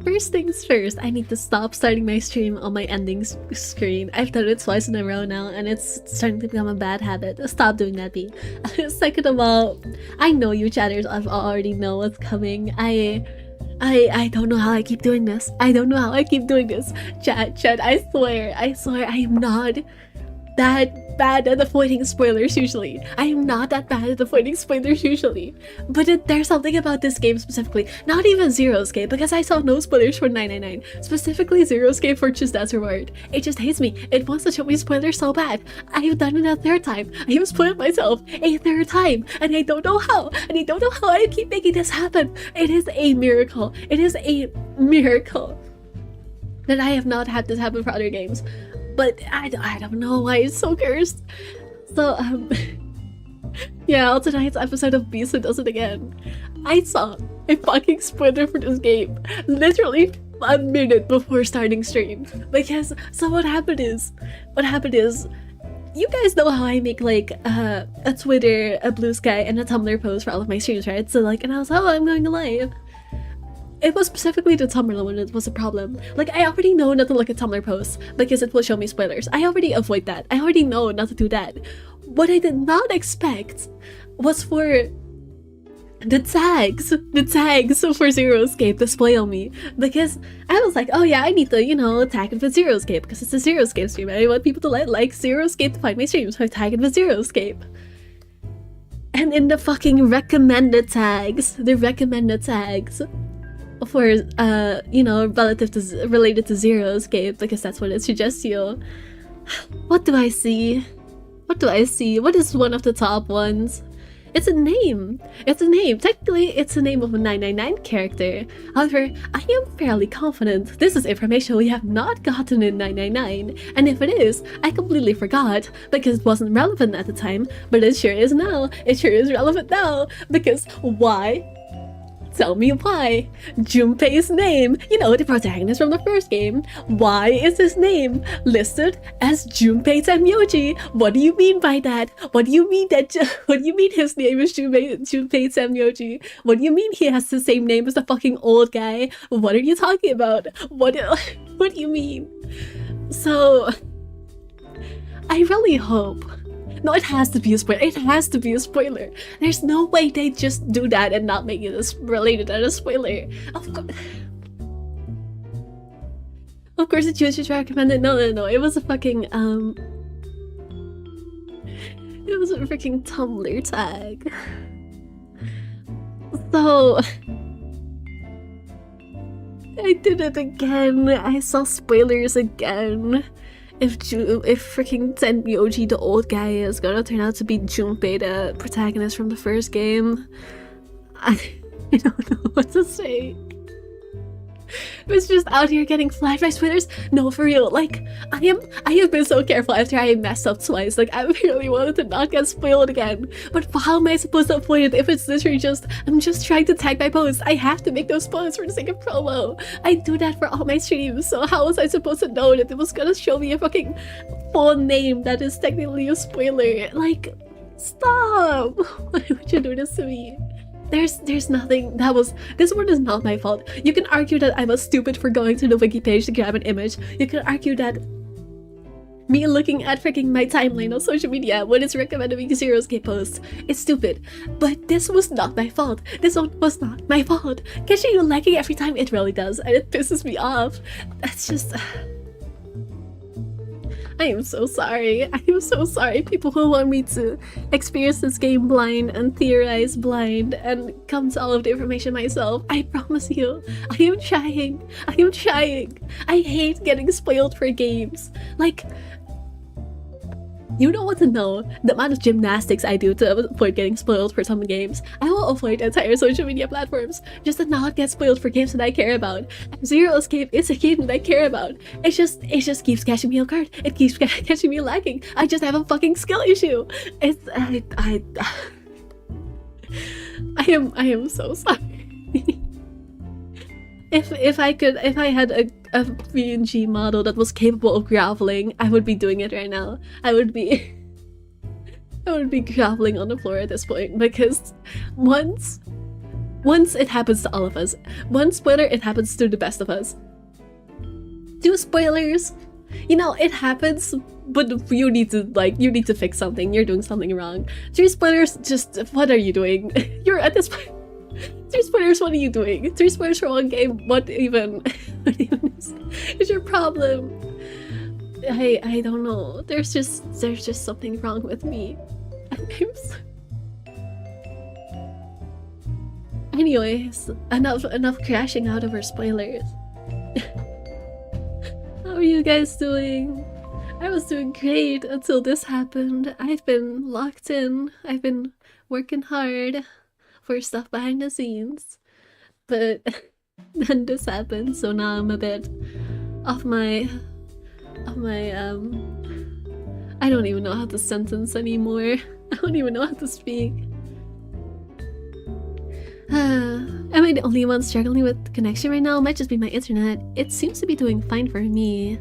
first things first, I need to stop starting my stream on my ending screen. I've done it twice in a row now, and it's starting to become a bad habit. Stop doing that, B. Second of all, I know you chatters already know what's coming. I don't know how I keep doing this. I don't know how I keep doing this. Chat, I swear, I am not that bad at avoiding spoilers usually. I am not that bad at avoiding spoilers usually. But there's something about this game specifically, not even Zero Escape, because I saw no spoilers for 999. Specifically Zero Escape for Choose That's Reward. It just hates me. It wants to show me spoilers so bad. I have done it a third time. I have spoiled myself a third time, and I don't know how. And I don't know how I keep making this happen. It is a miracle. It is a miracle that I have not had this happen for other games. But I don't know why it's so cursed. So, yeah, on tonight's episode of Beast Who Does It Again, I saw a fucking spoiler for this game literally a minute before starting stream. Because, so what happened is, you guys know how I make like a Twitter, a Blue Sky, and a Tumblr post for all of my streams, right? So like, and I was like, oh, I'm going live. It was specifically the Tumblr one that was a problem. Like, I already know not to look at Tumblr posts because it will show me spoilers. I already avoid that. I already know not to do that. What I did not expect was for the tags for Zero Escape to spoil me. Because I was like, oh yeah, I need to, you know, tag it with Zero Escape because it's a Zero Escape stream. I want people to like Zero Escape to find my streams, so I tag it with Zero Escape. And in the fucking recommended tags, for you know, related to Zero Escape, because that's what it suggests you. What do I see? What is one of the top ones? It's a name. Technically, it's the name of a 999 character. However, I am fairly confident this is information we have not gotten in 999. And if it is, I completely forgot because it wasn't relevant at the time, but it sure is now. It sure is relevant now. Because why? Tell me why. Junpei's name, you know, the protagonist from the first game. Why is his name listed as Junpei Semyoji? What do you mean by that? What do you mean his name is Junpei Semyoji? What do you mean he has the same name as the fucking old guy? What are you talking about? What do you mean? So, I really hope. No, it has to be a spoiler. It has to be a spoiler. There's no way they just do that and not make it related as a spoiler. Of course, it's just recommended. No. It was a fucking it was a freaking Tumblr tag. So I did it again. I saw spoilers again. If freaking Senmyoji, the old guy, is gonna turn out to be Junpei, the protagonist from the first game, I don't know what to say. Was just out here getting flagged by spoilers. No, for real. Like, I have been so careful after I messed up twice. Like, I really wanted to not get spoiled again. But how am I supposed to avoid it if it's literally just, I'm just trying to tag my posts. I have to make those spoilers for the sake of promo. I do that for all my streams. So how was I supposed to know that it was gonna show me a fucking full name that is technically a spoiler? Like, stop! Why would you do this to me? There's nothing this one is not my fault. You can argue that I was stupid for going to the wiki page to grab an image. You can argue that me looking at freaking my timeline on social media when it's recommended me Zero Escape posts is stupid. But this was not my fault. This one was not my fault. Catching you lagging every time, it really does, and it pisses me off. That's just I am so sorry. I am so sorry, people who want me to experience this game blind and theorize blind and come to all of the information myself. I promise you, I am trying. I hate getting spoiled for games. Like, you don't want to know the amount of gymnastics I do to avoid getting spoiled for some games. I will avoid entire social media platforms just to not get spoiled for games that I care about. And Zero Escape is a game that I care about. It just keeps catching me off guard. It keeps catching me lagging. I just have a fucking skill issue. I am so sorry. If I had a PNG model that was capable of groveling, I would be doing it right now. I would be groveling on the floor at this point, because once Once it happens to all of us. One spoiler, it happens to the best of us. 2 spoilers, you know, it happens, but you need to fix something. You're doing something wrong. 3 spoilers, just what are you doing? You're at this point. 3 spoilers, what are you doing? 3 spoilers for one game, what even is your problem? I don't know. There's just something wrong with me. Anyways, enough crashing out over spoilers. How are you guys doing? I was doing great until this happened. I've been locked in. I've been working hard for stuff behind the scenes. But then this happened, so now I'm a bit off my I don't even know how to sentence anymore. I don't even know how to speak. Am I the only one struggling with connection right now? It might just be my internet. It seems to be doing fine for me.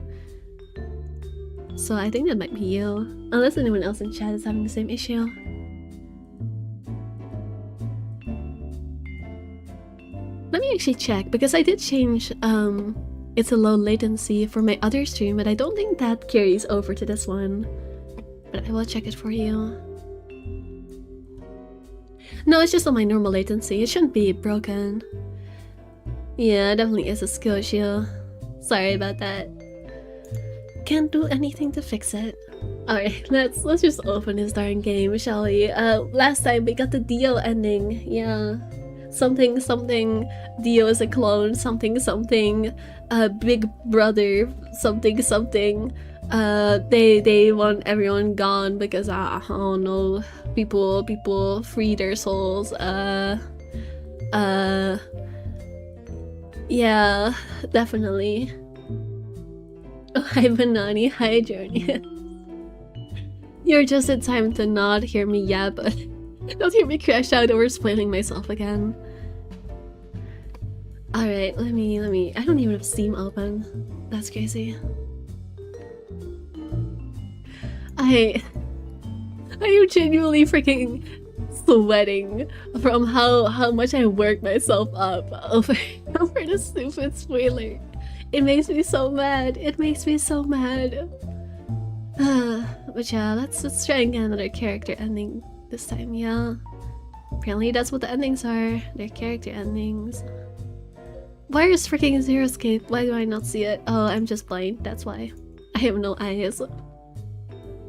So I think that might be you. Unless anyone else in chat is having the same issue. Let me actually check, because I did change it's a low latency for my other stream, but I don't think that carries over to this one. But I will check it for you. No, it's just on my normal latency. It shouldn't be broken. Yeah, it definitely is a skill issue. Sorry about that. Can't do anything to fix it. Alright, let's just open this darn game, shall we? Last time we got the Dio ending. Yeah. Something Dio is a clone, something Big Brother, something. They want everyone gone because I don't know, people free their souls. Yeah, definitely. Oh, hi Banani, hi Journey. You're just in time to not hear me yap, but don't hear me crash out over spoiling myself again. Alright, let me. I don't even have Steam open. That's crazy. I am genuinely freaking sweating from how much I worked myself up over this stupid spoiler. It makes me so mad. It makes me so mad. But yeah, let's try and get another character ending this time, yeah. Apparently that's what the endings are. They're character endings. Why is freaking Zero Escape? Why do I not see it? Oh, I'm just blind, that's why. I have no eyes.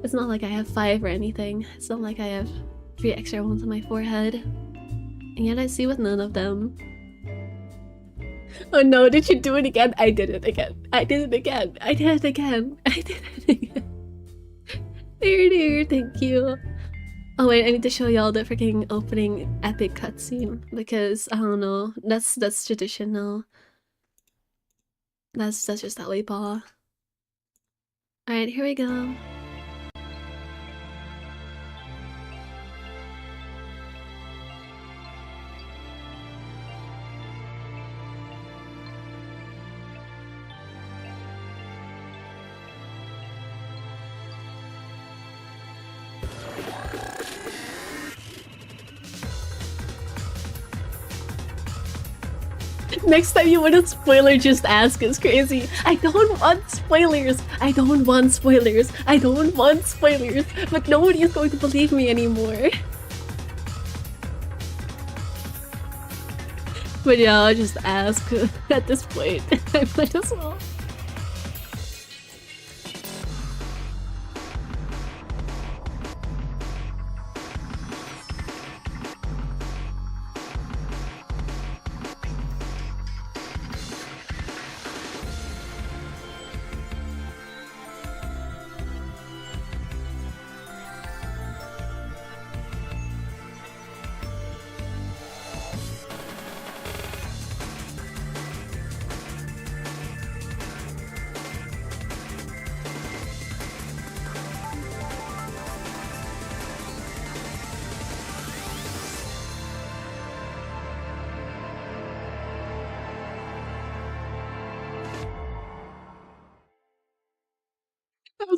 It's not like I have 5 or anything. It's not like I have 3 extra ones on my forehead. And yet I see with none of them. Oh no, did you do it again? I did it again. I did it again. I did it again. I did it again. Dear, thank you. Oh wait, I need to show y'all the freaking opening epic cutscene because I don't know. That's tradition now. That's just that way, Paul. Alright, here we go. Next time you want a spoiler, just ask. It's crazy. I don't want spoilers. I don't want spoilers. I don't want spoilers. But nobody is going to believe me anymore. But yeah, I'll just ask at this point. I might as well.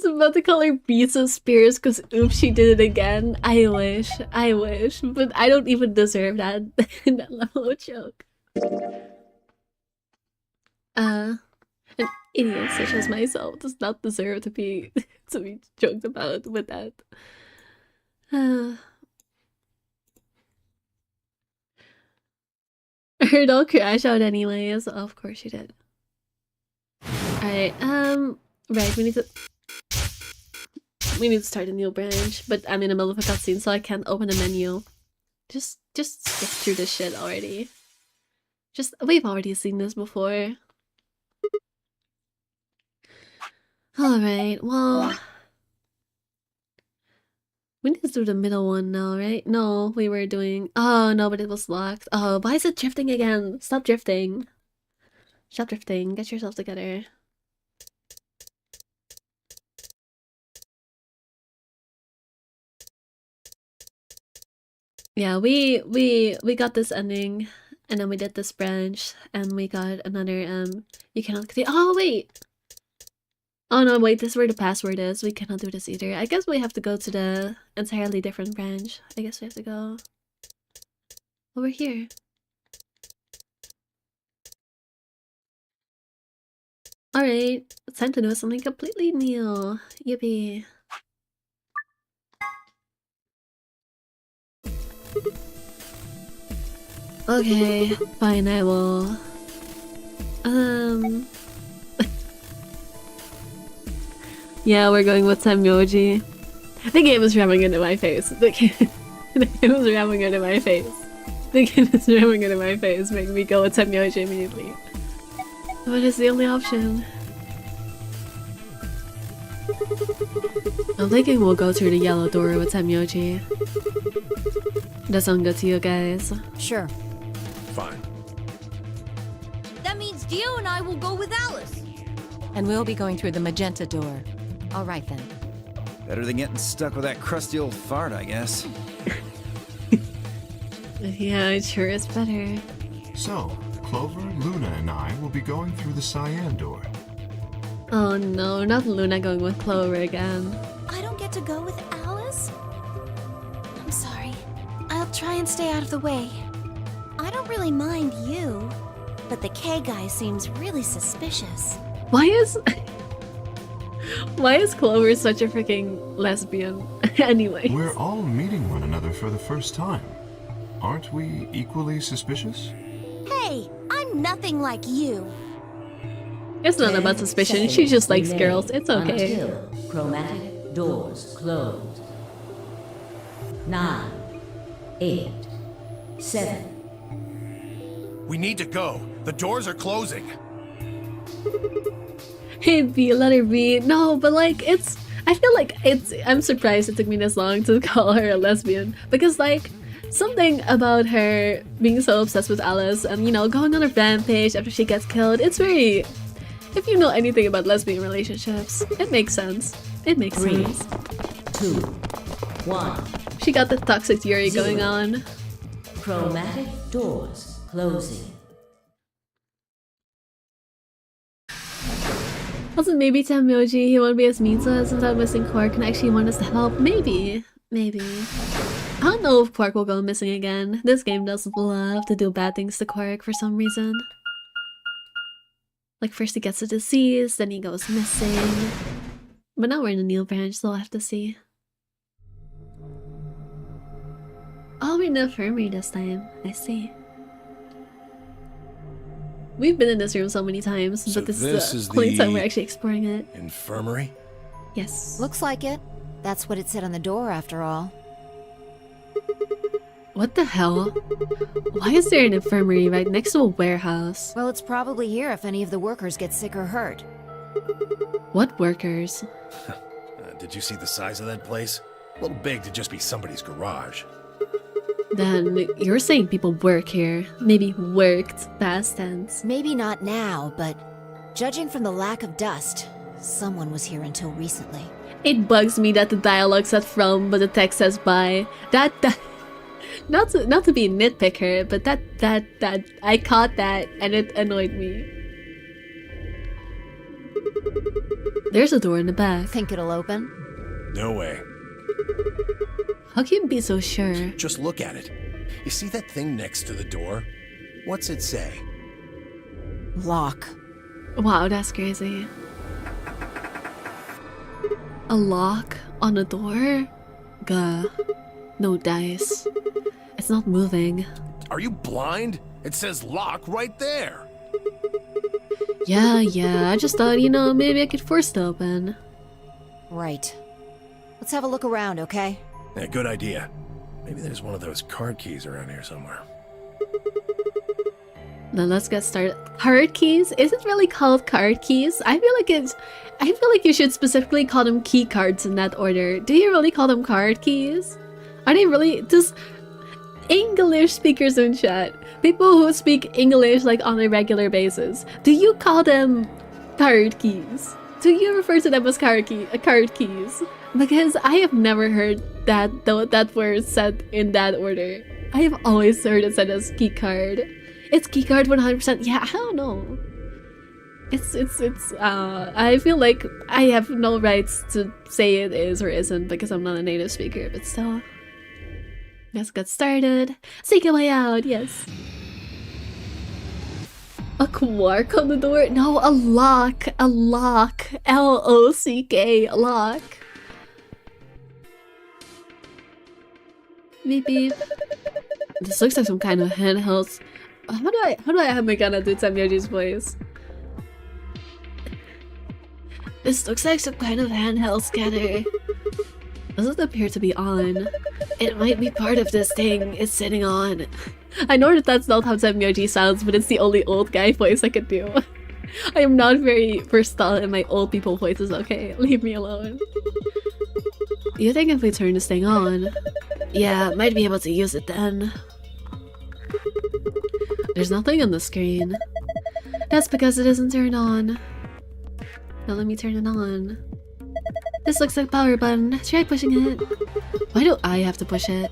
was about to call her Beats of Spears because oops, she did it again. I wish, but I don't even deserve that that level of joke. An idiot such as myself does not deserve to be joked about with that. Her doll crash out anyways. Of course she did. Alright, right, we need to start a new branch, but I'm in the middle of a cutscene, so I can't open the menu. Just skip through this shit already. We've already seen this before. Alright, well... we need to do the middle one now, right? No, we were doing... oh, no, but it was locked. Oh, why is it drifting again? Stop drifting. Stop drifting. Get yourself together. Yeah, we got this ending, and then we did this branch, and we got another, you cannot... oh, wait! Oh no, wait, this is where the password is. We cannot do this either. I guess we have to go to the entirely different branch. I guess we have to go over here. Alright, it's time to do something completely new. Yippee. Okay, fine, I will. Yeah, we're going with Semyoji. The game is ramming into my face. The game is ramming into my face. The game is ramming into my face, making me go with Semyoji immediately. What is the only option? I'm thinking we'll go through the yellow door with Semyoji. That sound good to you guys? Sure. Fine. That means Dio and I will go with Alice. And we'll be going through the magenta door. All right then. Better than getting stuck with that crusty old fart, I guess. Yeah, it sure is better. So, Clover, Luna, and I will be going through the cyan door. Oh no, not Luna going with Clover again. I don't get to go with Alice? I'm sorry. I'll try and stay out of the way. I don't really mind you, but the K guy seems really suspicious. Why is Clover such a freaking lesbian? Anyways. We're all meeting one another for the first time. Aren't we equally suspicious? Hey, I'm nothing like you. It's not about suspicion, she just likes girls, it's okay. Until chromatic doors close. 9, 8, 7. We need to go. The doors are closing. Hey B, letter B. No, but like, I feel like I'm surprised it took me this long to call her a lesbian. Because like, something about her being so obsessed with Alice and, you know, going on a rampage after she gets killed, it's very... if you know anything about lesbian relationships, it makes sense. It makes 3, sense. 2, 1. She got the toxic Yuri going on. Chromatic doors closing. Wasn't maybe Tamyoji, he won't be as mean to us without missing Quark and actually want us to help? Maybe. Maybe. I don't know if Quark will go missing again. This game does love to do bad things to Quark for some reason. Like first he gets a disease, then he goes missing. But now we're in a new branch, so I'll have to see. Oh, we're in the infirmary this time. I see. We've been in this room so many times, So but this this is is the only time the- we're actually exploring it. Infirmary? Yes. Looks like it. That's what it said on the door, after all. What the hell? Why is there an infirmary right next to a warehouse? Well, it's probably here if any of the workers get sick or hurt. What workers? Did you see the size of that place? A little big to just be somebody's garage. Then you're saying people work here. Maybe worked, past tense. Maybe not now, but judging from the lack of dust, someone was here until recently. It bugs me that the dialogue said from, but the text says by. That not to be a nitpicker, but that I caught that and it annoyed me. There's a door in the back. Think it'll open? No way. How can you be so sure? Just look at it. You see that thing next to the door? What's it say? Lock. Wow, that's crazy. A lock on a door? Gah. No dice. It's not moving. Are you blind? It says lock right there. Yeah, I just thought, you know, maybe I could force it open. Right. Let's have a look around, okay? Yeah, good idea. Maybe there's one of those card keys around here somewhere. Then let's get started. Card keys? Is it really called card keys? I feel like you should specifically call them key cards in that order. Do you really call them card keys? Are they really just English speakers in chat? People who speak English like on a regular basis. Do you call them card keys? Do you refer to them as card keys? Because I have never heard that word said in that order. I have always heard it said as key card. It's keycard 100%. Yeah, I don't know. I feel like I have no rights to say it is or isn't because I'm not a native speaker, but still. Let's get started. Seek a way out, yes. A quark on the door? No, a lock. A lock. L-O-C-K. Lock. Beep beep. This looks like some kind of handheld. How do I have Megana do Samyoji's voice? This looks like some kind of handheld scanner. Doesn't appear to be on. It might be part of this thing it's sitting on. I know that that's not how Samyoji sounds, but it's the only old guy voice I could do. I am not very versatile in my old people voices, okay? Leave me alone. You think if we turn this thing on? Yeah, might be able to use it then. There's nothing on the screen. That's because it isn't turned on. Now let me turn it on. This looks like a power button. Try pushing it. Why do I have to push it?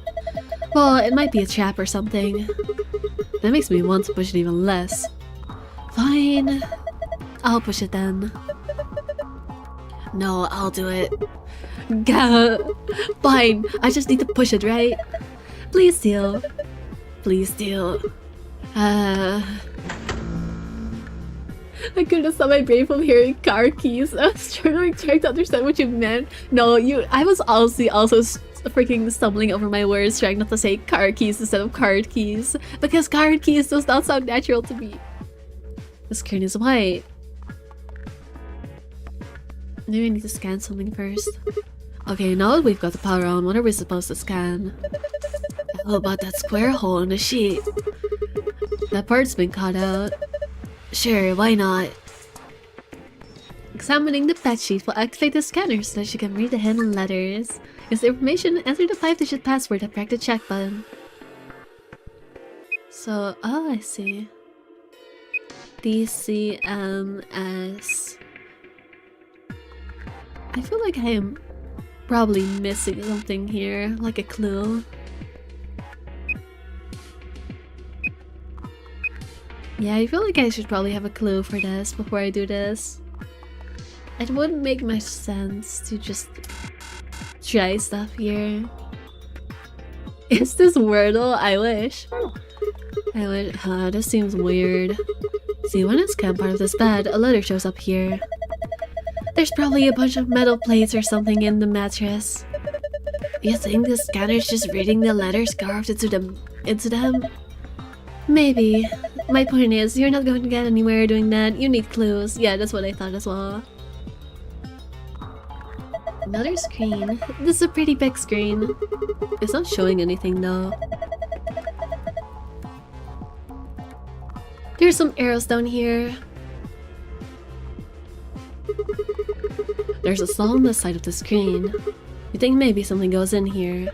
Well, it might be a trap or something. That makes me want to push it even less. Fine. I'll push it then. No, I'll do it. Gah. Fine. I just need to push it, right? Please deal. Please deal. I couldn't stop my brain from hearing car keys. I was trying to understand what you meant. No, I was also freaking stumbling over my words, trying not to say car keys instead of card keys. Because card keys does not sound natural to me. The screen is white. Maybe I need to scan something first. Okay, now that we've got the power on, what are we supposed to scan? How about that square hole in the sheet? That part's been cut out. Sure, why not? Examining the patch sheet will activate the scanner so that you can read the hidden letters. Use the information, enter the 5-digit password and press the check button. So, oh, I see. DCMS. I feel like I am probably missing something here, like a clue. Yeah, I feel like I should probably have a clue for this before I do this. It wouldn't make much sense to just try stuff here. Is this Wordle? I wish. I wish. This seems weird. See, when I scan part of this bed, a letter shows up here. There's probably a bunch of metal plates or something in the mattress. You think the scanner's just reading the letters carved into them? Maybe. My point is, you're not going to get anywhere doing that. You need clues. Yeah, that's what I thought as well. Another screen. This is a pretty big screen. It's not showing anything though. There's some arrows down here. There's a slot on the side of the screen. You think maybe something goes in here.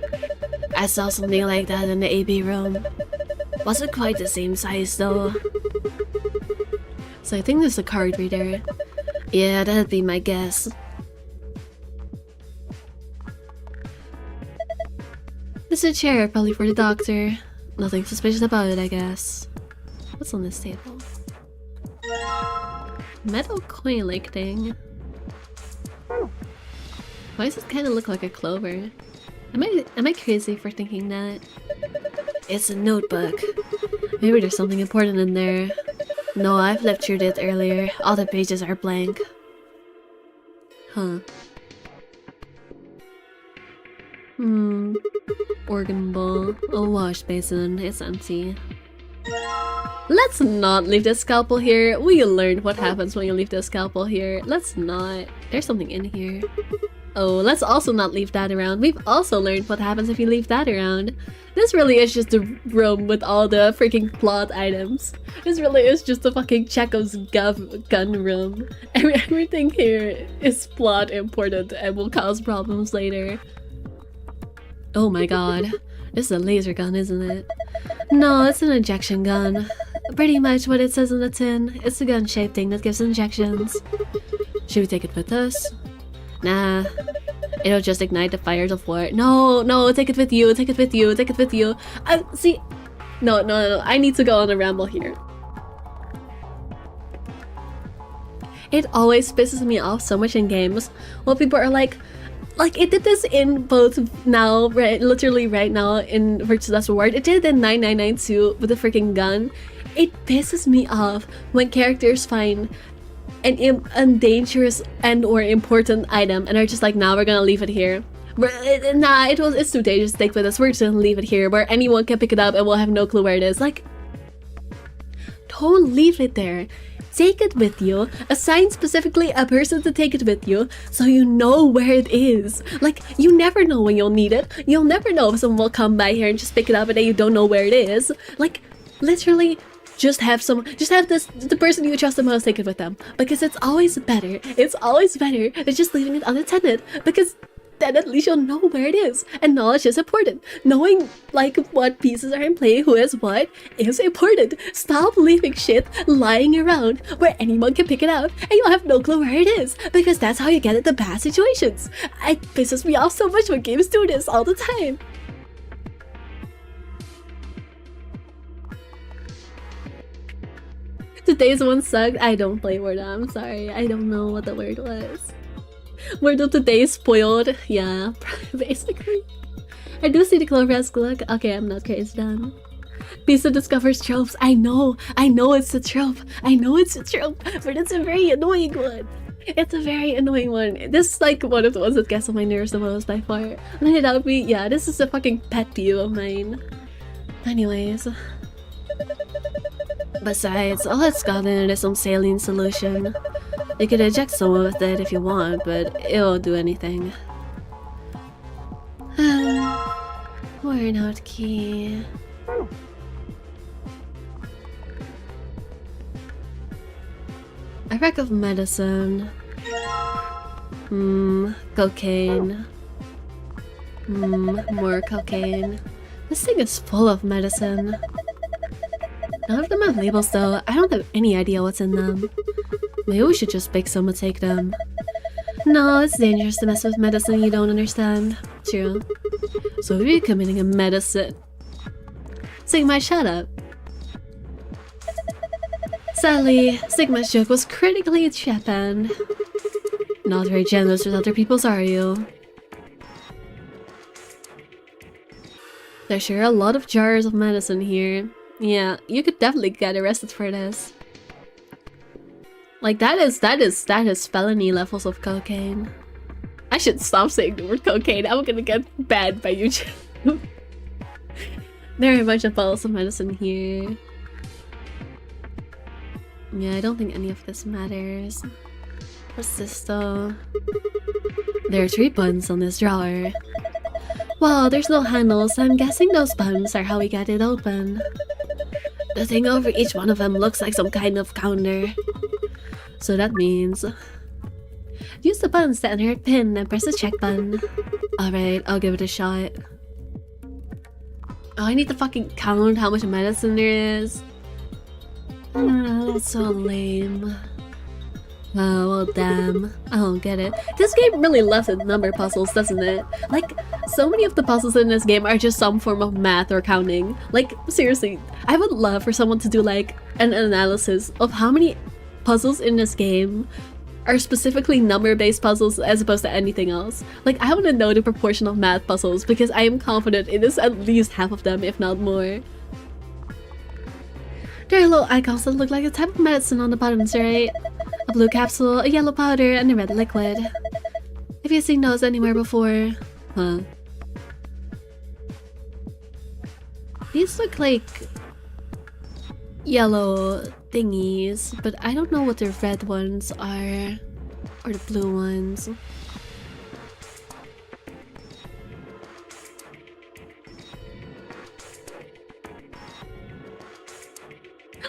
I saw something like that in the AB room. Wasn't quite the same size though. So I think there's a card reader. Yeah, that'd be my guess. This is a chair, probably for the doctor. Nothing suspicious about it, I guess. What's on this table? Metal coin-like thing. Why does it kind of look like a clover? Am I crazy for thinking that? It's a notebook. Maybe there's something important in there. No, I've lectured it earlier. All the pages are blank. Huh. Organ bowl. A wash basin. It's empty. Let's not leave the scalpel here. We learned what happens when you leave the scalpel here. Let's not. There's something in here. Oh, let's also not leave that around. We've also learned what happens if you leave that around. This really is just a room with all the freaking plot items. This really is just a fucking Chekhov's gun room. Everything here is plot important and will cause problems later. Oh my god. This is a laser gun, isn't it? No, it's an injection gun. Pretty much what it says on the tin. It's a gun-shaped thing that gives injections. Should we take it with us? Nah. It'll just ignite the fires of war. No, no, take it with you, take it with you, take it with you. See. No, I need to go on a ramble here. It always pisses me off so much in games. Well, people are like it did this in both now, right, literally right now in Virtuous Last Reward. It did it in 9992 with a freaking gun. It pisses me off when characters find a dangerous and or important item and are just like, nah, we're gonna leave it here. Nah, it's too dangerous to take with us. We're just gonna leave it here where anyone can pick it up and we'll have no clue where it is. Like, don't leave it there. Take it with you. Assign specifically a person to take it with you so you know where it is. Like, you never know when you'll need it. You'll never know if someone will come by here and just pick it up and then you don't know where it is. Like, literally, just have the person you trust the most take it with them. Because it's always better than just leaving it unattended. Because then at least you'll know where it is. And knowledge is important. Knowing, like, what pieces are in play, who has what, is important. Stop leaving shit lying around where anyone can pick it out and you'll have no clue where it is. Because that's how you get into bad situations. It pisses me off so much when games do this all the time. Today's one sucked. I don't play Wordle. I'm sorry. I don't know what the word was. Wordle today spoiled. Yeah, basically. I do see the Cloveresque look. Okay, I'm not crazy then. Pizza discovers tropes. I know it's a trope. But it's a very annoying one. It's a very annoying one. This is like one of the ones that gets on my nerves the most by far. Let it out me. Yeah, this is a fucking pet peeve of mine. Anyways. Besides, all it's gotten is some saline solution. You could eject someone with it if you want, but it won't do anything. Worn out key. A rack of medicine. Cocaine. More cocaine. This thing is full of medicine. None of them have labels though. I don't have any idea what's in them. Maybe we should just pick some and take them. No, it's dangerous to mess with medicine you don't understand. True. So we'll be committing a medicine. Sigma, shut up. Sadly, Sigma's joke was critically japanned. Not very generous with other people's, are you? There's sure a lot of jars of medicine here. Yeah, you could definitely get arrested for this. Like, that is felony levels of cocaine. I should stop saying the word cocaine. I'm gonna get banned by YouTube. There are a bunch of bottles of medicine here. Yeah, I don't think any of this matters. What's this though? There are 3 buttons on this drawer. Well, there's no handles, so I'm guessing those buttons are how we get it open. The thing over each one of them looks like some kind of counter. So that means... use the buttons to enter a pin and press the check button. Alright, I'll give it a shot. Oh, I need to fucking count how much medicine there is. That's so lame. Oh, well damn. I don't get it. This game really loves its number puzzles, doesn't it? Like, so many of the puzzles in this game are just some form of math or counting. Like, seriously, I would love for someone to do like an analysis of how many puzzles in this game are specifically number-based puzzles as opposed to anything else. Like, I want to know the proportion of math puzzles because I am confident it is at least half of them, if not more. There are little icons that look like a type of medicine on the buttons, right? A blue capsule, a yellow powder, and a red liquid. Have you seen those anywhere before? Huh. These look like yellow thingies, but I don't know what the red ones are, or the blue ones.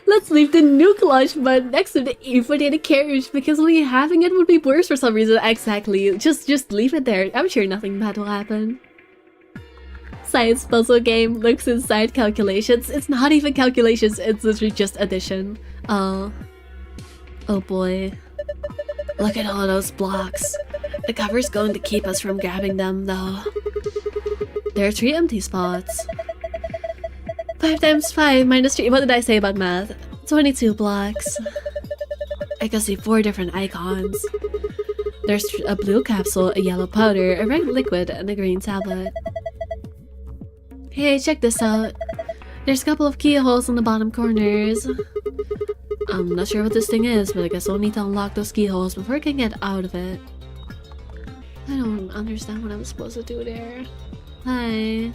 Let's leave the nuke launch button next to the inflated carriage because only having it would be worse for some reason. Exactly. Just leave it there. I'm sure nothing bad will happen. Science puzzle game looks inside calculations. It's not even calculations, it's literally just addition. Oh boy. Look at all those blocks. The cover's going to keep us from grabbing them though. There are 3 empty spots. 5 times 5 minus 3. What did I say about math? 22 blocks. I can see 4 different icons. There's a blue capsule, a yellow powder, a red liquid, and a green tablet. Hey, check this out. There's a couple of keyholes in the bottom corners. I'm not sure what this thing is, but I guess I'll need to unlock those keyholes before I can get out of it. I don't understand what I'm supposed to do there. Hi.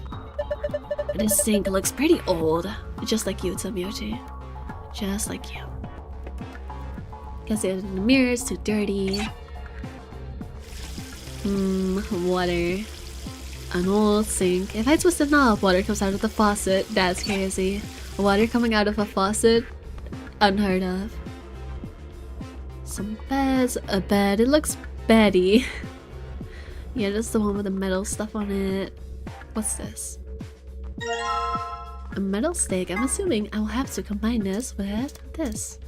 This sink looks pretty old. Just like you, Tsumiyoshi. Just like you. Can see it in the mirror, it's too dirty. Water. An old sink. If I twist the knob, water comes out of the faucet. That's crazy. Water coming out of a faucet? Unheard of. Some beds. A bed. It looks beddy. Yeah, that's the one with the metal stuff on it. What's this? A metal stick. I'm assuming I'll have to combine this with this.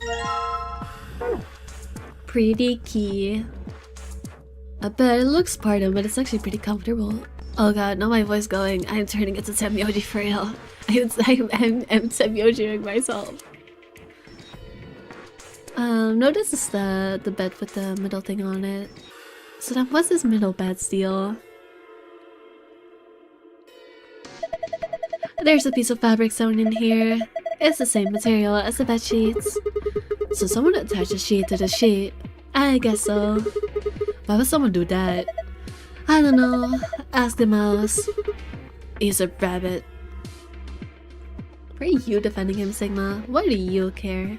Pretty key. A bed. It looks Spartan, but it's actually pretty comfortable. Oh god, now my voice going. I'm turning into Tsumiyoshi for real. I'm Tsumiyoshi-ing myself. No, this is the bed with the middle thing on it. So then what's this middle bed's deal? There's a piece of fabric sewn in here. It's the same material as the bed sheets. So someone attached a sheet to the sheet. I guess so. Why would someone do that? I don't know. Ask the mouse. He's a rabbit. Why are you defending him, Sigma? Why do you care?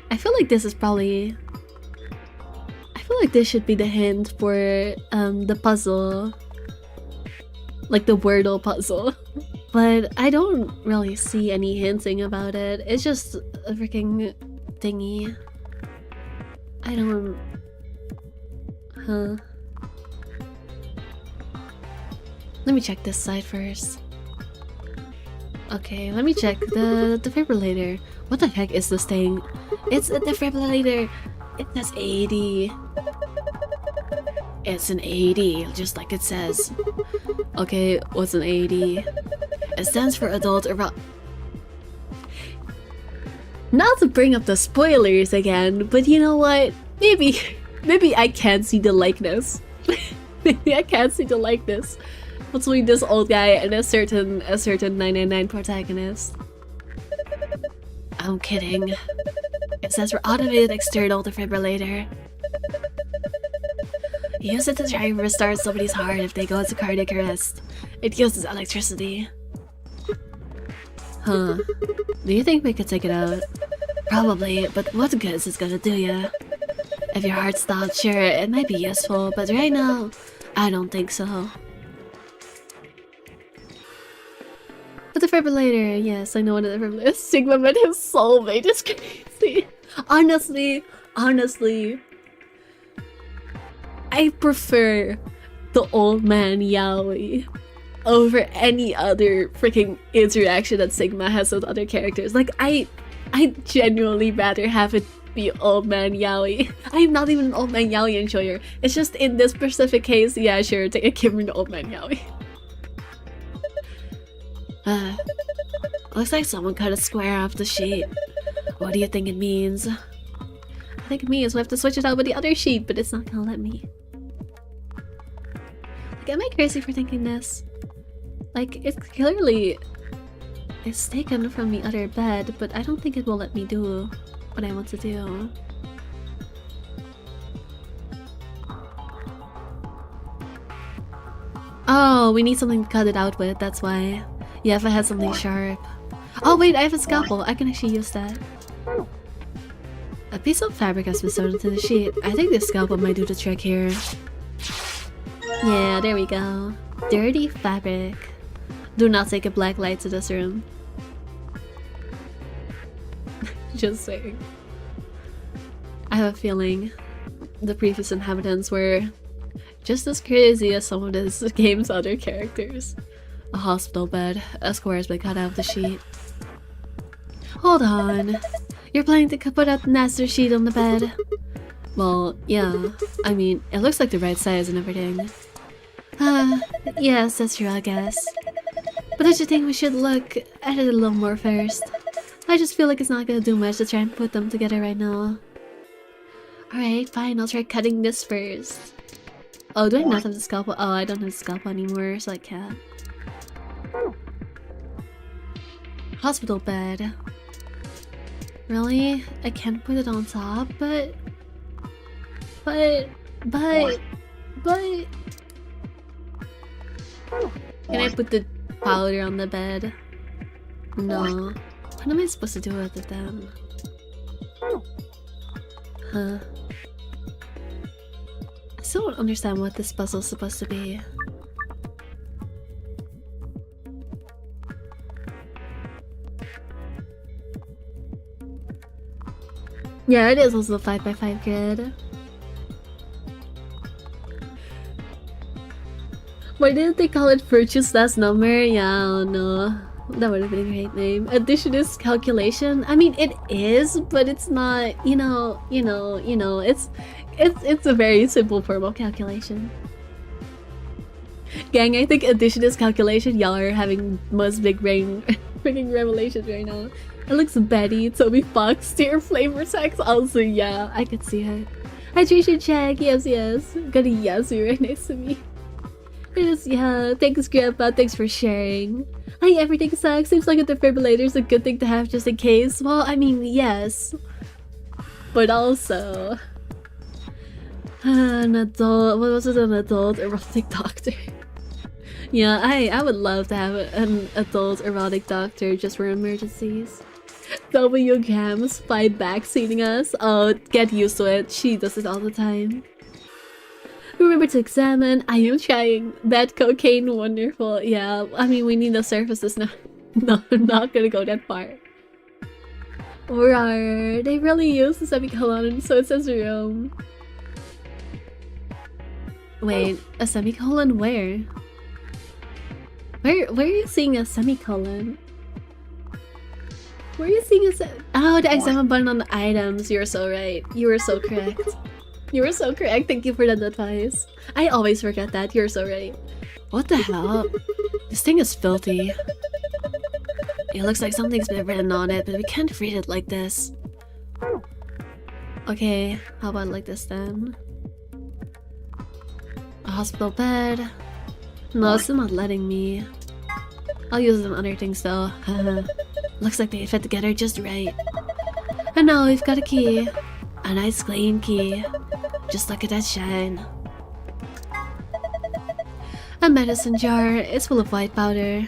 I feel like this is probably... I feel like this should be the hint for the puzzle. Like the Wordle puzzle. But I don't really see any hinting about it. It's just a freaking thingy. I don't... Huh. Let me check this side first. Okay, let me check the defibrillator. What the heck is this thing? It's a defibrillator! It says 80. It's an 80, just like it says. Okay, what's an 80? It stands for adult around. Not to bring up the spoilers again, but you know what? Maybe I can't see the likeness. Maybe I can't see the likeness between this old guy and a certain 999 protagonist. I'm kidding. It says for automated external defibrillator. Use it to try and restart somebody's heart if they go into cardiac arrest. It uses electricity. Huh. Do you think we could take it out? Probably, but what good is it gonna do ya? If your heart stopped, sure, it might be useful, but right now, I don't think so. The defibrillator, yes, I know what a defibrillator is. Sigma met his soulmate, it's crazy. Honestly, I prefer the old man yaoi over any other freaking interaction that Sigma has with other characters. Like, I genuinely rather have it be old man yaoi. I'm not even an old man yaoi enjoyer. It's just in this specific case, yeah, sure, give me the old man yaoi. Looks like someone cut a square off the sheet. What do you think it means? think me, so I have to switch it out with the other sheet, but it's not gonna let me. Like, am I crazy for thinking this? Like, it clearly is taken from the other bed, but I don't think it will let me do what I want to do. Oh, we need something to cut it out with, that's why. Yeah, if I had something sharp. Oh wait, I have a scalpel. I can actually use that. A piece of fabric has been sewn into the sheet. I think this scalpel might do the trick here. Yeah, there we go. Dirty fabric. Do not take a black light to this room. Just saying. I have a feeling the previous inhabitants were just as crazy as some of this game's other characters. A hospital bed. A square has been cut out of the sheet. Hold on. You're planning to put a master sheet on the bed? Well, yeah. I mean, it looks like the right size and everything. Yes, that's true, I guess. But don't you think we should look at it a little more first? I just feel like it's not gonna do much to try and put them together right now. Alright, fine, I'll try cutting this first. Oh, do I not have the scalpel? Oh, I don't have the scalpel anymore, so I can't. Hospital bed. Really? I can't put it on top, but... Can I put the powder on the bed? No. What am I supposed to do with it then? Huh. I still don't understand what this puzzle's supposed to be. Yeah, it is also a 5x5 grid. Why didn't they call it Virtue's Last Number? Yeah, I don't know. That would have been a great name. Addition is calculation. I mean, it is, but it's not. It's a very simple form of calculation. Gang, I think addition is calculation. Y'all are having most big brain freaking revelations right now. It looks Betty, Toby Fox, Dear Flavor Sex. Also, yeah, I could see it. Hydration check. Yes, yes. Got a yes right next to me. It is, yeah. Thanks, Grandpa. Thanks for sharing. Hi, everything sucks. Seems like a defibrillator is a good thing to have just in case. Well, I mean, yes. But also... an adult... What was it? An adult erotic doctor. Yeah, I would love to have an adult erotic doctor just for emergencies. W Grams, fight back seating us. Oh, get used to it. She does it all the time. Remember to examine. I am trying. That cocaine, wonderful. Yeah, I mean, we need the surfaces now. No, I'm not gonna go that far. Rawr. They really use the semicolon, so it says room. Wait, a semicolon where? Where are you seeing a semicolon? Where are you seeing a Oh, the examine button on the items. You're so right. You were so correct. You were so correct. Thank you for that advice. I always forget that. You're so right. What the hell? This thing is filthy. It looks like something's been written on it, but we can't read it like this. Okay, how about like this then? A hospital bed. No, it's not letting me. I'll use them other things though. Looks like they fit together just right. And now we've got a key. A nice clean key. Just look at that shine. A medicine jar. It's full of white powder.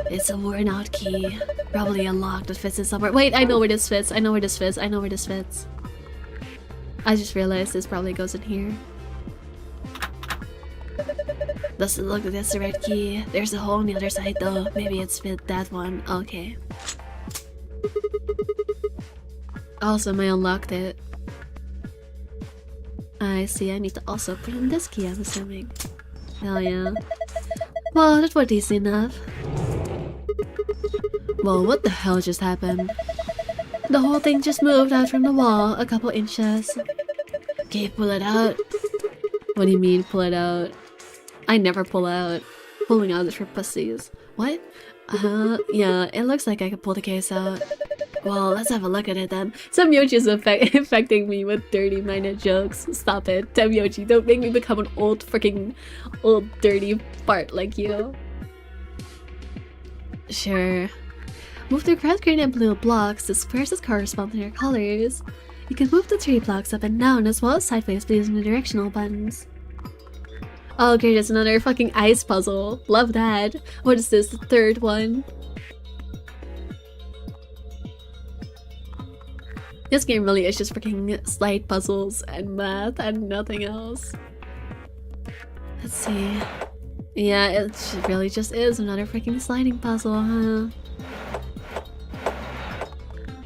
It's a worn out key. Probably a lock that fits in somewhere. Wait, I know where this fits. I know where this fits. I know where this fits. I just realized this probably goes in here. Doesn't look like that's the right key. There's a hole on the other side though. Maybe it's fit that one. Okay. Awesome, I unlocked it. I see, I need to also put in this key, I'm assuming. Hell yeah. Well, that was easy enough. Well, what the hell just happened? The whole thing just moved out from the wall a couple inches. Can you pull it out? What do you mean, pull it out? I never pull out. Pulling out is for pussies. What? Yeah, it looks like I could pull the case out. Well, let's have a look at it then. Semyoji is affecting me with dirty-minded jokes. Stop it. Semyoji, don't make me become an old dirty fart like you. Sure. Move the red, green, and blue blocks. The squares correspond to their colors. You can move the 3 blocks up and down as well as sideways by using the directional buttons. Oh great, it's another fucking ice puzzle. Love that. What is this, the 3rd one? This game really is just freaking slide puzzles and math and nothing else. Let's see. Yeah, it really just is another freaking sliding puzzle, huh?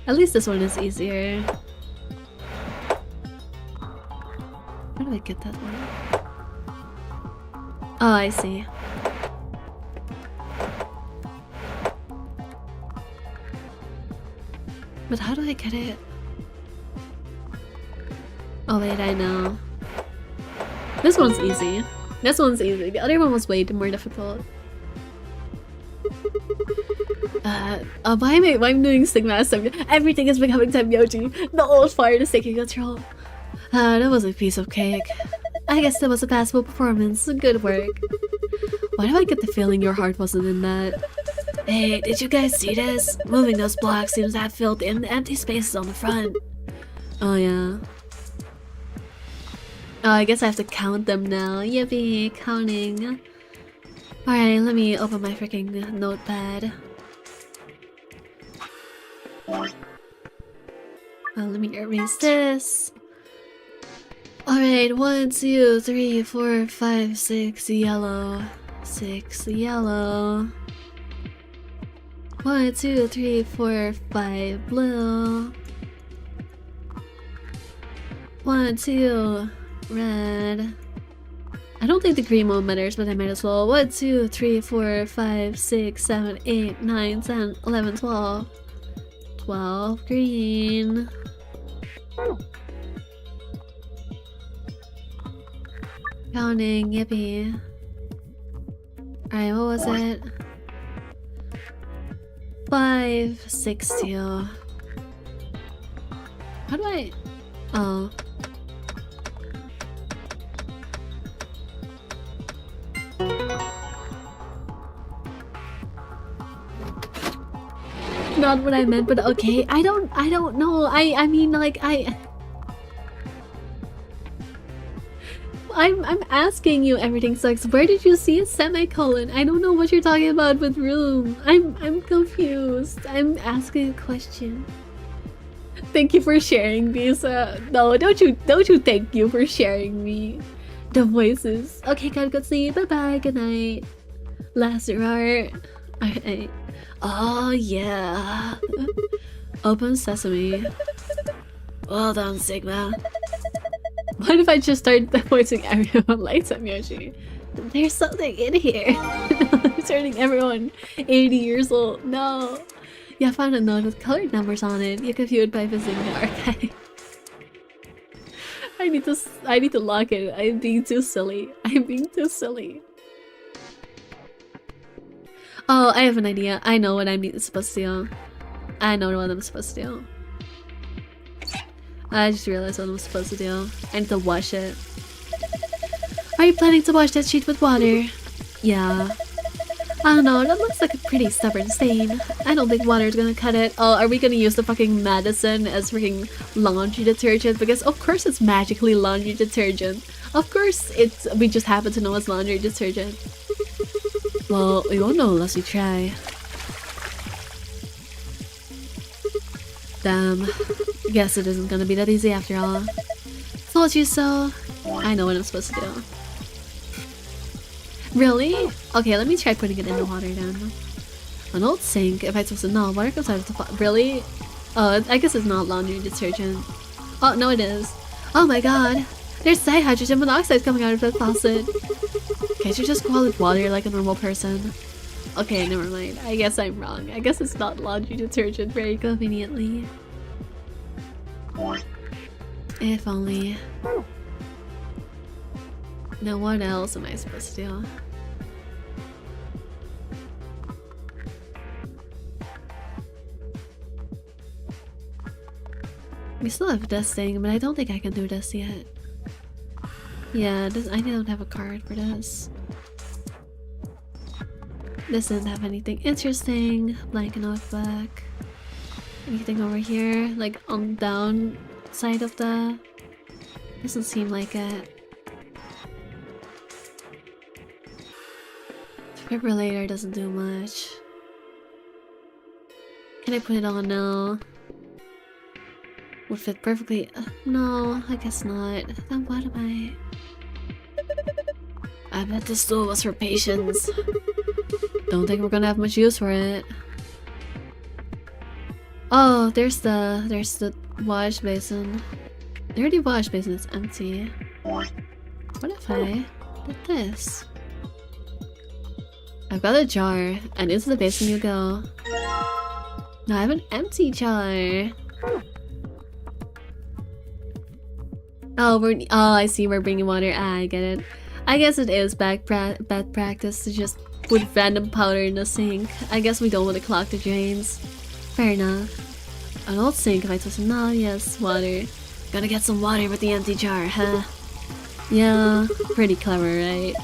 At least this one is easier. Where do I get that one? Oh, I see. But how do I get it? Oh wait, I know. This one's easy. This one's easy. The other one was way more difficult. Why am I doing Sigma Semyoji? Everything is becoming Semyoji. The old fire is taking control. That was a piece of cake. I guess that was a passable performance. Good work. Why do I get the feeling your heart wasn't in that? Hey, did you guys see this? Moving those blocks seems to have filled in the empty spaces on the front. Oh yeah. Oh, I guess I have to count them now. Yippee, counting. Alright, let me open my freaking notepad. Let me erase this. Alright, 1, 2, 3, 4, 5, 6 yellow. 6 yellow. 1, 2, 3, 4, 5 blue. 1, 2 red. I don't think the green one matters, but I might as well. 1, 2, 3, 4, 5, 6, 7, 8, 9, 10, 11, 12. 12 green. Counting, yippee. Alright, what was it? 5, 6, 2. How do I... Oh. Not what I meant, but okay. I don't know. I mean, like, I'm asking you, everything sucks. Where did you see a semicolon? I don't know what you're talking about with room. I'm confused. I'm asking a question. Thank you for sharing these. No, don't you thank you for sharing me the voices. Okay, gotta go sleep. Bye bye. Good night. Last art. Alright. Oh yeah. Open sesame. Well done, Sigma. What if I just start voicing everyone like Semyoji? There's something in here. I'm turning everyone 80 years old. No. Yeah, found a note with colored numbers on it. You can view it by visiting the archive. I need to lock it. I'm being too silly. I'm being too silly. Oh, I have an idea. I know what I'm supposed to do. I know what I'm supposed to do. I just realized what I'm supposed to do. I need to wash it. Are you planning to wash that sheet with water? Yeah. I don't know, that looks like a pretty stubborn stain. I don't think water's gonna cut it. Oh, are we gonna use the fucking medicine as freaking laundry detergent? Because of course it's magically laundry detergent. Of course we just happen to know it's laundry detergent. Well, we won't know unless we try. Damn. Guess it isn't gonna be that easy after all. Told you so. I know what I'm supposed to do. Really? Okay, let me try putting it in the water then. An old sink. If I'm supposed to know, water comes out of the pot. Really? Oh, I guess it's not laundry detergent. Oh, no it is. Oh my god. There's dihydrogen monoxide coming out of the faucet. Can't you just call it water like a normal person? Okay, never mind. I guess I'm wrong. I guess it's not laundry detergent very conveniently. If only. Now what else am I supposed to do? We still have this thing, but I don't think I can do this yet. Yeah, this, I don't have a card for this. This doesn't have anything interesting. Blank notebook. Anything over here? Like on down side of the... Doesn't seem like it. Defibrillator doesn't do much. Can I put it on now? Would fit perfectly. No, I guess not. Then what am I? I bet this stool was for patients. Don't think we're gonna have much use for it. Oh, there's the wash basin. The dirty wash basin is empty. What if I did this? I've got a jar, and into the basin you go. Now I have an empty jar. Oh, I see, we're bringing water. Ah, I get it. I guess it is bad practice to just put random powder in the sink. I guess we don't want to clog the drains. Fair enough. An old sink, if I twist it now, yes, water. Gotta get some water with the empty jar, huh? Yeah, pretty clever, right?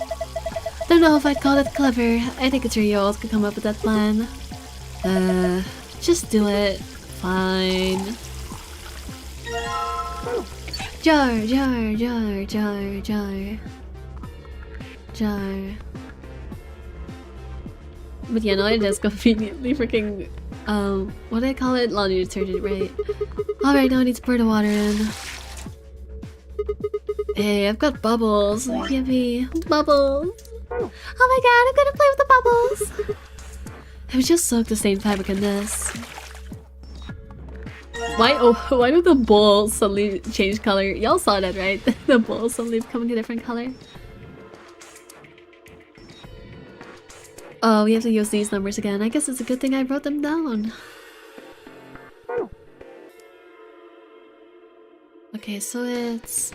Don't know if I'd call it clever. I think a 3-year-old could come up with that plan. Just do it. Fine. Jar. But yeah, no, it is conveniently freaking, what do I call it? Laundry detergent, right? Alright, now I need to pour the water in. Hey, I've got bubbles. Yippee. Bubbles. Oh my god, I'm gonna play with the bubbles! I was just soaked the same fabric in this. Why did the bowl suddenly change color? Y'all saw that, right? The bowl suddenly becoming a different color. Oh, we have to use these numbers again. I guess it's a good thing I wrote them down. Okay, so it's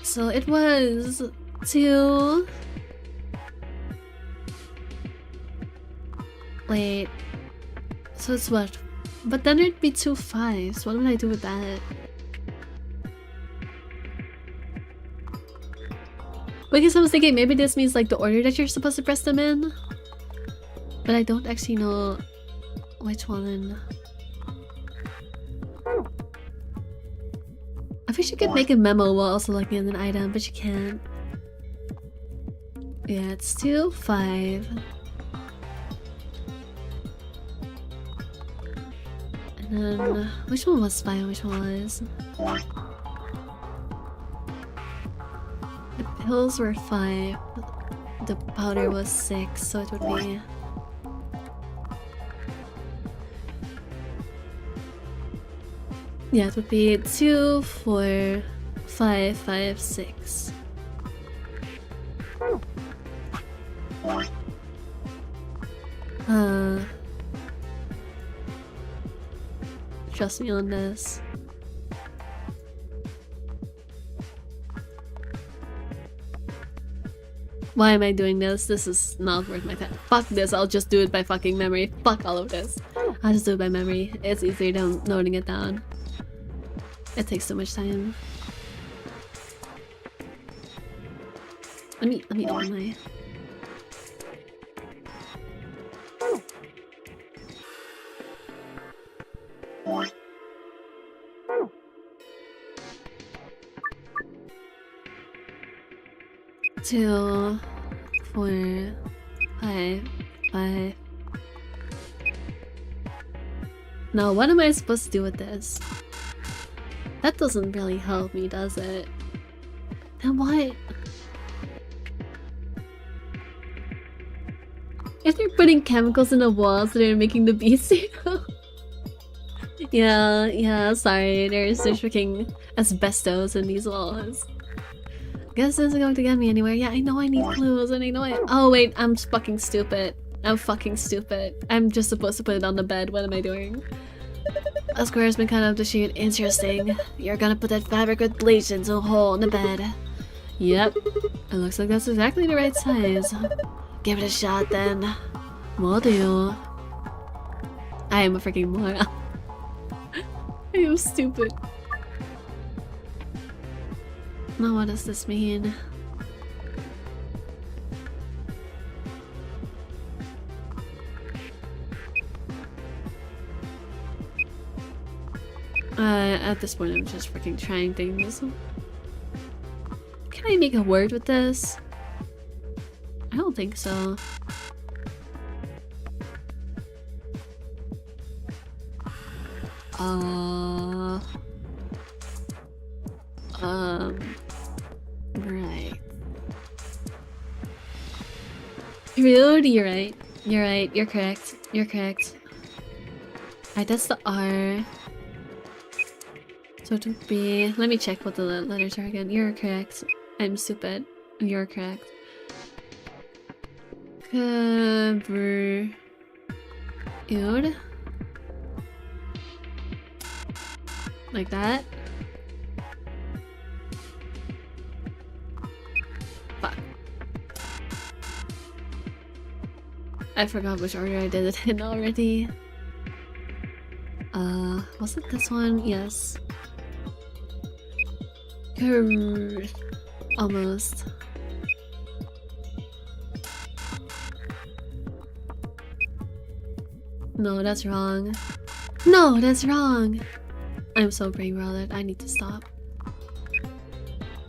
so it was 2. Wait. So it's what? But then it'd be 2 5s. What would I do with that? Because I was thinking maybe this means like the order that you're supposed to press them in. But I don't actually know which one. I wish you could make a memo while also looking at an item, but you can't. Yeah, it's 2 5. And then which one was 5 and which one was? The pills were 5. The powder was 6, so it would be... Yeah, it would be 2 4 5 5 6. Trust me on this. Why am I doing this? This is not worth my time. Fuck this, I'll just do it by fucking memory. Fuck all of this. I'll just do it by memory. It's easier than noting it down. It takes so much time. Let me open my... Two, 4, 5, 5. Now, what am I supposed to do with this? That doesn't really help me, does it? Then what? If they're putting chemicals in the walls, they're making the beast, you know? Yeah, sorry. There's freaking asbestos in these walls. Guess this isn't going to get me anywhere. Yeah, I know I need clues, and I know I- Oh wait, I'm fucking stupid. I'm fucking stupid. I'm just supposed to put it on the bed. What am I doing? A square has been cut up to shoot. Interesting. You're gonna put that fabric with bleach into a hole in the bed. Yep. It looks like that's exactly the right size. Give it a shot then. 뭐도요? I am a freaking moron. I am stupid. Now what does this mean? At this point I'm just freaking trying things. Can I make a word with this? I don't think so. Right. Rude, you're right. You're right, you're correct. You're correct. Alright, that's the R. So it would be... Let me check what the letters are again. You're correct. I'm stupid. You're correct. Cover... Eud? Like that? Fuck. I forgot which order I did it in already. Was it this one? Yes. Almost. No, that's wrong. No, that's wrong! I'm so brain-rotted. I need to stop.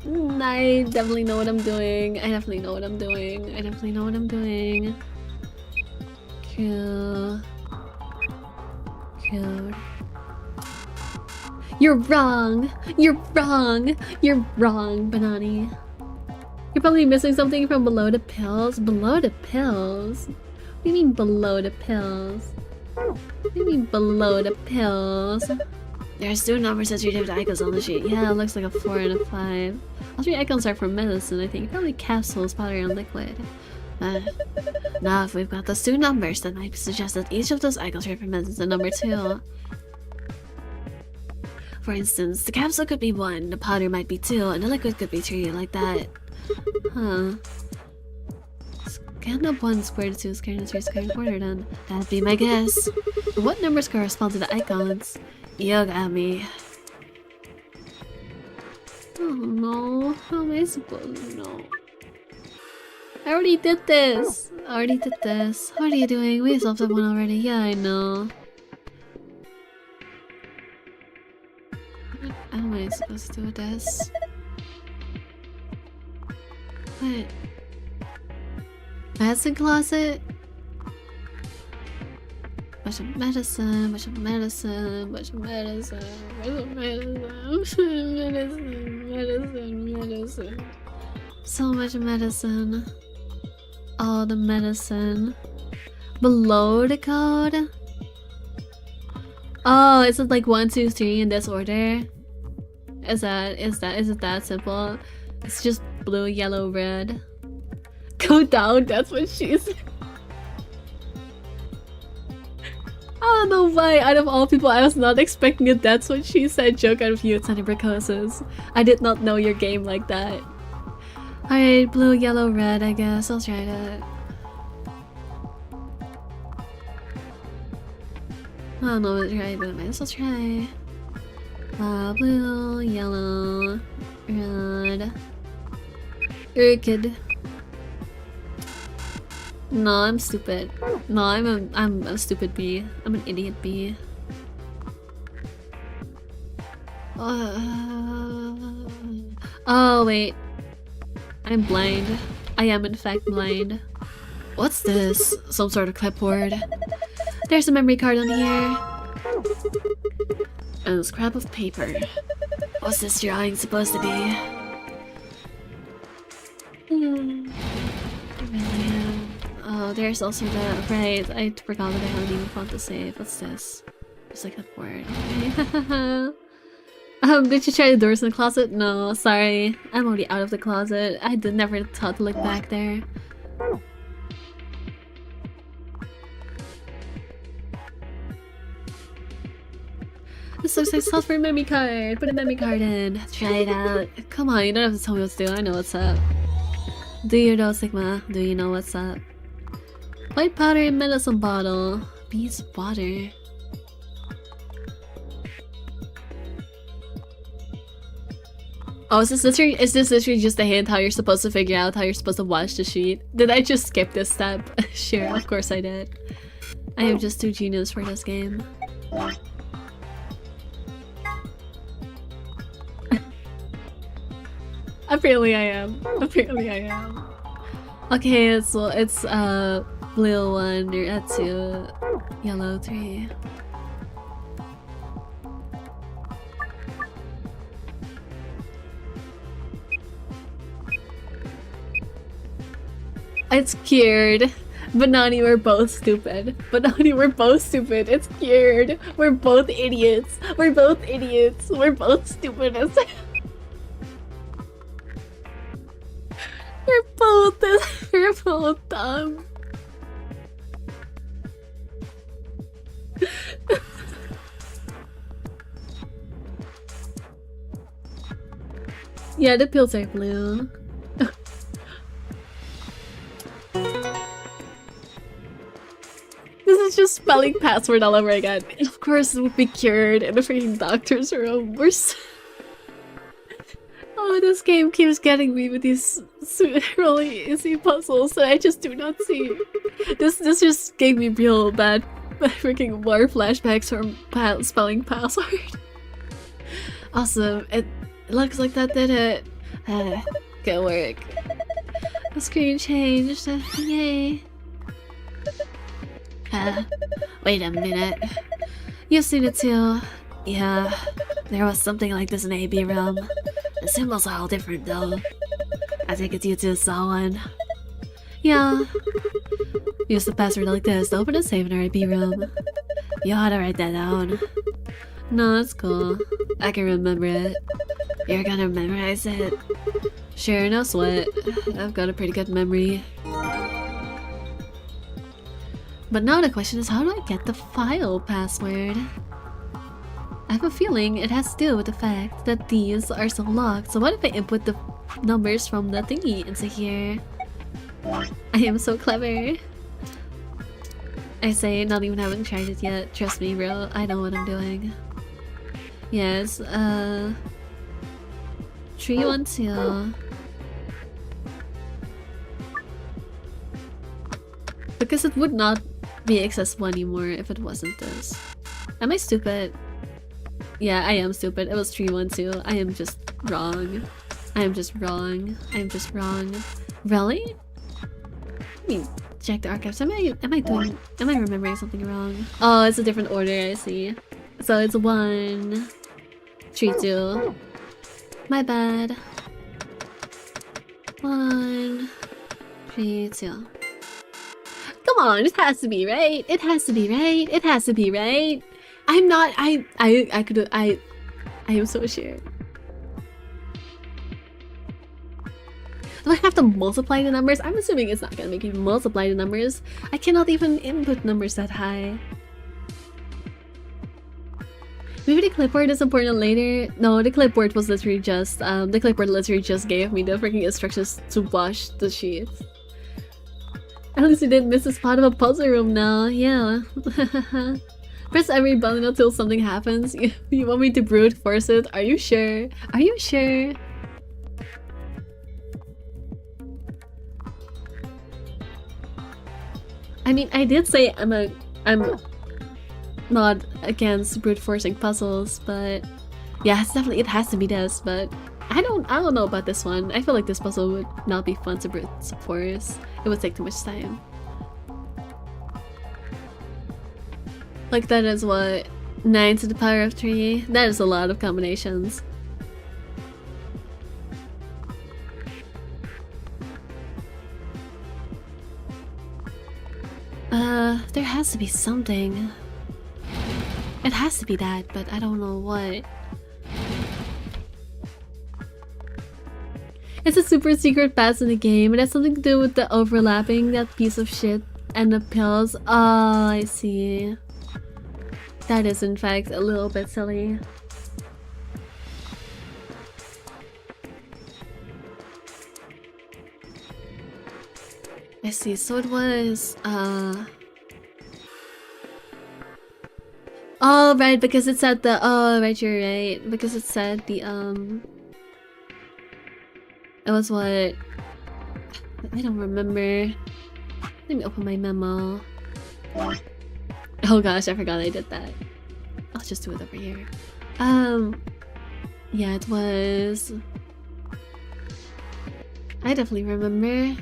I definitely know what I'm doing. I definitely know what I'm doing. I definitely know what I'm doing. Kill. Kill. You're wrong! You're wrong! You're wrong, Banani. You're probably missing something from below the pills. Below the pills? What do you mean below the pills? What do you mean below the pills? There's 2 numbers associated with icons on the sheet. Yeah, it looks like a 4 and a 5. All 3 icons are for medicine, I think. Probably capsules, powder, and liquid. Now, if we've got those 2 numbers, that might suggest that each of those icons represents a number 2. For instance, the capsule could be 1, the powder might be 2, and the liquid could be 3, like that. Huh. Scan up 1, square root 2, square root 3, square root 4, then. That'd be my guess. But what numbers correspond to the icons? You got me. Oh no, how am I supposed to know? I already did this! I already did this. What are you doing? We solved that one already. Yeah, I know. How am I supposed to do this? What? Medicine closet? Bunch of medicine, bunch of medicine, bunch of medicine, bunch of medicine, medicine. So much medicine. All the medicine. Below the code? Oh, is it like 1, 2, 3 in this order? Is it that simple? It's just blue, yellow, red. Go down, that's what she said. I don't know why, out of all people, I was not expecting a "that's what she said" joke out of you, Tenebrocosis. I did not know your game like that. Alright, blue, yellow, red, I guess. I'll try that. I don't know what to try, but I might as well try. Blue, yellow, red. Orchid. No, I'm stupid. No, I'm a stupid bee. I'm an idiot bee. Oh wait, I'm blind. I am in fact blind. What's this? Some sort of clipboard. There's a memory card on here. And a scrap of paper. What's this drawing supposed to be? Oh, there's also the... Right, I forgot that I haven't even font to save. What's this? Just like a word. Okay. Did you try the doors in the closet? No, sorry. I'm already out of the closet. I never thought to look back there. This looks like software memory card. Put a memory card in. Try it out. Come on, you don't have to tell me what to do. I know what's up. Do you know, Sigma? Do you know what's up? White powder, medicine bottle, bees water. Oh, is this literally just a hint how you're supposed to figure out how you're supposed to watch the sheet? Did I just skip this step? Sure, of course I did. I am just too genius for this game. Apparently I am. Apparently I am. Okay, so it's blue 1, red 2, yellow 3. It's cured. Banani, we're both stupid. Banani, we're both stupid. It's cured. We're both idiots. We're both idiots. We're both stupid as we're both dumb. Yeah, the pills are blue. This is just spelling password all over again. Of course it would be cured in the freaking doctor's room. We're so oh, this game keeps getting me with these really easy puzzles that I just do not see. This just gave me real bad freaking war flashbacks from spelling password. Awesome. It looks like that did it. Good work. The screen changed. Yay. Wait a minute. You've seen it too. Yeah, there was something like this in AB room. The symbols are all different though. I think it's you two saw one. Yeah. Use the password like this to open a safe in our AB room. You ought to write that down. No, it's cool. I can remember it. You're gonna memorize it? Sure, no sweat. I've got a pretty good memory. But now the question is, how do I get the file password? I have a feeling it has to do with the fact that these are so locked. So what if I input the numbers from the thingy into here? I am so clever. I say, not even having tried it yet. Trust me, bro. I know what I'm doing. Yes, 312. Because it would not be accessible anymore if it wasn't this. Am I stupid? Yeah, I am stupid. It was 312. I am just wrong. I am just wrong. I am just wrong. Really? Let me check the archives. Am I remembering something wrong? Oh, it's a different order, I see. So it's 1, 3, 2. My bad. 1, 3, 2. Come on, it has to be right. It has to be right. It has to be right. I'm not. I am so sure. Do I have to multiply the numbers? I'm assuming it's not gonna make me multiply the numbers. I cannot even input numbers that high. Maybe the clipboard is important later. No, the clipboard was literally just the clipboard literally just gave me the freaking instructions to wash the sheets. At least you didn't miss a spot of a puzzle room now. Yeah. Press every button until something happens. You want me to brute force it? Are you sure? Are you sure? I mean, I did say I'm not against brute forcing puzzles, but yeah, it has to be this, but I don't know about this one. I feel like this puzzle would not be fun to brute force. It would take too much time. Like that is what? 9 to the power of 3? That is a lot of combinations. There has to be something. It has to be that, but I don't know what. It's a super secret pass in the game. It has something to do with the overlapping that piece of shit and the pills. Oh, I see. That is in fact a little bit silly. I see. So it was oh right, because it said the right, you're right. Because it said the it was what I don't remember. Let me open my memo. Oh gosh, I forgot I did that. I'll just do it over here. Yeah, it was. I definitely remember.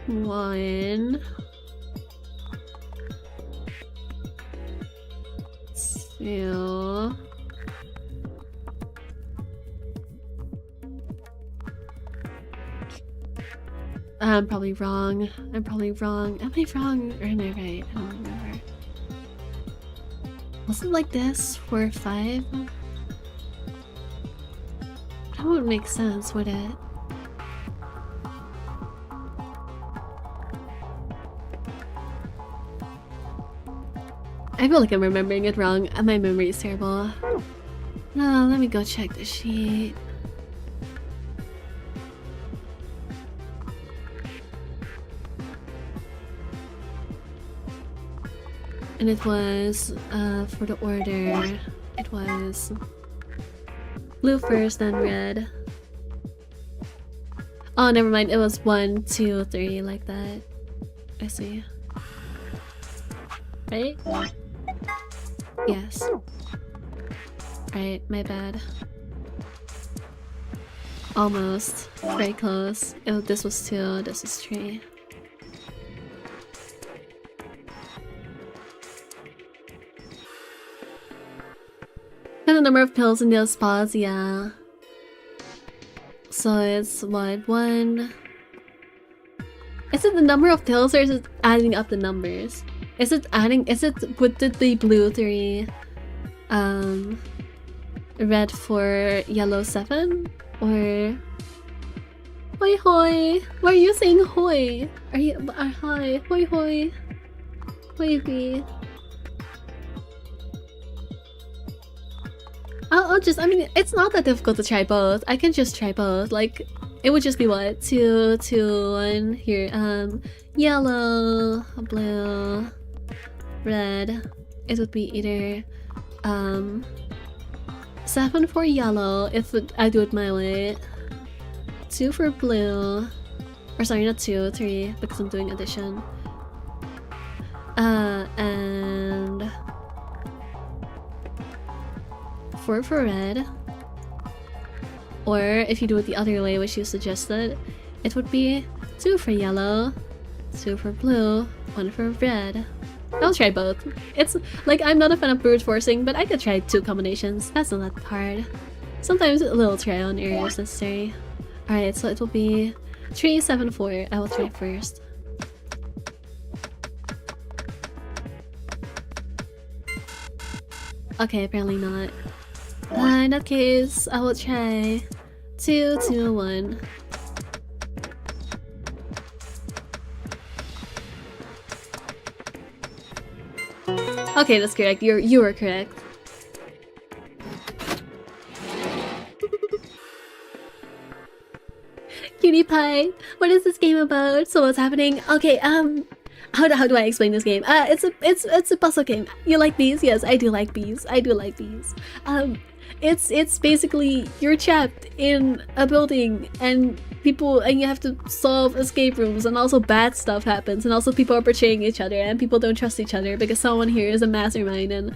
1, 2. I'm probably wrong. I'm probably wrong. Am I wrong or am I right? I don't remember. Was it like this? 4 or 5? That wouldn't make sense, would it? I feel like I'm remembering it wrong. My memory is terrible. No, let me go check the sheet. And it was, for the order, it was blue first, then red. Oh, never mind. It was 1, 2, 3, like that. I see. Right? Yes. Right, my bad. Almost. Very close. Oh, this was 2, this was 3. And the number of pills in those spots, yeah. So it's what, 1. Is it the number of pills or is it adding up the numbers? Is it adding, is it, would it be blue 3, red 4, yellow 7? Or... Hoi hoi! Why are you saying hoi? Are you, hi, hoi hoi. Hoi be. I'll just, I mean, it's not that difficult to try both. I can just try both. Like, it would just be what? 2, 2, 1. Here, yellow, blue, red. It would be either, 7 for yellow, if I do it my way. 2 for blue. Or sorry, not 2, 3, because I'm doing addition. And... 4 for red, or if you do it the other way, which you suggested, it would be 2 for yellow, 2 for blue, 1 for red. I'll try both. It's like, I'm not a fan of brute forcing, but I could try 2 combinations. That's not that hard. Sometimes a little trial and error is necessary. Alright, so it will be 3, 7, 4. I will try first. Okay, apparently not. In that case, I will try 2, 2, 1. Okay, that's correct. You were correct. Cutie pie, what is this game about? So what's happening? Okay, how do I explain this game? It's a puzzle game. You like bees? Yes, I do like bees. I do like bees. It's basically you're trapped in a building and you have to solve escape rooms, and also bad stuff happens, and also people are betraying each other and people don't trust each other because someone here is a mastermind. And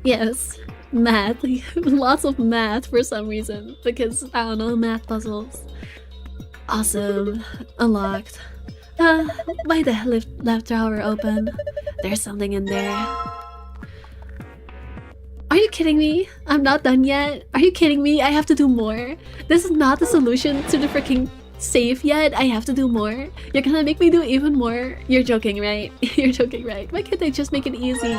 yes, math. Lots of math for some reason, because I don't know, math puzzles. Awesome. Unlocked. Why the left drawer open? There's something in there. Are you kidding me? I'm not done yet. Are you kidding me? I have to do more. This is not the solution to the freaking safe yet. I have to do more. You're gonna make me do even more. You're joking, right? You're joking, right? Why can't they just make it easy?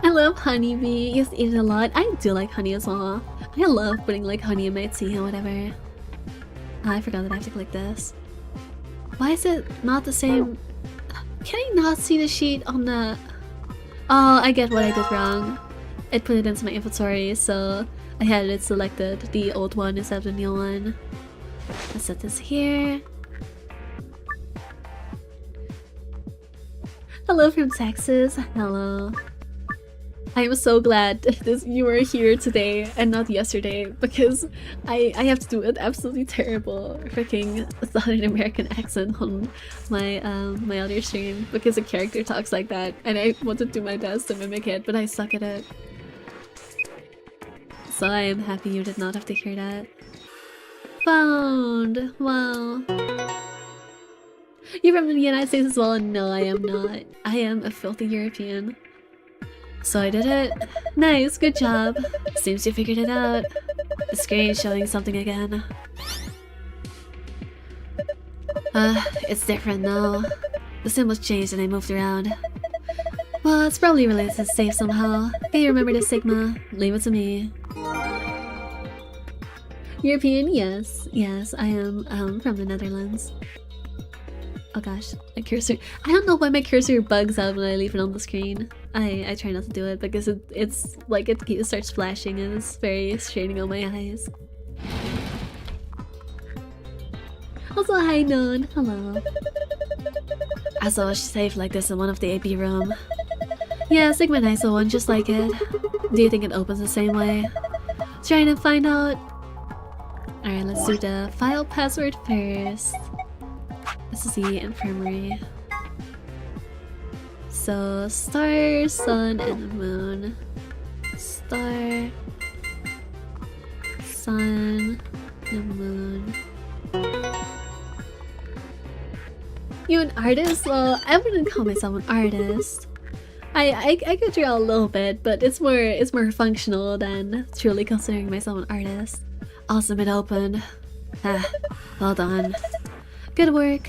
I love honeybee. You eat it a lot. I do like honey as well. I love putting like honey in my tea or whatever. I forgot that I have to click this. Why is it not the same? Can I not see the sheet on the... Oh, I get what I did wrong. It put it into my inventory, so I had it selected, the old one instead of the new one. Let's set this here. Hello from Texas. Hello. I am so glad you were here today and not yesterday, because I have to do an absolutely terrible freaking Southern American accent on my my other stream because a character talks like that, and I want to do my best to mimic it, but I suck at it. So I am happy you did not have to hear that. Found! Wow. You're from the United States as well? No, I am not. I am a filthy European. So I did it. Nice, good job. Seems you figured it out. The screen's showing something again. It's different now. The symbols changed and I moved around. Well, it's probably related to safe somehow. Can you remember the Sigma? Leave it to me. European? Yes. Yes, I am from the Netherlands. Oh gosh, my cursor. I don't know why my cursor bugs out when I leave it on the screen. I try not to do it because it's like it starts flashing and it's very straining on my eyes. Also, hi Non. Hello. I saw a safe like this in one of the AP room. Yeah, Sigma and I saw one just like it. Do you think it opens the same way? Trying to find out. Alright, let's do the file password first. This is the infirmary. So, star, sun, and the moon. Star, sun, the moon. You an artist? Well, I wouldn't call myself an artist. I could draw a little bit, but it's more functional than truly considering myself an artist. Awesome, it opened. Well done. Good work.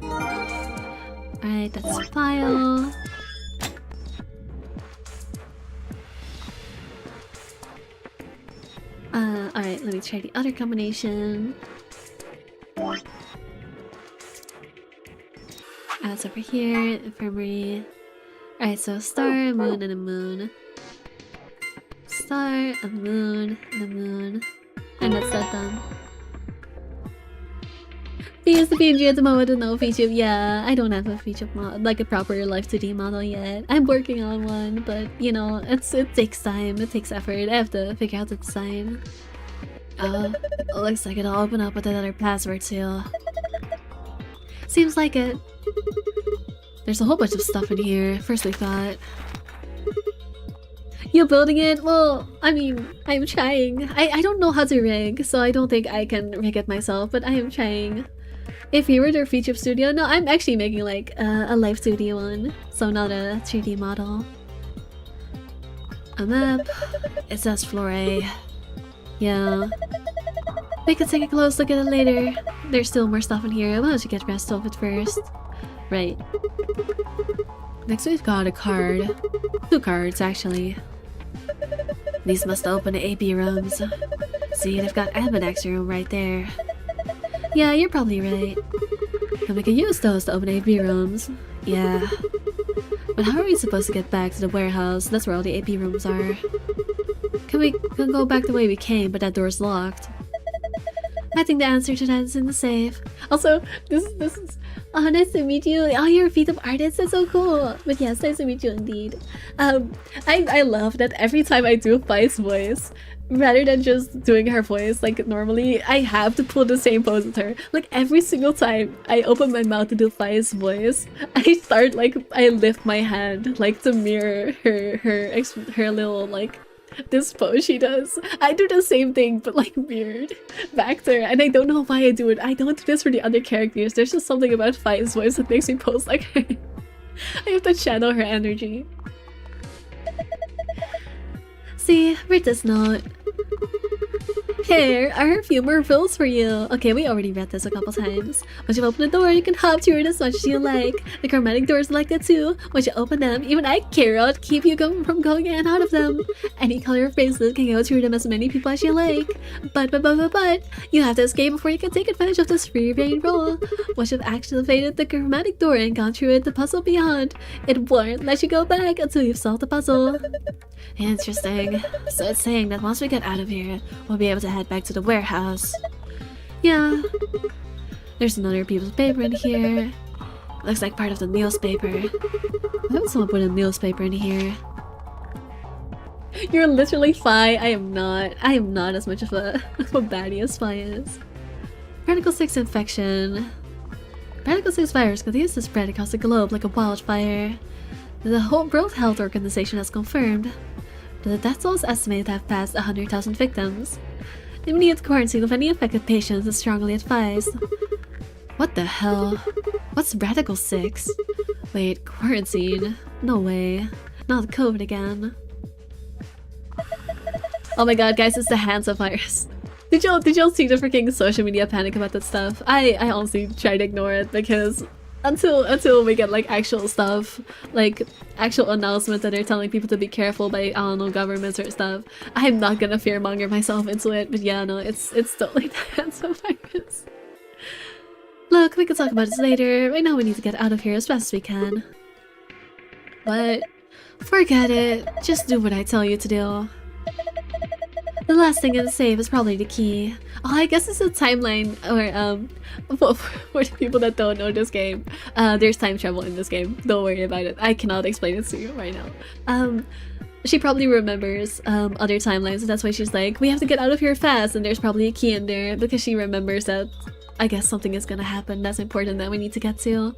Alright, that's file. Alright, let me try the other combination. It's over here, infirmary. Alright, so star, moon, and a moon. Star, a moon, and a moon. And that's that done. Because the PNG at the moment with no feature. Yeah, I don't have a feature model, like a proper Life 2D model yet. I'm working on one, but you know, it takes time, it takes effort. I have to figure out the design. Looks like it'll open up with another password too. Seems like it. There's a whole bunch of stuff in here. First we thought. You building it? Well, I mean, I'm trying. I don't know how to rig, so I don't think I can rig it myself, but I am trying. If you were their feature studio, no, I'm actually making like a Life 2D one, so not a 3D model. A map. It says floor A. Yeah. We can take a close look at it later. There's still more stuff in here. Why don't you get rest of it first? Right. Next we've got a card. 2 cards, actually. These must open the AP rooms. See, they've got Ammonak's room right there. Yeah, you're probably right. And we can use those to open AP rooms. Yeah. But how are we supposed to get back to the warehouse? That's where all the AP rooms are. Can go back the way we came, but that door's locked. I think the answer to that is in the safe. Also, this is oh, nice to meet you. Oh, you're a feet up artist. That's so cool. But yes, nice to meet you indeed. I love that every time I do Fi's voice, rather than just doing her voice like normally, I have to pull the same pose with her. Like every single time I open my mouth to do Fi's voice, I lift my hand like to mirror her little like this pose she does. I do the same thing but like mirrored back to her, and I don't know why I do it. I don't do this for the other characters. There's just something about Fi's voice that makes me pose like her. I have to channel her energy. See, read this note. Here are a few more rules for you. Okay, we already read this a couple times. Once you open the door, you can hop through it as much as you like. The chromatic doors are like that too. Once you open them, even I cannot keep you from going in and out of them. Any color of bracelet can go through them as many people as you like. But, you have to escape before you can take advantage of this free reign rule. Once you've activated the chromatic door and gone through it, the puzzle beyond, it won't let you go back until you've solved the puzzle. Interesting. So it's saying that once we get out of here, we'll be able to head back to the warehouse. Yeah. There's another piece of paper in here. Looks like part of the newspaper. Why would someone put a newspaper in here? You're literally Spy. I am not. I am not as much of a baddie as Spy is. Particle 6 infection. Particle 6 virus continues to spread across the globe like a wildfire. The whole World Health Organization has confirmed. The death toll is estimated to have passed 100,000 victims. Immediate quarantine of any affected patients is strongly advised. What the hell? What's Radical 6? Wait, quarantine? No way. Not COVID again. Oh my god, guys, it's the Hansa virus. Did y'all see the freaking social media panic about that stuff? I honestly try to ignore it because until we get like actual stuff, like actual announcement that they're telling people to be careful by, I don't know, governments or stuff, I'm not gonna fearmonger myself into it. But yeah, no, it's totally the Hansa virus. Look, we can talk about this later. Right now we need to get out of here as fast as we can. But forget it. Just do what I tell you to do. The last thing in the safe is probably the key. Oh, I guess it's a timeline, or for the people that don't know this game, there's time travel in this game. Don't worry about it. I cannot explain it to you right now. She probably remembers other timelines, and that's why she's like, we have to get out of here fast, and there's probably a key in there, because she remembers that, I guess something is gonna happen that's important that we need to get to.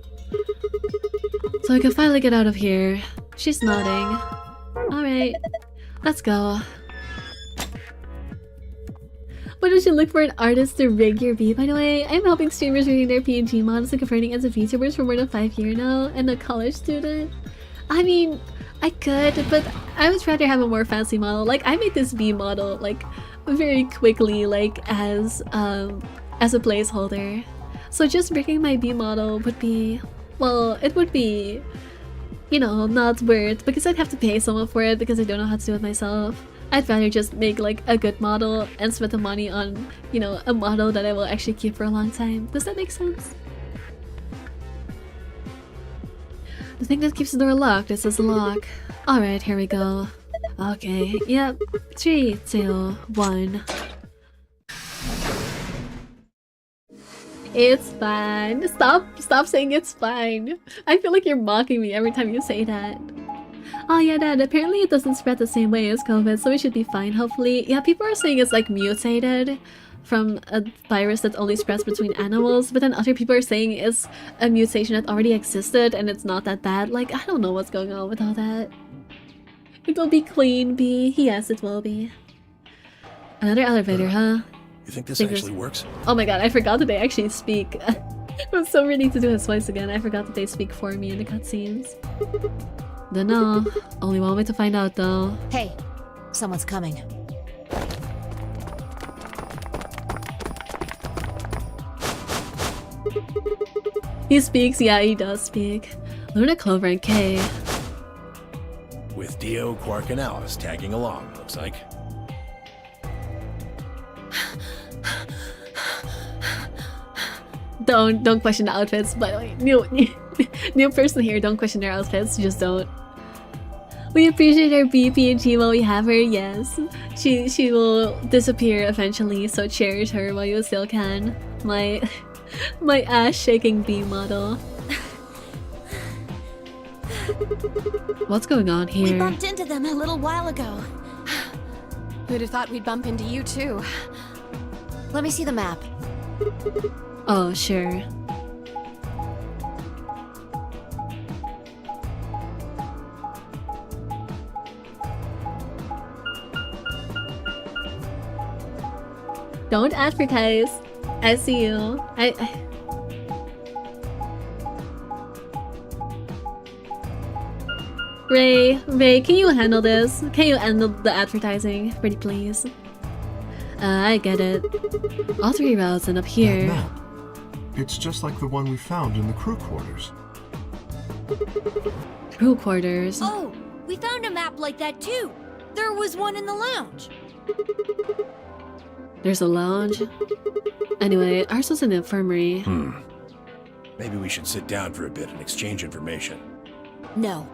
So I can finally get out of here. She's nodding. Alright, let's go. Why don't you look for an artist to rig your V, by the way? I'm helping streamers rigging their PNG models and converting as VTubers for more than 5 years now, and a college student. I mean, I could, but I would rather have a more fancy model. Like, I made this V model, like, very quickly, like, as a placeholder. So just rigging my V model would be, well, it would be, you know, not worth, because I'd have to pay someone for it because I don't know how to do it myself. I'd rather just make like a good model and spend the money on, you know, a model that I will actually keep for a long time. Does that make sense? The thing that keeps the door locked is this lock. Alright, here we go. Okay, yep. 3, 2, 1. It's fine. Stop saying it's fine. I feel like you're mocking me every time you say that. Oh yeah, Dad, apparently it doesn't spread the same way as COVID, so we should be fine, hopefully. Yeah, people are saying it's like mutated from a virus that only spreads between animals, but then other people are saying it's a mutation that already existed and it's not that bad. Like, I don't know what's going on with all that. It will be clean, B. Yes, it will be. Another elevator, huh? You think this actually works? Oh my god, I forgot that they actually speak. I was so ready to do his voice again. I forgot that they speak for me in the cutscenes. Dunno. Only one way to find out though. Hey, someone's coming. He speaks, yeah, he does speak. Luna, Clover, and Kay. With Dio, Quark, and Alice tagging along, looks like. Don't question the outfits, by the way. New person here, don't question their outfits, just don't. We appreciate our BPNG while we have her, yes. She will disappear eventually, so cherish her while you still can. My ass-shaking B model. What's going on here? We bumped into them a little while ago. Who'd have thought we'd bump into you too? Let me see the map. Oh, sure. Don't advertise. I see you. Ray, can you handle this? Can you handle the advertising? Pretty please. I get it. All 3 routes end up That here. map. It's just like the one we found in the crew quarters. Crew quarters. Oh, we found a map like that too. There was one in the lounge. There's a lounge. Anyway, ours was an infirmary. Maybe we should sit down for a bit and exchange information. No.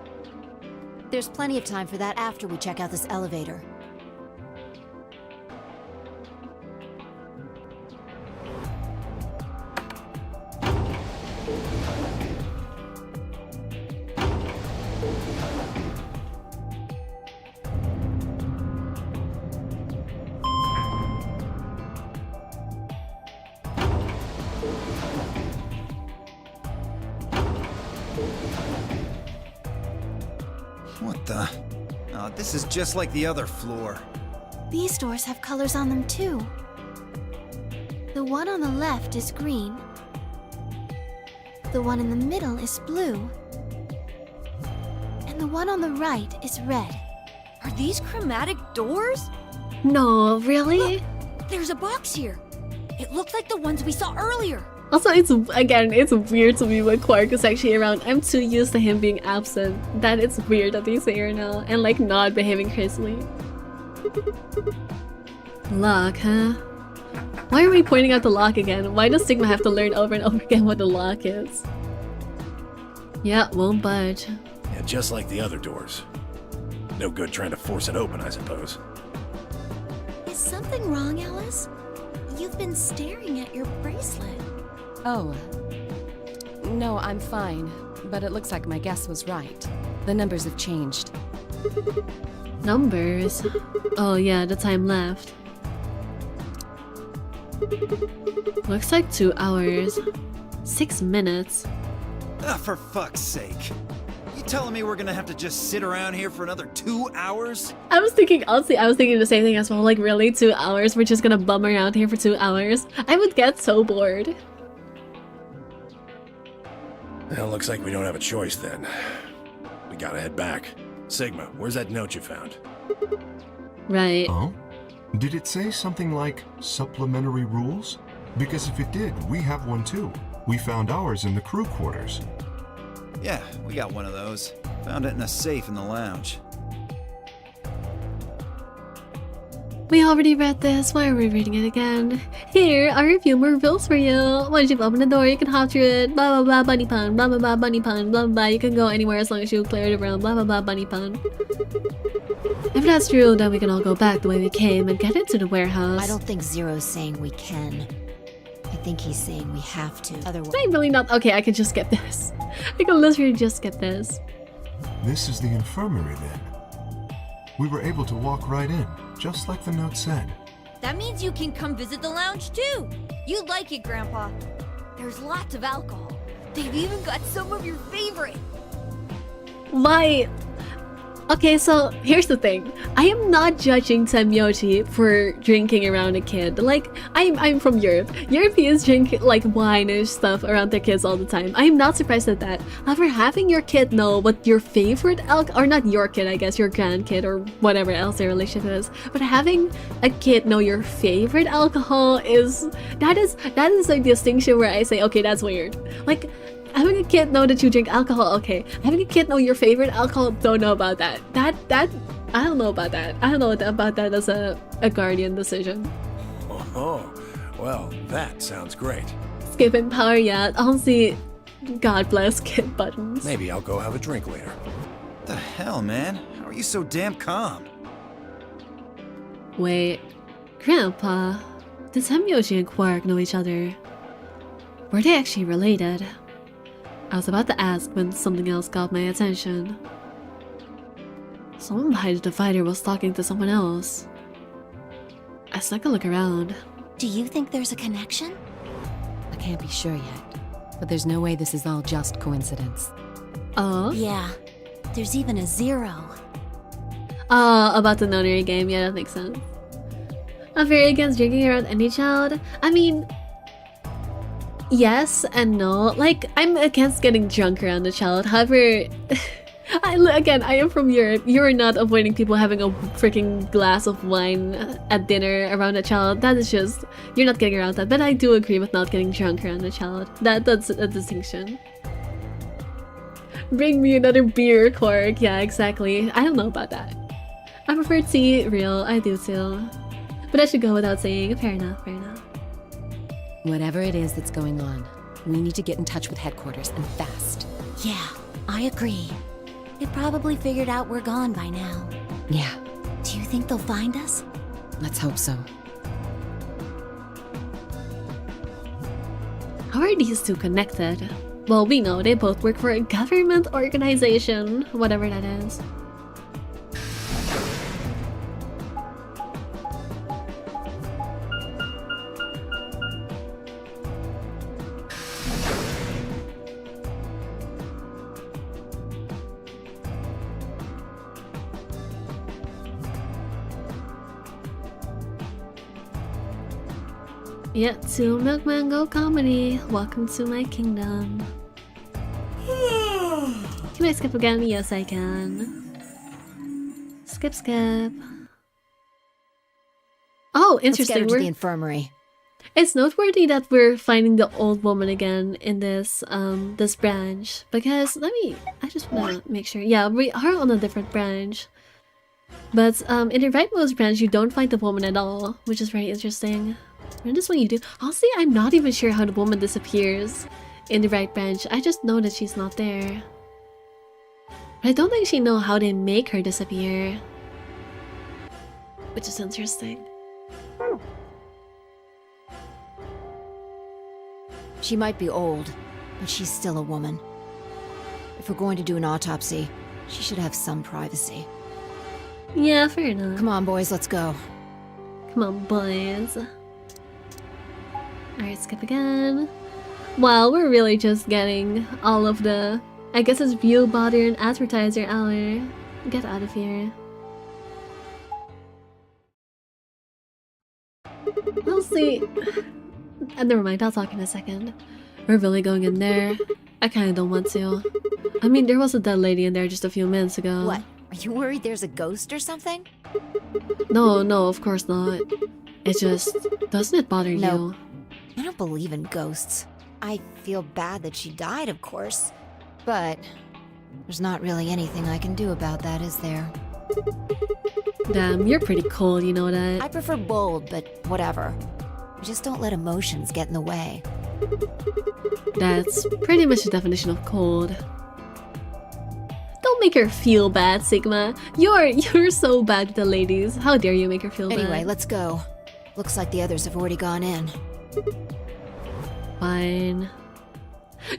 There's plenty of time for that after we check out this elevator. What the? Oh, this is just like the other floor. These doors have colors on them too. The one on the left is green. The one in the middle is blue. And the one on the right is red. Are these chromatic doors? No, really? There's a box here. It looks like the ones we saw earlier. Also, it's weird to me when Quark is actually around. I'm too used to him being absent that it's weird that he's here now and like not behaving crazily. Lock, huh? Why are we pointing out the lock again? Why does Sigma have to learn over and over again what the lock is? Yeah, won't budge. Yeah, just like the other doors. No good trying to force it open, I suppose. Is something wrong, Alice? You've been staring at your bracelet. Oh. No, I'm fine. But it looks like my guess was right. The numbers have changed. Numbers? Oh yeah, the time left. Looks like 2 hours. 6 minutes. Ah, for fuck's sake. You telling me we're gonna have to just sit around here for another 2 hours? I was thinking the same thing as well. Like, really? 2 hours? We're just gonna bum around here for 2 hours? I would get so bored. Well, looks like we don't have a choice then. We gotta head back. Sigma, where's that note you found? Right. Oh? Did it say something like supplementary rules? Because if it did, we have one too. We found ours in the crew quarters. Yeah, we got one of those. Found it in a safe in the lounge. We already read this. Why are we reading it again? Here are a few more rules for you. Once you've opened the door, you can hop through it. Blah blah blah bunny pun. Blah blah blah bunny pun. Blah blah blah. You can go anywhere as long as you clear the room. Blah blah blah bunny pun. If that's true, then we can all go back the way we came and get into the warehouse. I don't think Zero's saying we can. I think he's saying we have to. Otherwise, I'm really not. Okay, I can just skip this. I can literally just skip this. This is the infirmary then. We were able to walk right in, just like the note said. That means you can come visit the lounge too. You'd like it, Grandpa. There's lots of alcohol. They've even got some of your favorite. Why? Okay, so here's the thing. I am not judging Temyoshi for drinking around a kid. Like, I'm from Europe. Europeans drink like wine and stuff around their kids all the time. I'm not surprised at that. However, having your kid know what your favorite or not your kid, I guess, your grandkid or whatever else their relationship is, but having a kid know your favorite alcohol that is a distinction where I say, okay, that's weird. Like, having a kid know that you drink alcohol, okay. Having a kid know your favorite alcohol, don't know about that. That I don't know about that. I don't know about that as a guardian decision. Oh, well, that sounds great. Skipping power, yeah. Honestly, God bless kid buttons. Maybe I'll go have a drink later. What the hell, man? How are you so damn calm? Wait, Grandpa, did Temyoshi and Quark know each other? Were they actually related? I was about to ask when something else got my attention. Someone behind the divider was talking to someone else. I snuck a look around. Do you think there's a connection? I can't be sure yet. But there's no way this is all just coincidence. Oh? Yeah. There's even a 0. Oh, about the notary game. Yeah, that makes sense. I'm very against drinking around any child. I mean, yes and no. Like, I'm against getting drunk around a child. However, Again, I am from Europe. You're not avoiding people having a freaking glass of wine at dinner around a child. That is just, you're not getting around that. But I do agree with not getting drunk around a child. That's a distinction. Bring me another beer, Clark. Yeah, exactly. I don't know about that. I prefer tea, real. I do too. But I should go without saying. Fair enough, fair enough. Whatever it is that's going on, we need to get in touch with headquarters and fast. Yeah, I agree. They probably figured out we're gone by now. Yeah, Do you think they'll find us? let's hope so. How are these two connected? Well, we know they both work for a government organization, whatever that is. Yeah, to Milk Mango Comedy. Welcome to my kingdom. Can I skip again? Yes, I can. Skip, skip. Oh, Let's get interesting. her to the infirmary. It's noteworthy that we're finding the old woman again in this this branch, because I just wanna make sure. Yeah, we are on a different branch. But in the rightmost branch you don't find the woman at all, which is very interesting. In this one you do. Honestly, I'm not even sure how the woman disappears in the right branch. I just know that she's not there. But I don't actually know how they make her disappear. Which is interesting. She might be old, but she's still a woman. If we're going to do an autopsy, she should have some privacy. Yeah, fair enough. Come on, boys, let's go. Come on, boys. Alright, skip again. Wow, we're really just getting all of the... I guess it's view, bother, and advertiser hour. Get out of here. We'll see. Never mind, I'll talk in a second. We're really going in there. I kinda don't want to. I mean, there was a dead lady in there just a few minutes ago. What? Are you worried there's a ghost or something? No, of course not. It just... doesn't it bother No. you? I don't believe in ghosts. I feel bad that she died, of course. But there's not really anything I can do about that, is there? Damn, you're pretty cold, you know that. I prefer bold, but whatever. Just don't let emotions get in the way. That's pretty much the definition of cold. Don't make her feel bad, Sigma. You're so bad with the ladies. How dare you make her feel bad? Anyway, let's go. Looks like the others have already gone in. Fine.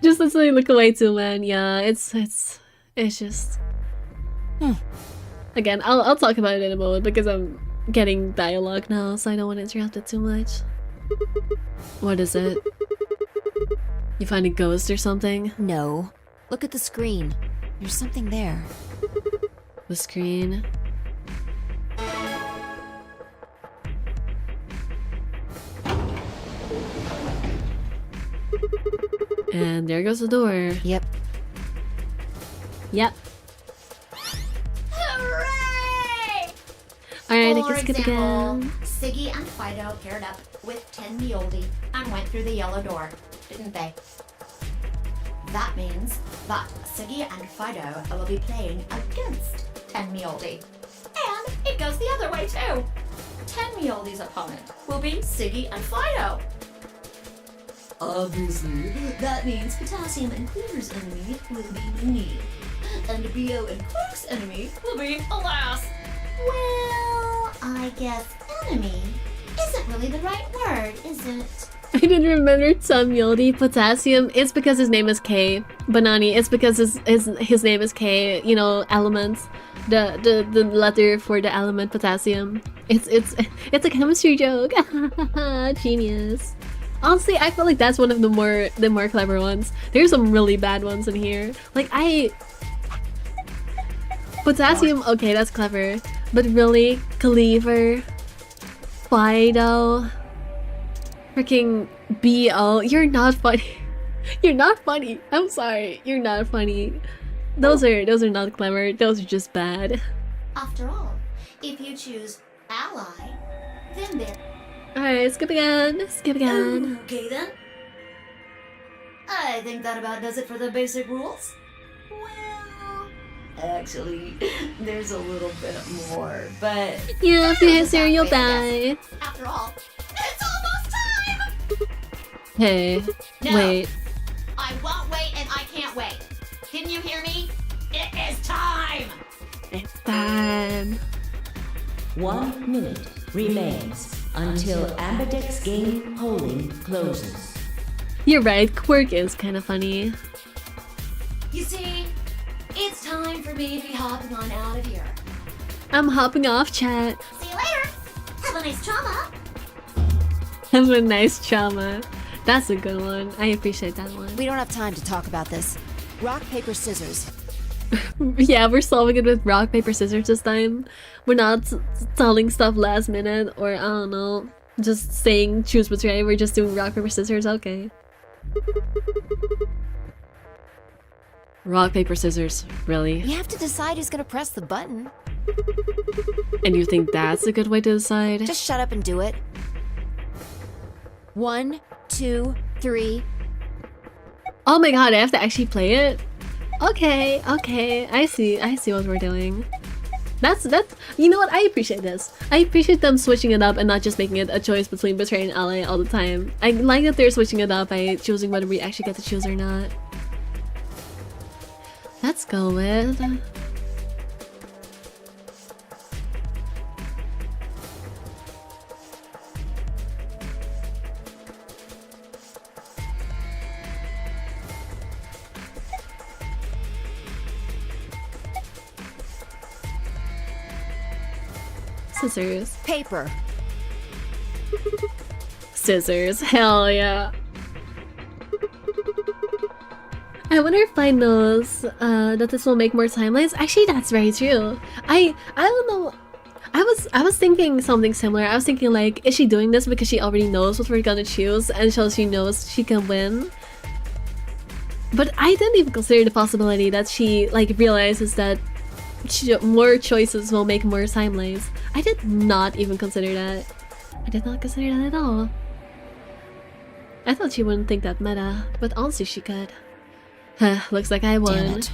Just let's look away too, man. Yeah, it's just... Again, I'll talk about it in a moment because I'm getting dialogue now, so I don't want to interrupt it too much. What is it? You find a ghost or something? No. Look at the screen. There's something there. The screen. And there goes the door. Yep. Yep. Hooray! Alright, I For can skip example, again. Siggy and Fido paired up with 10 Meoldi and went through the yellow door, didn't they? That means that Siggy and Fido will be playing against 10 Meoldi. And it goes the other way too. 10 Meoldi's opponent will be Siggy and Fido. Obviously, that means Potassium and Cleaver's enemy will be me. And BO and Clark's enemy will be Alas. Well, I guess enemy isn't really the right word, is it? I didn't remember Tom Yoldi. Potassium, it's because his name is K. Banani, it's because his name is K. You know, elements. The letter for the element potassium. It's a chemistry joke. Genius. Honestly, I feel like that's one of the more clever ones. There's some really bad ones in here. Like Potassium, okay, that's clever. But really, Cleaver, Fido, freaking BO, you're not funny. You're not funny. I'm sorry, you're not funny. Those are not clever. Those are just bad. After all, if you choose ally, then there. Alright, skip again. Skip again. Okay then. I think that about does it for the basic rules. Well, actually, there's a little bit more, but Yeah, if you hit zero, you'll die. after all, it's almost time! Hey, No. wait. I won't wait and I can't wait. Didn't you hear me? It is time! It's time. 1 minute remains until Ambidex game polling closes. You're right, Quirk is kind of funny. You see, it's time for me to be hopping on out of here. I'm hopping off, chat. See you later! Have a nice trauma! Have a nice trauma. That's a good one. I appreciate that one. We don't have time to talk about this. Rock, paper, scissors. Yeah, we're solving it with rock, paper, scissors this time. We're not telling stuff last minute or, I don't know, just saying choose betray. We're just doing rock, paper, scissors. Okay. Rock, paper, scissors. Really? We have to decide who's gonna press the button. And you think that's a good way to decide? Just shut up and do it. 1, 2, 3. Oh my god, I have to actually play it? Okay, okay. I see what we're doing. That's you know what, I appreciate this. I appreciate them switching it up and not just making it a choice between betray and ally all the time. I like that they're switching it up by choosing whether we actually get to choose or not. Let's go with scissors. Paper. Scissors, hell yeah. I wonder if I knows that this will make more timelines. Actually, that's very true. I don't know. I was thinking something similar. I was thinking like, is she doing this because she already knows what we're gonna choose and so she knows she can win? But I didn't even consider the possibility that she like realizes that more choices will make more timelines. I did not even consider that. I did not consider that at all. I thought she wouldn't think that meta, but honestly she could. Looks like I won. Damn it.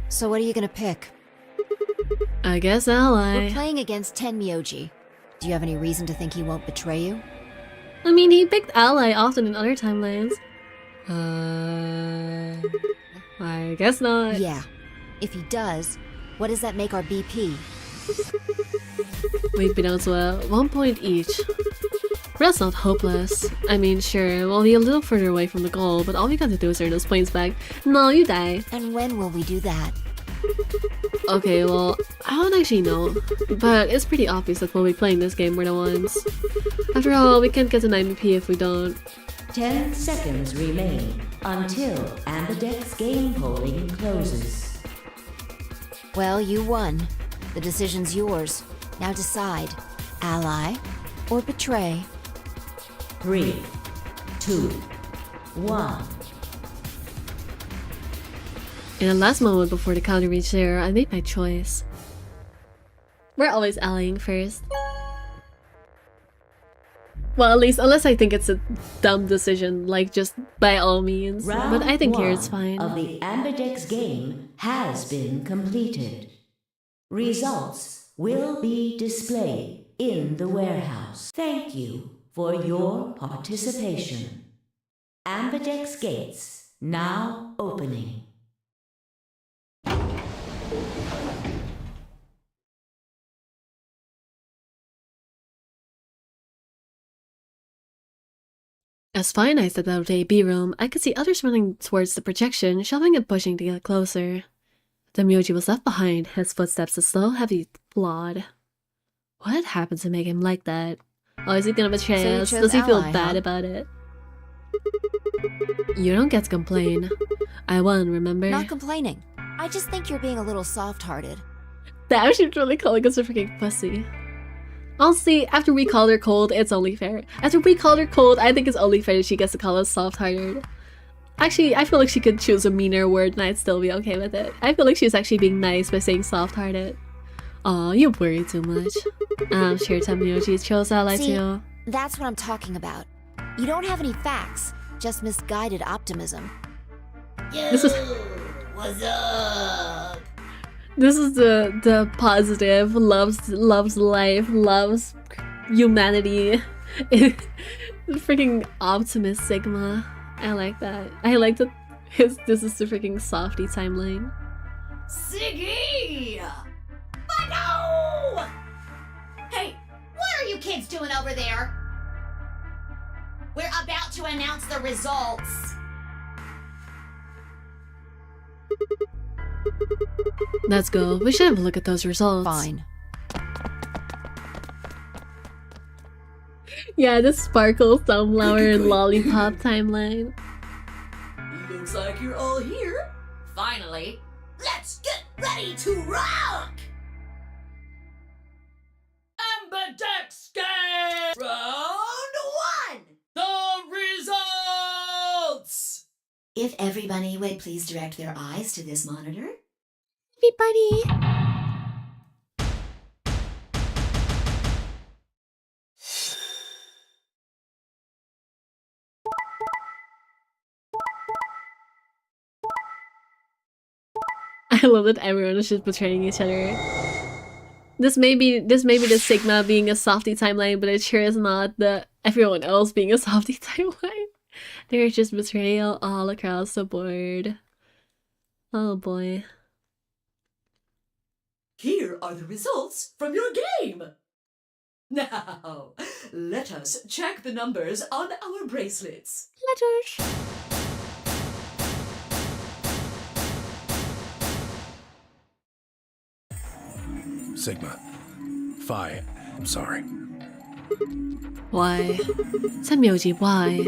So what are you gonna pick? I guess ally. We're playing against Tenmyoji. Do you have any reason to think he won't betray you? I mean, he picked ally often in other timelines. I guess not. Yeah. If he does, what does that make our BP? We've been out to 1 point each. But that's not hopeless. I mean, sure, we'll be a little further away from the goal, but all we got to do is earn those points back. No, you die. And when will we do that? Okay, well, I don't actually know, but it's pretty obvious that we'll be playing this game more than once. After all, we can't get an MVP if we don't. 10 seconds remain until Ambidex game polling closes. Well, you won. The decision's yours. Now decide. Ally or betray? 3, 2, 1. In the last moment before the counter reached zero, I made my choice. We're always allying first. Well, at least unless I think it's a dumb decision, like just by all means. Round but I think here 1 it's fine. of the Ambidex game has been completed. Results will be displayed in the warehouse. Thank you for your participation. Ambidex gates now opening. As fine I stepped out of the AB room, I could see others running towards the projection, shoving and pushing to get closer. The Myoji was left behind, his footsteps a slow, heavy plod. What happened to make him like that? Oh, is he gonna betray So you us? chose Does he feel ally, bad huh? about it? You don't get to complain. I won, remember? Not complaining. I just think you're being a little soft-hearted. Damn, she's really calling us a freaking pussy. Honestly, after we called her cold, it's only fair. After we called her cold, I think it's only fair that she gets to call us soft-hearted. Actually, I feel like she could choose a meaner word and I'd still be okay with it. I feel like she's actually being nice by saying soft-hearted. Aw, you worry too much. I'm sure Tamioji chose that like See, you. that's what I'm talking about. You don't have any facts, just misguided optimism. This is What's up? this is the positive, loves life, loves humanity. Freaking optimist Sigma. I like that. I like that this is the freaking softy timeline. Siggy! But no! Hey, what are you kids doing over there? We're about to announce the results. Let's go. We should have a look at those results. Fine. Yeah, the sparkle, sunflower, and lollipop timeline. Looks like you're all here. Finally, let's get ready to rock! Amberdex game! Round 1! The results! If everybody would please direct their eyes to this monitor. Everybody! I love that everyone is just betraying each other. This may be the Sigma being a softy timeline, but it sure is not the everyone else being a softy timeline. There's just betrayal all across the board. Oh boy. Here are the results from your game. Now, let us check the numbers on our bracelets. Letters. Sigma. Phi, I'm sorry. Why? Samyoji, why?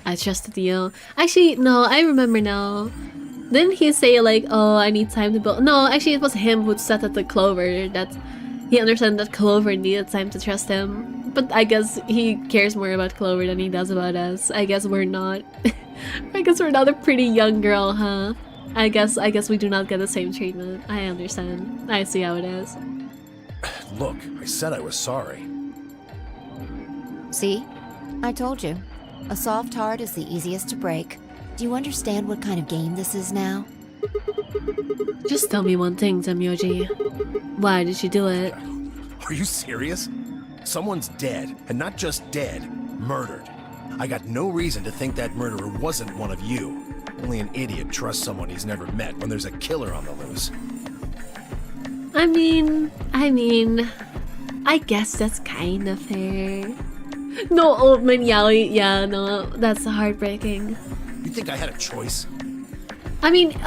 I trusted you. Actually, no, I remember now. Didn't he say like, oh, I need time to build? No, actually it was him who said that to Clover, that he understood that Clover needed time to trust him. But I guess he cares more about Clover than he does about us. I guess we're not. I guess we're not a pretty young girl, huh? I guess we do not get the same treatment. I understand. I see how it is. Look, I said I was sorry. See? I told you. A soft heart is the easiest to break. Do you understand what kind of game this is now? Just tell me one thing, Tamioji. Why did you do it? Are you serious? Someone's dead, and not just dead, murdered. I got no reason to think that murderer wasn't one of you. Only an idiot trusts someone he's never met when there's a killer on the loose. I mean, I guess that's kind of fair. No, old man Yaoi, yeah, no, that's heartbreaking. You think I had a choice? I mean,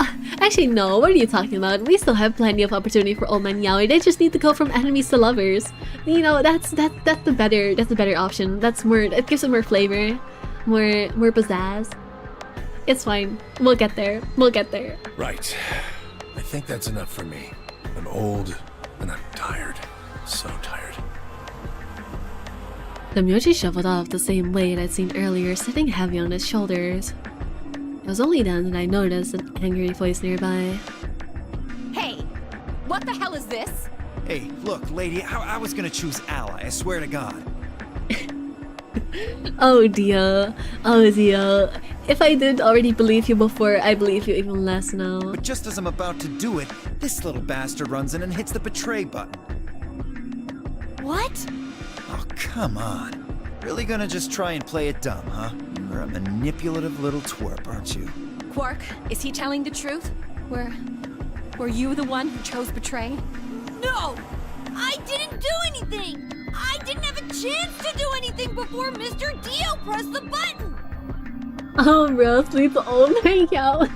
actually no, what are you talking about? We still have plenty of opportunity for old man Yaoi. They just need to go from enemies to lovers. You know, that's the better option. It gives it more flavor, more pizzazz. It's fine. We'll get there. Right. I think that's enough for me. I'm old, and I'm tired. So tired. The Myoji shuffled off the same weight I'd seen earlier, sitting heavy on his shoulders. It was only then that I noticed an angry voice nearby. Hey! What the hell is this? Hey, look, lady, I was gonna choose ally, I swear to God. Oh dear. If I didn't already believe you before, I believe you even less now. But just as I'm about to do it, this little bastard runs in and hits the betray button. What? Oh, come on. Really gonna just try and play it dumb, huh? You're a manipulative little twerp, aren't you? Quark, is he telling the truth? Were you the one who chose betray? No! I didn't do anything! I didn't have a chance to do anything before Mr. Dio pressed the button! Oh, Rose, leave the old man Yaoi.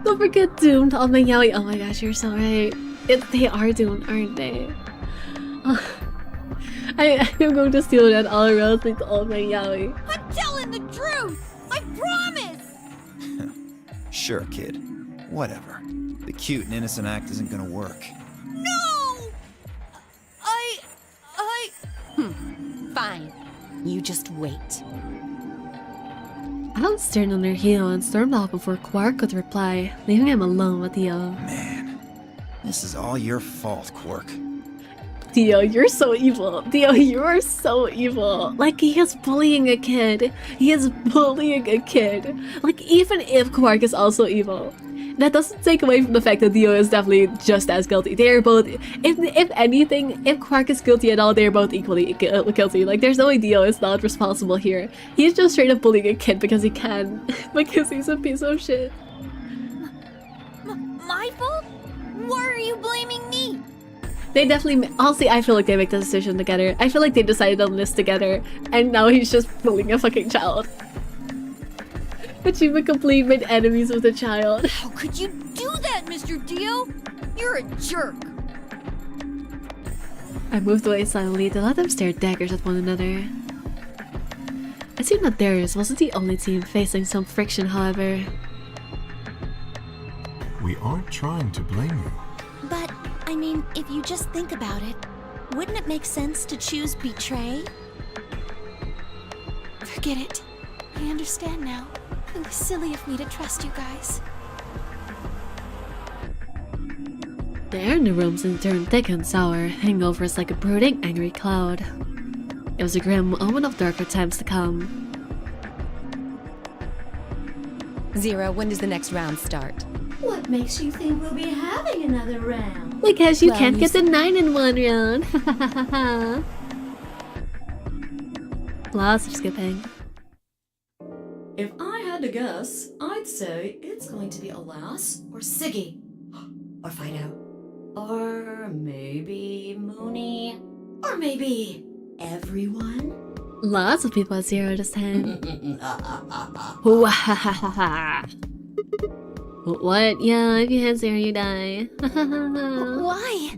Don't forget doomed old man Yaoi. Oh my gosh, you're so right. They are doomed, aren't they? I'm going to steal that all Rose, leave the old man Yaoi. I'm telling the truth! I promise! Sure, kid. Whatever. The cute and innocent act isn't gonna work. No! Fine. You just wait. Alex turned on her heel and stormed off before Quark could reply, leaving him alone with Theo. Man, this is all your fault, Quark. Theo, you're so evil. Theo, you are so evil. Like, he is bullying a kid. He is bullying a kid. Like, even if Quark is also evil, that doesn't take away from the fact that Theo is definitely just as guilty. They are both, if anything, if Quark is guilty at all, they're both equally guilty. Like, there's no way Theo is not responsible here. He's just straight up bullying a kid because he can. Because he's a piece of shit. My fault? Why are you blaming me? They definitely, honestly, I feel like they make the decision together. I feel like they decided on this together, and now he's just bullying a fucking child. Achievement complete, made enemies with a child. How could you do that, Mr. Dio? You're a jerk. I moved away silently to let them stare daggers at one another. It seemed that theirs wasn't the only team facing some friction, however. We aren't trying to blame you. But, I mean, if you just think about it, wouldn't it make sense to choose betray? Forget it. I understand now. It was silly of me to trust you guys. The air in the room soon turned thick and sour, hanging over us like a brooding, angry cloud. It was a grim omen of darker times to come. Zero, when does the next round start? What makes you think we'll be having another round? Because you Well, can't you get the 9 in one round. Lots of skipping. If I had to guess, I'd say it's going to be Alas or Siggy. Or Fido. Or maybe Mooney. Or maybe everyone. Lots of people at 0 this time. What? Yeah, if you hit 0, you die. Why?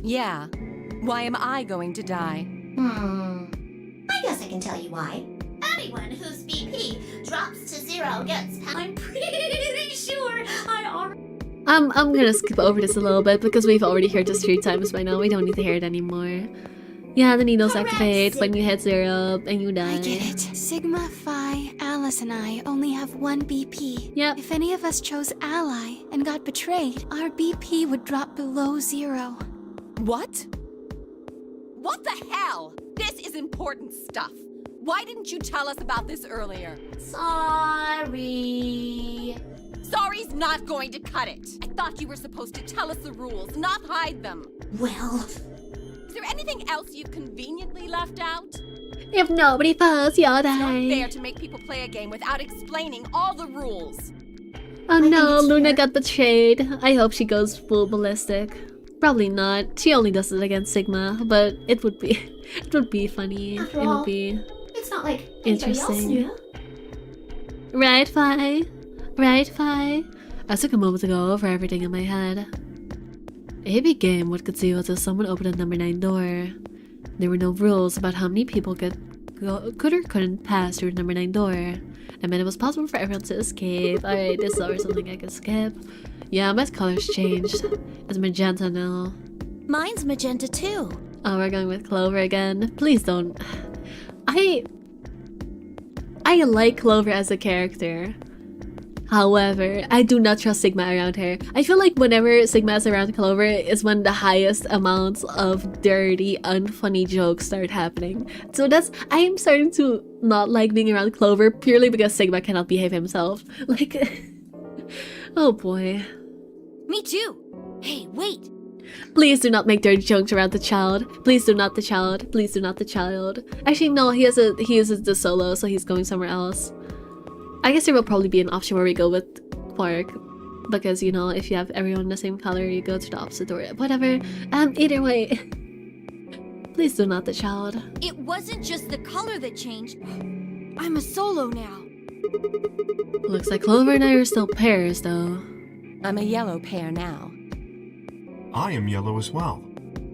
Yeah. Why am I going to die? I guess I can tell you why. Anyone whose BP drops to 0 gets. I'm pretty sure I already. I'm gonna skip over this a little bit because we've already heard this 3 times by now. We don't need to hear it anymore. Yeah, the needles activate when you hit 0 and you die. I get it. Sigma, Phi, Alice, and I only have 1 BP. Yep. If any of us chose Ally and got betrayed, our BP would drop below 0. What? What the hell? This is important stuff. Why didn't you tell us about this earlier? Sorry. Sorry's not going to cut it. I thought you were supposed to tell us the rules, not hide them. Well, Is there anything else you've conveniently left out? If nobody votes, you'll It's not die. fair to make people play a game without explaining all the rules. Oh think no, it's Luna fair. got betrayed. I hope she goes full ballistic. Probably not. She only does it against Sigma, but it would be funny. After It all, would be it's not like anybody else interesting. knew. Right, Fi? Right, Fi? I took a moment to go over everything in my head. A big game would continue until someone opened the number 9 door. There were no rules about how many people could or couldn't pass through the number 9 door. I mean, it was possible for everyone to escape. Alright, this is always something I could skip. Yeah, my color's changed. It's magenta now. Mine's magenta too. Oh, we're going with Clover again. Please don't. I like Clover as a character. However, I do not trust Sigma around her. I feel like whenever Sigma is around Clover is when the highest amounts of dirty, unfunny jokes start happening. So I am starting to not like being around Clover purely because Sigma cannot behave himself. Like, oh boy. Me too. Hey, wait. Please do not make dirty jokes around the child. Please do not the child. Please do not the child. Actually, no, he uses the solo, so he's going somewhere else. I guess there will probably be an option where we go with Quark. Because, you know, if you have everyone the same color, you go to the opposite door. Whatever. Either way. Please do not the child. It wasn't just the color that changed. I'm a solo now. Looks like Clover and I are still pairs, though. I'm a yellow pair now. I am yellow as well,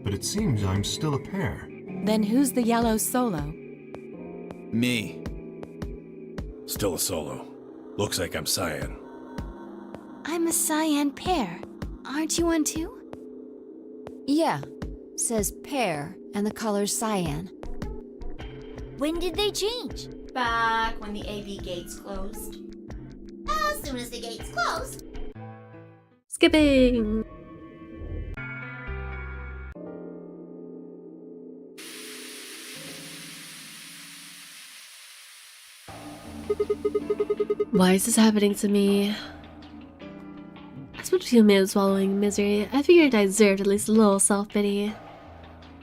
but it seems I'm still a pair. Then who's the yellow solo? Me. Still a solo. Looks like I'm cyan. I'm a cyan pair. Aren't you one too? Yeah. Says pear, and the color's cyan. When did they change? back when the AB gates closed. As soon as the gates close. Skipping! Why is this happening to me? I spent a few minutes swallowing misery. I figured I deserved at least a little self-pity.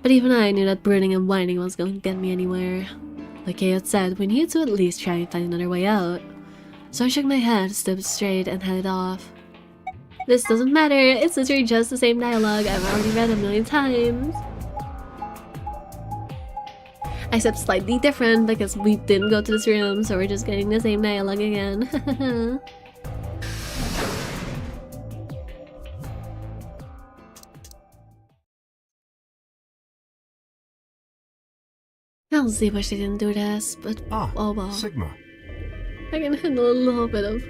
But even I knew that brooding and whining wasn't going to get me anywhere. Like Kay had said, we needed to at least try and find another way out. So I shook my head, stood straight, and headed off. This doesn't matter, it's literally just the same dialogue I've already read a million times. Except slightly different because we didn't go to this room, so we're just getting the same dialogue again. Honestly, wish they didn't do this, but oh well. Sigma. I can handle a little bit of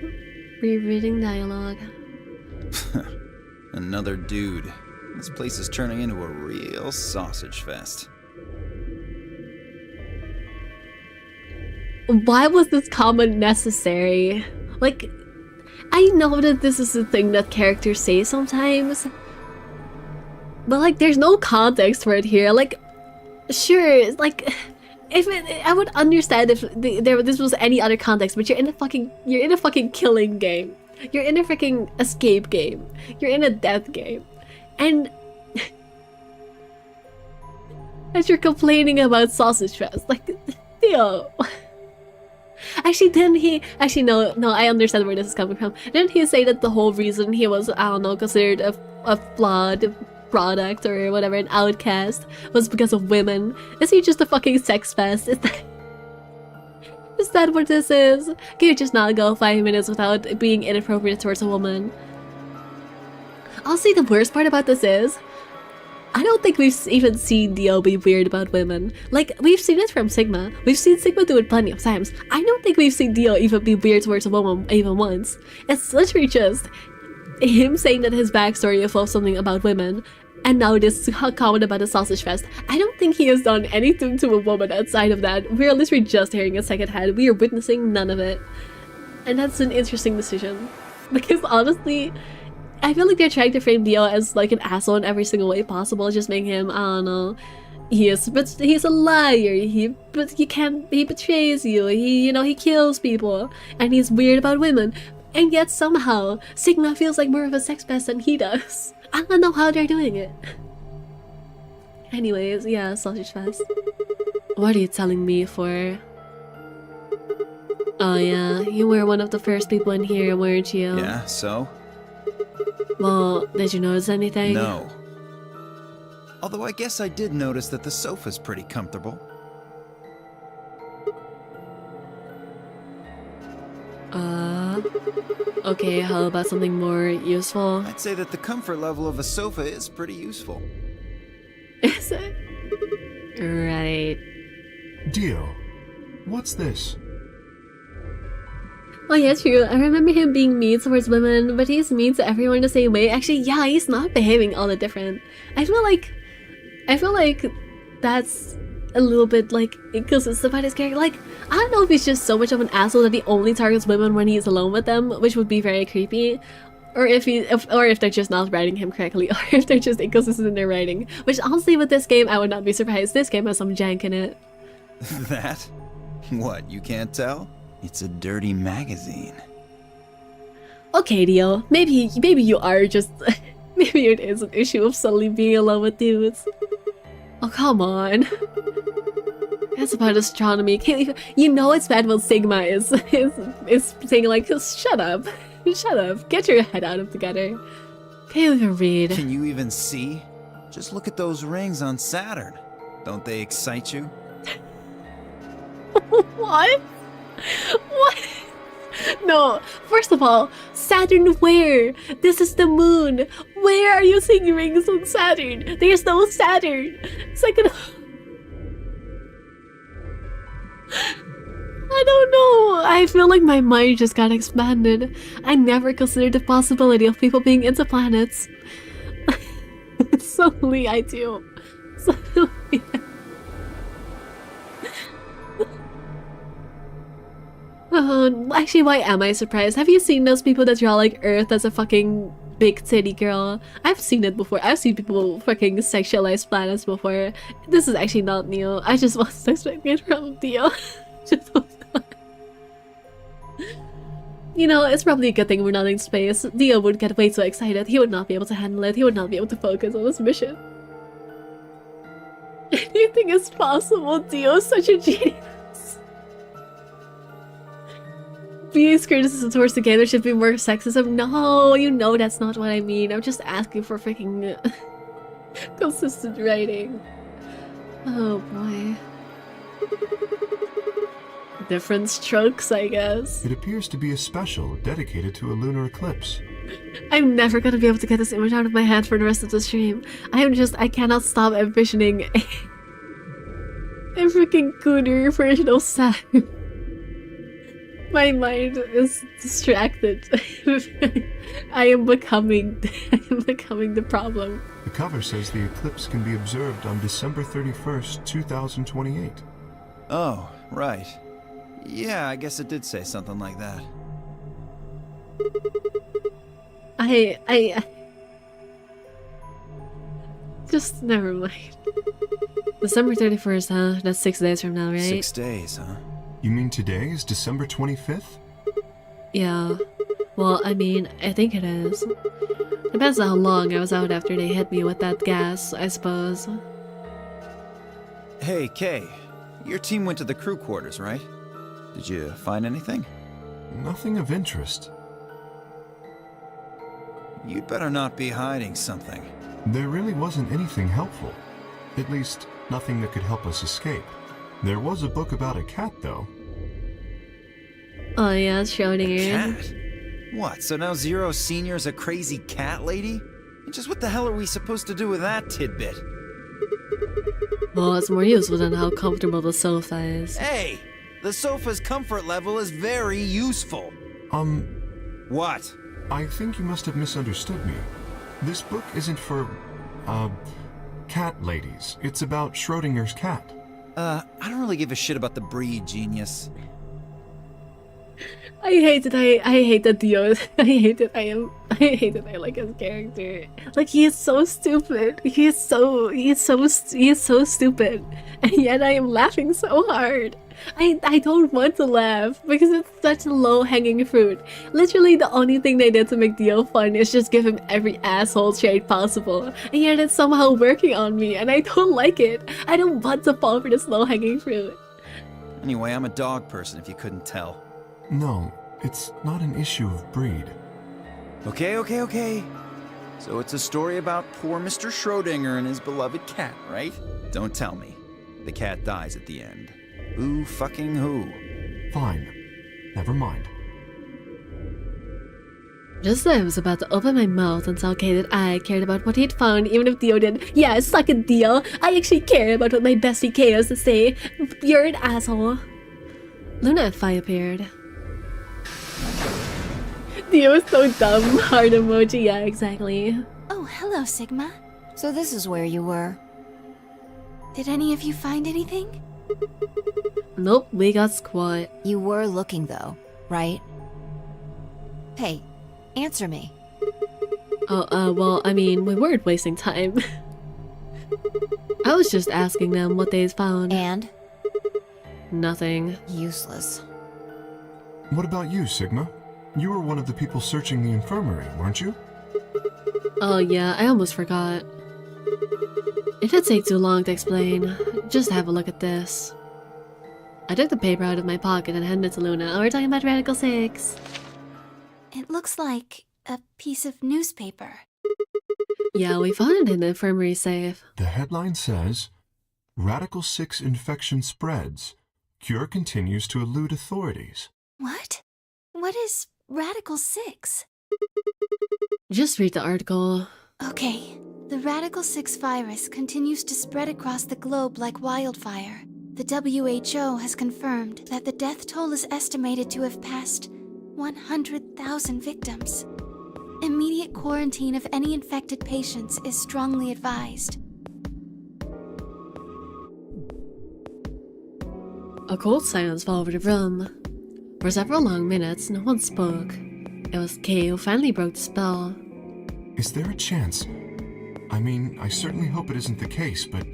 rereading dialogue. Another dude. This place is turning into a real sausage fest. Why was this comment necessary? Like, I know that this is a thing that characters say sometimes, but like, there's no context for it here. Like, sure, like, I would understand if this was any other context, but you're in a fucking killing game. You're in a freaking escape game. You're in a death game, and as you're complaining about sausage fest, like, yo. Actually, didn't he? Actually, no, I understand where this is coming from. Didn't he say that the whole reason he was, I don't know, considered a flawed product or whatever, an outcast, was because of women? Is he just a fucking sex fest? Is that what this is? Can you just not go 5 minutes without being inappropriate towards a woman? Honestly, the worst part about this is, I don't think we've even seen Dio be weird about women. Like, we've seen it from Sigma. We've seen Sigma do it plenty of times. I don't think we've seen Dio even be weird towards a woman even once. It's literally just him saying that his backstory involves something about women, and now this comment about the sausage fest. I don't think he has done anything to a woman outside of that. We're literally just hearing it secondhand. We are witnessing none of it. And that's an interesting decision. Because honestly, I feel like they're trying to frame Dio as like an asshole in every single way possible, just making him, I don't know, he's a liar, he betrays you, he kills people, and he's weird about women, and yet somehow Sigma feels like more of a sex pest than he does. I don't know how they're doing it. Anyways, yeah, sausage fest. What are you telling me for? Oh yeah, you were one of the first people in here, weren't you? Yeah, so? Well, did you notice anything? No. Although I guess I did notice that the sofa's pretty comfortable. Okay, how about something more useful? I'd say that the comfort level of a sofa is pretty useful. Is it? Right. Dio, what's this? Oh yeah, true. I remember him being mean towards women, but he's mean to everyone the same way. Actually, yeah, he's not behaving all that different. I feel like that's a little bit like inconsistent about his character. Like, I don't know if he's just so much of an asshole that he only targets women when he's alone with them, which would be very creepy, or if they're just not writing him correctly, or if they're just inconsistent in their writing. Which honestly, with this game, I would not be surprised. This game has some jank in it. That? What, you can't tell? It's a dirty magazine. Okay, Dio. Maybe you are just... maybe it is an issue of suddenly being alone with dudes. Oh, come on. It's about astronomy. You know it's bad when Sigma is saying like, shut up. Shut up. Get your head out of the gutter. Can you even read? Can you even see? Just look at those rings on Saturn. Don't they excite you? What? What? No, first of all, Saturn where? This is the moon. Where are you seeing rings on Saturn? There's no Saturn. Second, I don't know. I feel like my mind just got expanded. I never considered the possibility of people being into planets. Suddenly I do. Suddenly Actually, why am I surprised? Have you seen those people that draw like Earth as a fucking big titty girl? I've seen it before. I've seen people fucking sexualize planets before. This is actually not new. I just wasn't expecting it from Theo. Just was not. You know, it's probably a good thing we're not in space. Theo would get way too excited. He would not be able to handle it. He would not be able to focus on his mission. Anything is possible. Theo is such a genius. Being criticism towards the game, there should be more sexism. No, you know that's not what I mean. I'm just asking for freaking consistent writing. Oh boy. Different strokes, I guess. It appears to be a special dedicated to a lunar eclipse. I'm never gonna be able to get this image out of my head for the rest of the stream. I cannot stop envisioning a freaking cooler version of Sam. My mind is distracted. I am becoming the problem. The cover says the eclipse can be observed on December 31st, 2028. Oh, right. Yeah, I guess it did say something like that. I just never mind. December 31st, huh? That's 6 days from now, right? 6 days, huh? You mean today is December 25th? Yeah. Well, I mean, I think it is. Depends on how long I was out after they hit me with that gas, I suppose. Hey, Kay. Your team went to the crew quarters, right? Did you find anything? Nothing of interest. You'd better not be hiding something. There really wasn't anything helpful. At least, nothing that could help us escape. There was a book about a cat, though. Oh yeah, Schrodinger. Cat? What, so now Zero Senior's a crazy cat lady? And just what the hell are we supposed to do with that tidbit? Well, it's more useful than how comfortable the sofa is. Hey! The sofa's comfort level is very useful. What? I think you must have misunderstood me. This book isn't for, cat ladies. It's about Schrodinger's cat. I don't really give a shit about the breed, genius. I hate that Dio. I hate that I like his character. Like, he is so stupid. He is so stupid. And yet I am laughing so hard. I don't want to laugh because it's such low-hanging fruit. Literally, the only thing they did to make Dio fun is just give him every asshole trait possible. And yet it's somehow working on me, and I don't like it. I don't want to fall for this low-hanging fruit. Anyway, I'm a dog person, if you couldn't tell. No, it's not an issue of breed. Okay. So it's a story about poor Mr. Schrodinger and his beloved cat, right? Don't tell me. The cat dies at the end. Who fucking who? Fine. Never mind. Just as I was about to open my mouth and tell Kay that I cared about what he'd found, even if Dio did. Yeah, suck it, Dio. I actually care about what my bestie Kay has to say. You're an asshole. Luna Fi appeared. Dio is so dumb. Heart emoji, yeah, exactly. Oh, hello, Sigma. So this is where you were. Did any of you find anything? Nope, we got squat. You were looking, though, right? Hey, answer me. Oh, well, I mean, we weren't wasting time. I was just asking them what they found. And? Nothing. Useless. What about you, Sigma? You were one of the people searching the infirmary, weren't you? Oh yeah, I almost forgot. It did take too long to explain. Just have a look at this. I took the paper out of my pocket and handed it to Luna. Oh, we're talking about Radical 6. It looks like a piece of newspaper. Yeah, we found it in the infirmary safe. The headline says, Radical 6 infection spreads. Cure continues to elude authorities. What? What is Radical 6? Just read the article. Okay. The Radical 6 virus continues to spread across the globe like wildfire. The WHO has confirmed that the death toll is estimated to have passed 100,000 victims. Immediate quarantine of any infected patients is strongly advised. A cold silence fell over the room. For several long minutes, no one spoke. It was Kay who finally broke the spell. Is there a chance? I mean, I certainly hope it isn't the case, but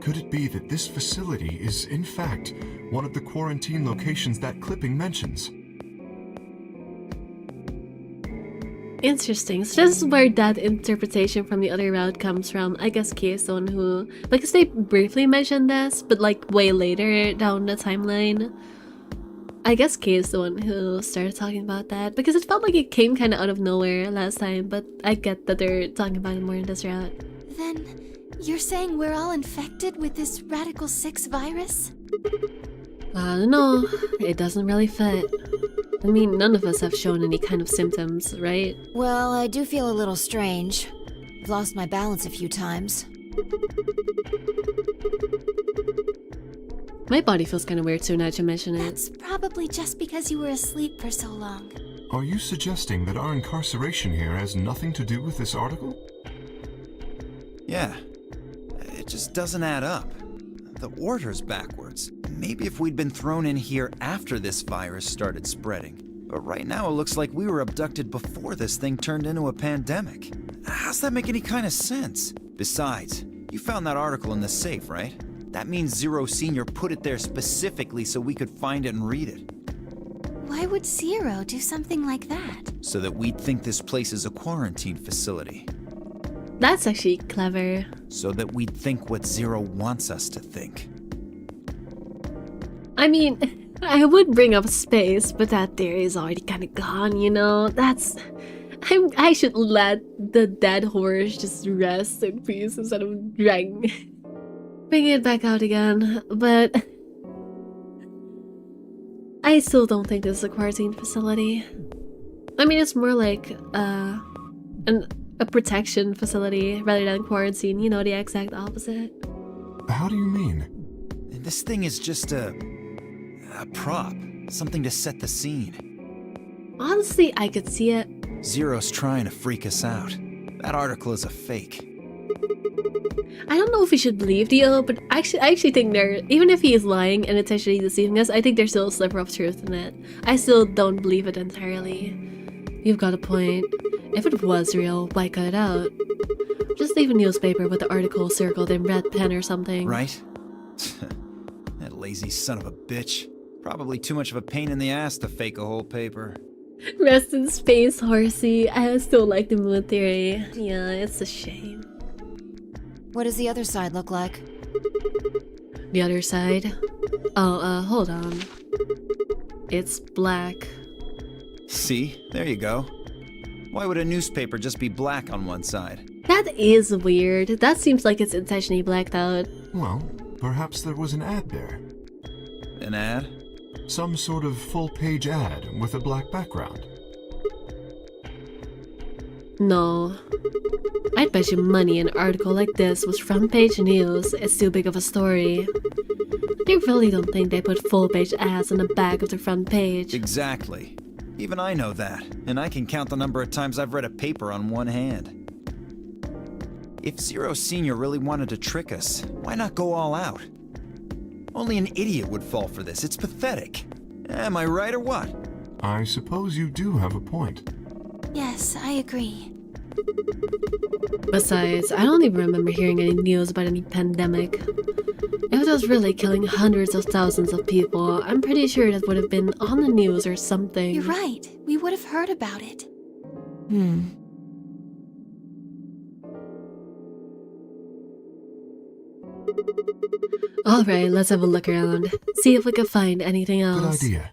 could it be that this facility is, in fact, one of the quarantine locations that clipping mentions? Interesting. So this is where that interpretation from the other route comes from. I guess Kay is the one who... Because they briefly mentioned this, but like way later down the timeline. I guess Kay is the one who started talking about that. Because it felt like it came kind of out of nowhere last time, but I get that they're talking about it more in this route. Then, you're saying we're all infected with this Radical 6 virus? No, it doesn't really fit. I mean, none of us have shown any kind of symptoms, right? Well, I do feel a little strange. I've lost my balance a few times. My body feels kind of weird too now that you mention it. That's probably just because you were asleep for so long. Are you suggesting that our incarceration here has nothing to do with this article? Yeah. It just doesn't add up. The order's backwards. Maybe if we'd been thrown in here after this virus started spreading. But right now it looks like we were abducted before this thing turned into a pandemic. How's that make any kind of sense? Besides, you found that article in the safe, right? That means Zero Senior put it there specifically so we could find it and read it. Why would Zero do something like that? So that we'd think this place is a quarantine facility. That's actually clever. So that we'd think what Zero wants us to think. I mean, I would bring up space, but that theory is already kind of gone, you know? I should let the dead horse just rest in peace instead of bringing it back out again. But I still don't think this is a quarantine facility. I mean, it's more like a protection facility rather than quarantine, you know, the exact opposite. How do you mean? This thing is just a prop, something to set the scene. Honestly, I could see it. Zero's trying to freak us out. That article is a fake. I don't know if we should believe Dio, but I actually think even if he is lying and intentionally deceiving us, I think there's still a sliver of truth in it. I still don't believe it entirely. You've got a point. If it was real, why cut it out? Just leave a newspaper with the article circled in red pen or something. Right? That lazy son of a bitch. Probably too much of a pain in the ass to fake a whole paper. Rest in space, Horsey. I still like the moon theory. Yeah, it's a shame. What does the other side look like? The other side? Oh, hold on. It's black. See? There you go. Why would a newspaper just be black on one side? That is weird. That seems like it's intentionally blacked out. Well, perhaps there was an ad there. An ad? Some sort of full-page ad with a black background. No. I'd bet you money an article like this was front-page news. It's too big of a story. They really don't think they put full-page ads on the back of the front page. Exactly. Even I know that, and I can count the number of times I've read a paper on one hand. If Zero Senior really wanted to trick us, why not go all out? Only an idiot would fall for this. It's pathetic. Am I right or what? I suppose you do have a point. Yes, I agree. Besides, I don't even remember hearing any news about any pandemic. If it was really killing hundreds of thousands of people, I'm pretty sure that would have been on the news or something. You're right. We would have heard about it. Alright, let's have a look around. See if we can find anything else. Good idea.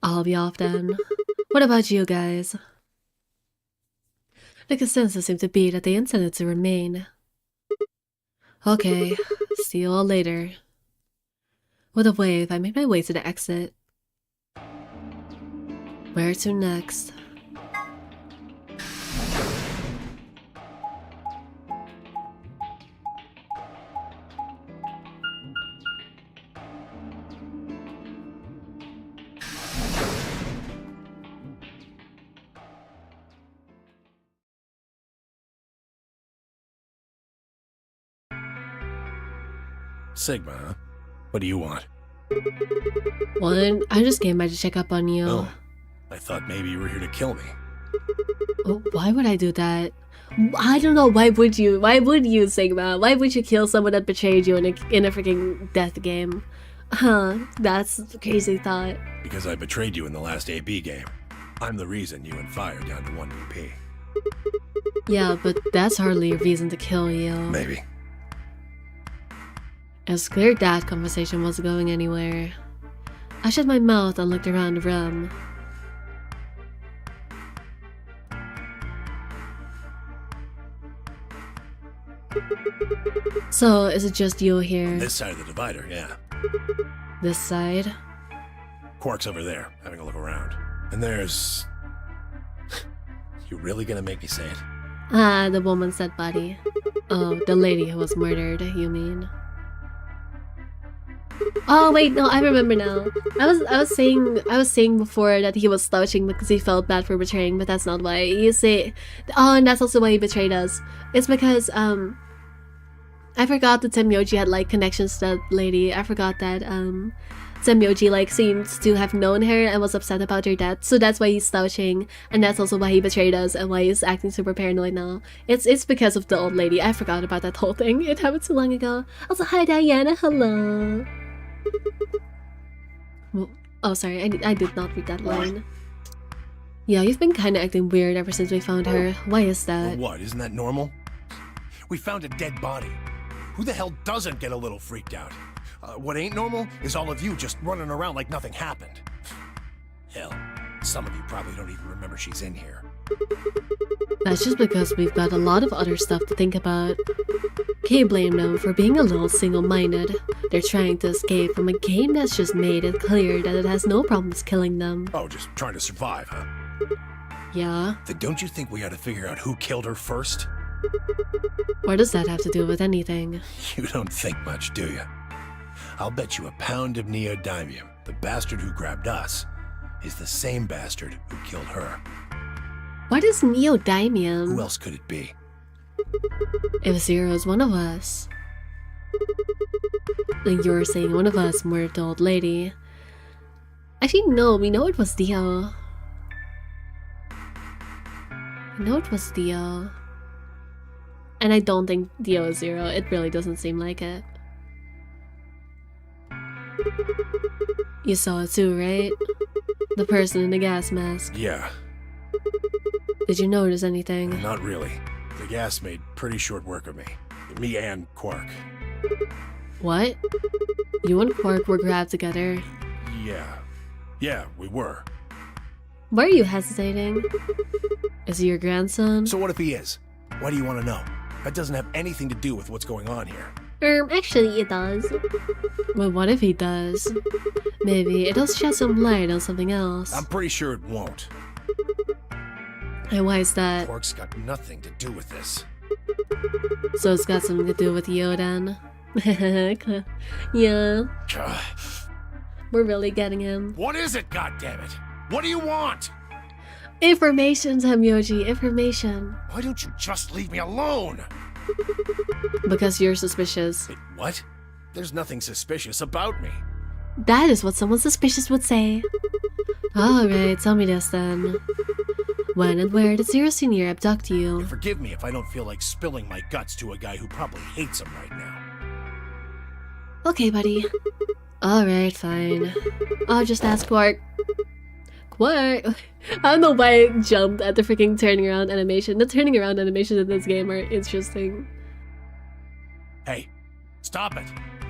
I'll be off then. What about you guys? The consensus seems to be that they intended to remain. Okay, see you all later. With a wave, I made my way to the exit. Where to next? Sigma, huh? What do you want? One, I just came by to check up on you. Oh, I thought maybe you were here to kill me. Oh, why would I do that? I don't know. Why would you? Why would you, Sigma? Why would you kill someone that betrayed you in a freaking death game? Huh? That's a crazy thought. Because I betrayed you in the last AB game. I'm the reason you and Fire down to 1 BP. Yeah, but that's hardly a reason to kill you. Maybe. It's clear that conversation wasn't going anywhere. I shut my mouth and looked around the room. So, is it just you here? This side of the divider, yeah. This side? Quark's over there, having a look around. And there's... You really gonna make me say it? Ah, the woman's dead body. Oh, the lady who was murdered, you mean? Oh wait, no, I remember now. I was saying before that he was slouching because he felt bad for betraying, but that's not why. You say, oh, and that's also why he betrayed us. It's because I forgot that Semyoji had like connections to that lady. I forgot that Semyoji like seems to have known her and was upset about her death, so that's why he's slouching, and that's also why he betrayed us and why he's acting super paranoid now. It's because of the old lady. I forgot about that whole thing. It happened too long ago. Also, hi Diana, hello. Well, oh, sorry, I did not read that line. Yeah, you've been kind of acting weird ever since we found her. Why is that? Well, what? Isn't that normal? We found a dead body. Who the hell doesn't get a little freaked out? What ain't normal is all of you just running around like nothing happened. Hell, some of you probably don't even remember she's in here. That's just because we've got a lot of other stuff to think about. Can't blame them for being a little single-minded. They're trying to escape from a game that's just made it clear that it has no problems killing them. Oh, just trying to survive, huh? Yeah? Then don't you think we ought to figure out who killed her first? What does that have to do with anything? You don't think much, do you? I'll bet you a pound of neodymium the bastard who grabbed us is the same bastard who killed her. What is neodymium? Who else could it be? If Zero's one of us, then you're saying one of us murdered the old lady. Actually, no, we know it was Dio. We know it was Dio. And I don't think Dio is Zero. It really doesn't seem like it. You saw it too, right? The person in the gas mask. Yeah. Did you notice anything? Not really. The gas made pretty short work of me. Me and Quark. What? You and Quark were grabbed together? Yeah. Yeah, we were. Why are you hesitating? Is he your grandson? So what if he is? Why do you want to know? That doesn't have anything to do with what's going on here. Actually it does. Well, what if he does? Maybe it'll shed some light on something else. I'm pretty sure it won't. And why is that? Quark's got nothing to do with this. So it's got something to do with you then? Yeah. We're really getting him. What is it, goddammit? What do you want? Information, Samyoji, information. Why don't you just leave me alone? Because you're suspicious. Wait, what? There's nothing suspicious about me. That is what someone suspicious would say. Alright, tell me this then. When and where did Zero Senior abduct you? Forgive me if I don't feel like spilling my guts to a guy who probably hates him right now. Okay, buddy. Alright, fine. I'll just ask Quark. Quark? I don't know why I jumped at the freaking turning around animation. The turning around animations in this game are interesting. Hey, stop it!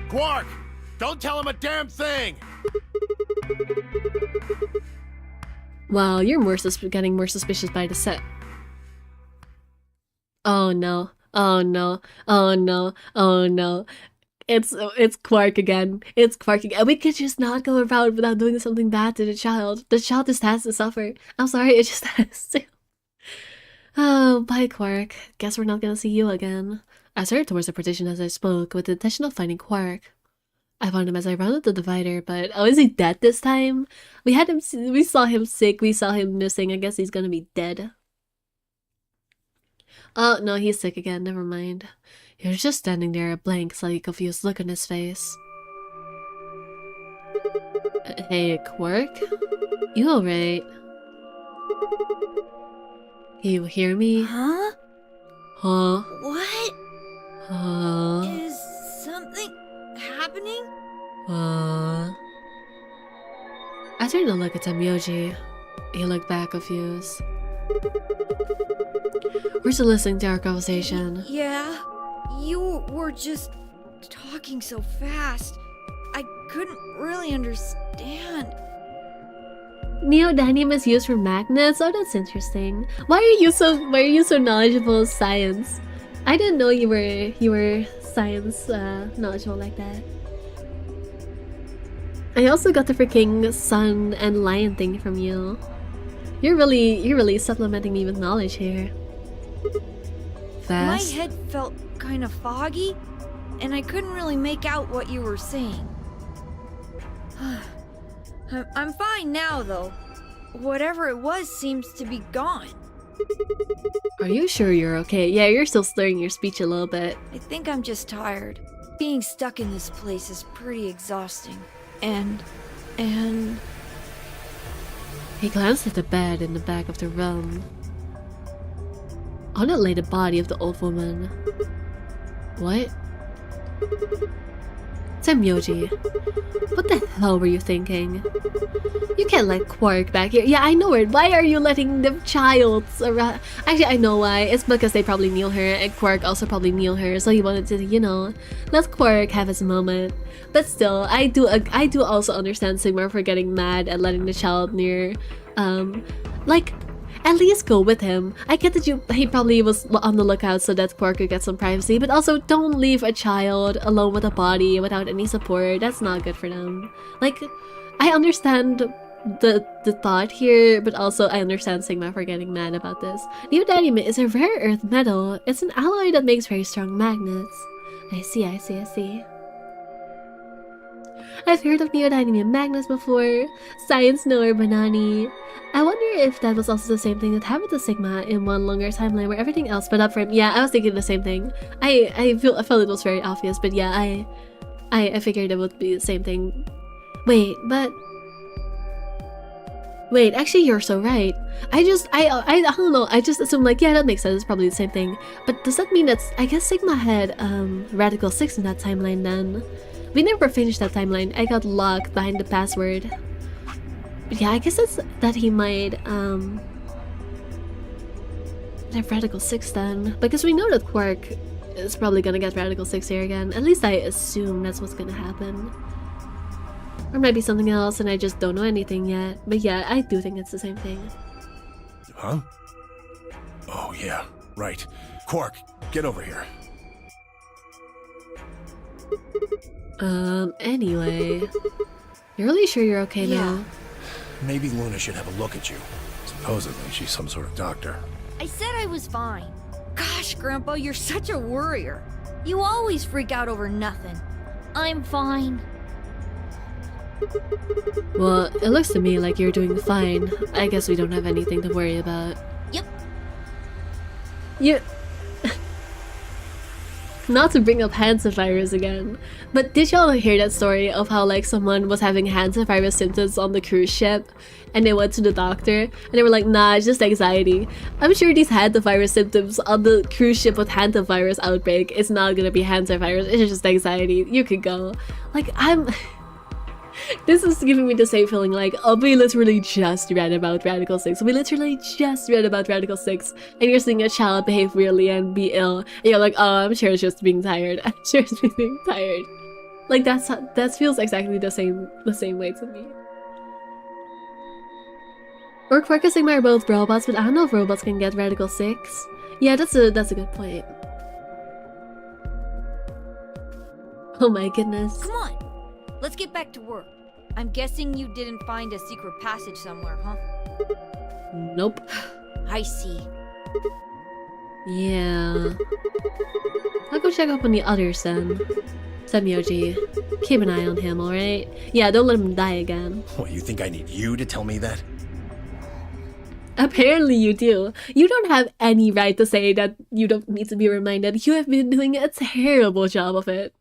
Quark! Don't tell him a damn thing! Wow, you're getting more suspicious by the set. Oh no. Oh no. Oh no. Oh no. It's Quark again. It's Quark again. We could just not go around without doing something bad to the child. The child just has to suffer. I'm sorry, it just has to. Oh, bye Quark. Guess we're not gonna see you again. I started towards the partition as I spoke, with the intention of finding Quark. I found him as I rounded the divider, but oh, is he dead this time? We saw him sick, we saw him missing. I guess he's gonna be dead. Oh, no, he's sick again, never mind. He was just standing there, a blank, slightly confused look on his face. Hey, Quark? You alright? You hear me? Huh? Huh? What? Huh? Is something happening? I turned to look at Tamyoji. He looked back confused. We're still listening to our conversation. Yeah, you were just talking so fast. I couldn't really understand. Neodymium is used for magnets? Oh, that's interesting. Why are you so knowledgeable of science? I didn't know you were science knowledgeable like that. I also got the freaking sun and lion thing from you. You're really supplementing me with knowledge here. Fast. My head felt kind of foggy, and I couldn't really make out what you were saying. I'm fine now, though. Whatever it was seems to be gone. Are you sure you're okay? Yeah, you're still slurring your speech a little bit. I think I'm just tired. Being stuck in this place is pretty exhausting. And... He glanced at the bed in the back of the room. On it lay the body of the old woman. What? Tamyoji, what the hell were you thinking? You can't let Quark back here. Yeah, I know it. Why are you letting the child around? Actually, I know why. It's because they probably knew her, and Quark also probably knew her, so he wanted to, you know, let Quark have his moment. But still, I do also understand Sigmar for getting mad at letting the child near, like, at least go with him. I get that he probably was on the lookout so that Quark could get some privacy, but also don't leave a child alone with a body without any support. That's not good for them. Like, I understand the thought here, but also I understand Sigma for getting mad about this. Neodymium is a rare earth metal. It's an alloy that makes very strong magnets. I see. I've heard of neodymium magnets before. Science knower Banani. I wonder if that was also the same thing that happened to Sigma in one longer timeline where everything else sped up for him. Yeah, I was thinking the same thing. I felt it was very obvious, but yeah, I figured it would be the same thing. Wait, actually you're so right. I don't know, I just assumed like, yeah, that makes sense, it's probably the same thing. But does that mean that, I guess Sigma had Radical 6 in that timeline then? We never finished that timeline. I got locked behind the password. But yeah, I guess it's that he might have Radical 6 then. Because we know that Quark is probably gonna get Radical 6 here again. At least I assume that's what's gonna happen. Or might be something else and I just don't know anything yet. But yeah, I do think it's the same thing. Huh? Oh yeah, right. Quark, get over here. Anyway. You're really sure you're okay now? Maybe Luna should have a look at you. Supposedly, she's some sort of doctor. I said I was fine. Gosh, Grandpa, you're such a worrier. You always freak out over nothing. I'm fine. Well, it looks to me like you're doing fine. I guess we don't have anything to worry about. Yep. You... Not to bring up hantavirus again, but did y'all hear that story of how like someone was having hantavirus symptoms on the cruise ship and they went to the doctor and they were like, nah, it's just anxiety. I'm sure these hantavirus symptoms on the cruise ship with hantavirus outbreak is not gonna be hantavirus, it's just anxiety. You could go. Like, this is giving me the same feeling like, oh, we literally just read about Radical 6. We literally just read about Radical 6. And you're seeing a child behave weirdly and be ill. And you're like, oh, I'm sure it's just being tired. I'm sure it's being tired. Like, that feels exactly the same way to me. Or Quark and Sigma are both robots, but I don't know if robots can get Radical 6. Yeah, that's a good point. Oh my goodness. Come on, let's get back to work. I'm guessing you didn't find a secret passage somewhere, huh? Nope. I see. Yeah. I'll go check up on the others then. Semyoji, keep an eye on him, alright? Yeah, don't let him die again. What, you think I need you to tell me that? Apparently you do. You don't have any right to say that you don't need to be reminded. You have been doing a terrible job of it.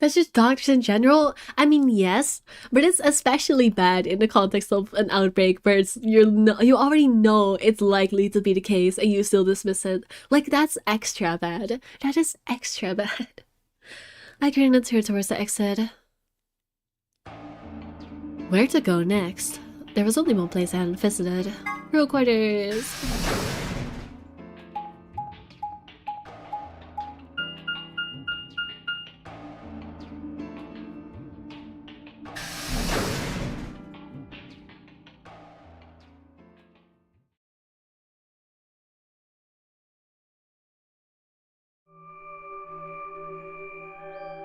That's just doctors in general. I mean, yes, but it's especially bad in the context of an outbreak where you already know it's likely to be the case and you still dismiss it. Like, that's extra bad. That is extra bad. I turn and turn towards the exit. Where to go next? There was only one place I hadn't visited. Row quarters.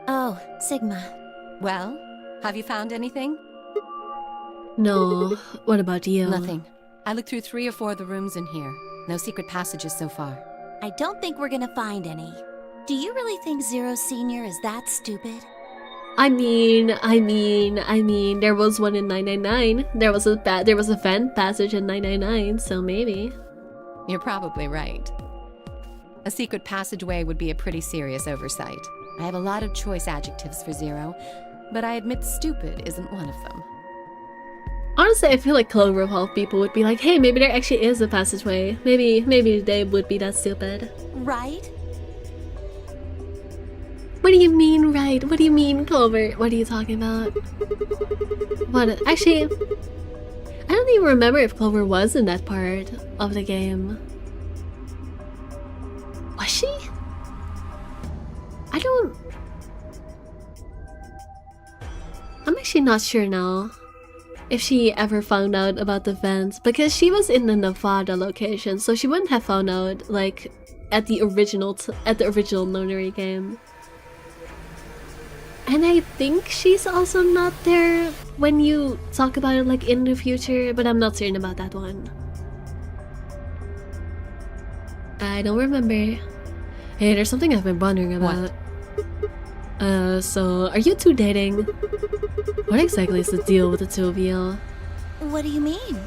Oh, Sigma. Well, have you found anything? No. What about you? Nothing. I looked through 3 or 4 of the rooms in here. No secret passages so far. I don't think we're gonna find any. Do you really think Zero Senior is that stupid? I mean, there was one in 999. There was a vent passage in 999, so maybe. You're probably right. A secret passageway would be a pretty serious oversight. I have a lot of choice adjectives for Zero, but I admit stupid isn't one of them. Honestly, I feel like Cloverleaf people would be like, hey, maybe there actually is a passageway. Maybe they would be that stupid. Right? What do you mean, right? What do you mean, Clover? What are you talking about? What? Actually, I don't even remember if Clover was in that part of the game. Was she? I'm actually not sure now if she ever found out about the vents, because she was in the Nevada location, so she wouldn't have found out like at the original nonary game. And I think she's also not there when you talk about it like in the future, but I'm not certain about that one. I don't remember. Hey, there's something I've been wondering about. What? So are you two dating? What exactly is the deal with the two of you? What do you mean?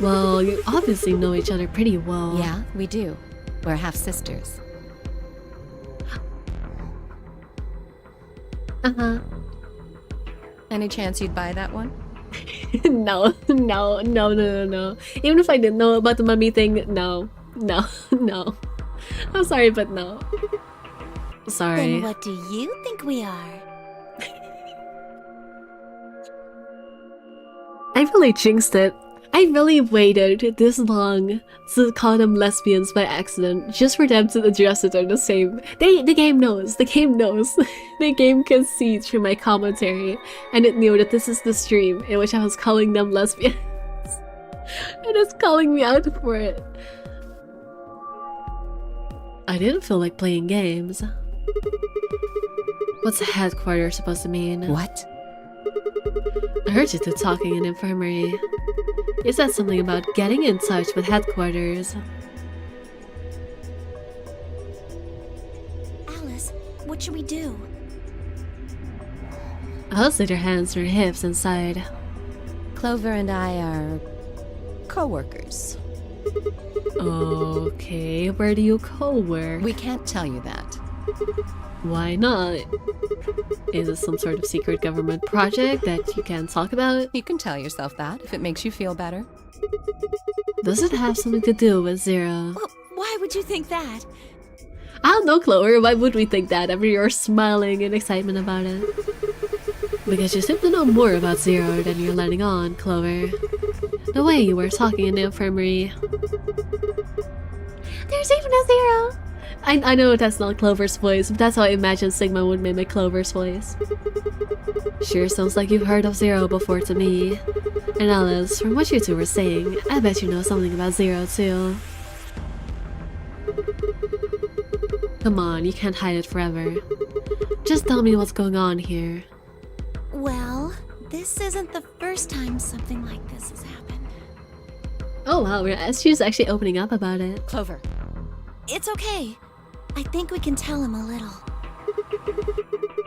Well, you obviously know each other pretty well. Yeah, we do. We're half-sisters. Uh-huh. Any chance you'd buy that one? No. Even if I didn't know about the mummy thing, no. I'm sorry, but no. Sorry. Then what do you think we are? I really jinxed it. I really waited this long to call them lesbians by accident, just for them to address it on the same. The game knows. The game knows. The game can see through my commentary, and it knew that this is the stream in which I was calling them lesbians. And it's calling me out for it. I didn't feel like playing games. What's headquarters supposed to mean? What? I heard you two talking in infirmary. You said something about getting in touch with headquarters. Alice, what should we do? I'll sit her hands on her hips inside. Clover and I are co-workers. Okay, where do you co-work? We can't tell you that. Why not? Is it some sort of secret government project that you can't talk about? You can tell yourself that if it makes you feel better. Does it have something to do with Zero? Well, why would you think that? I don't know, Clover. Why would we think that after you're smiling in excitement about it? Because you seem to know more about Zero than you're letting on, Clover. The way you were talking in the infirmary. There's even a Zero! I know that's not Clover's voice, but that's how I imagine Sigma would mimic Clover's voice. Sure sounds like you've heard of Zero before to me. And Alice, from what you two were saying, I bet you know something about Zero too. Come on, you can't hide it forever. Just tell me what's going on here. Well, this isn't the first time something like this has happened. Oh wow, she's actually opening up about it. Clover. It's okay. I think we can tell him a little.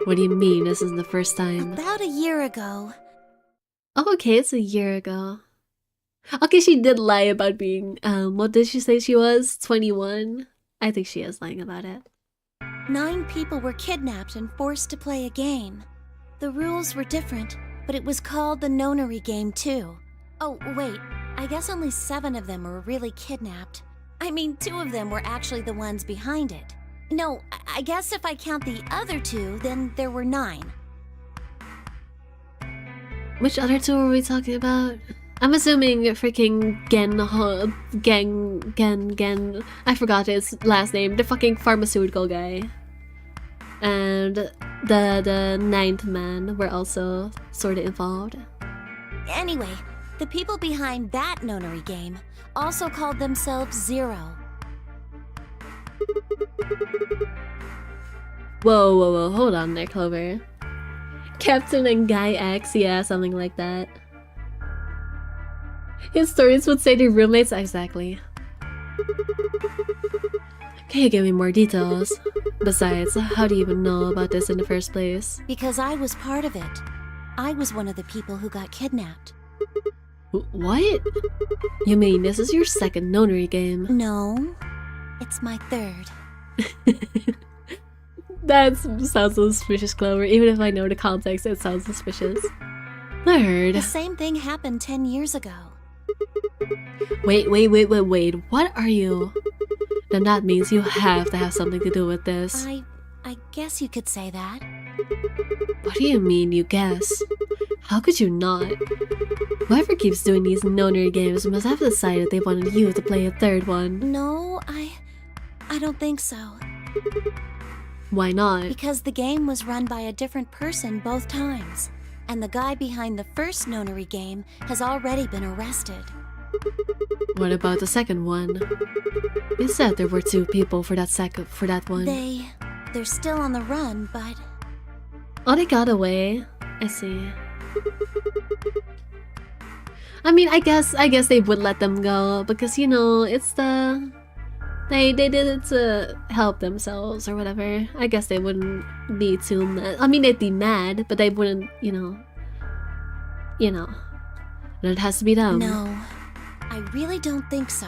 What do you mean this isn't the first time? About a year ago. Oh, okay, it's a year ago. Okay, she did lie about being, what did she say she was? 21? I think she is lying about it. 9 people were kidnapped and forced to play a game. The rules were different, but it was called the nonary game too. Oh, wait, I guess only 7 of them were really kidnapped. I mean, 2 of them were actually the ones behind it. No, I guess if I count the other 2, then there were 9. Which other 2 were we talking about? I'm assuming freaking Gen. I forgot his last name. The fucking pharmaceutical guy. And the 9th man were also sort of involved. Anyway, the people behind that nonary game also called themselves Zero. Whoa, hold on there, Clover. Captain and Guy X, yeah, something like that. Historians would say they're roommates, exactly. Can you give me more details? Besides, how do you even know about this in the first place? Because I was part of it. I was one of the people who got kidnapped. What? You mean this is your second nonary game? No, it's my 3rd. That sounds suspicious, Clover. Even if I know the context, it sounds suspicious. Third. The same thing happened 10 years ago. Wait. What are you? Then that means you have to have something to do with this. I guess you could say that. What do you mean, you guess? How could you not? Whoever keeps doing these nonary games must have decided they wanted you to play a 3rd one. No, I don't think so. Why not? Because the game was run by a different person both times. And the guy behind the first nonary game has already been arrested. What about the second one? You said there were 2 people for that one. They're still on the run, but... Oh, they got away. I see. I mean, I guess they would let them go because, you know, it's the... They did it to help themselves or whatever. I guess they wouldn't be too mad. I mean, they'd be mad, but they wouldn't, you know. And it has to be them. No, I really don't think so.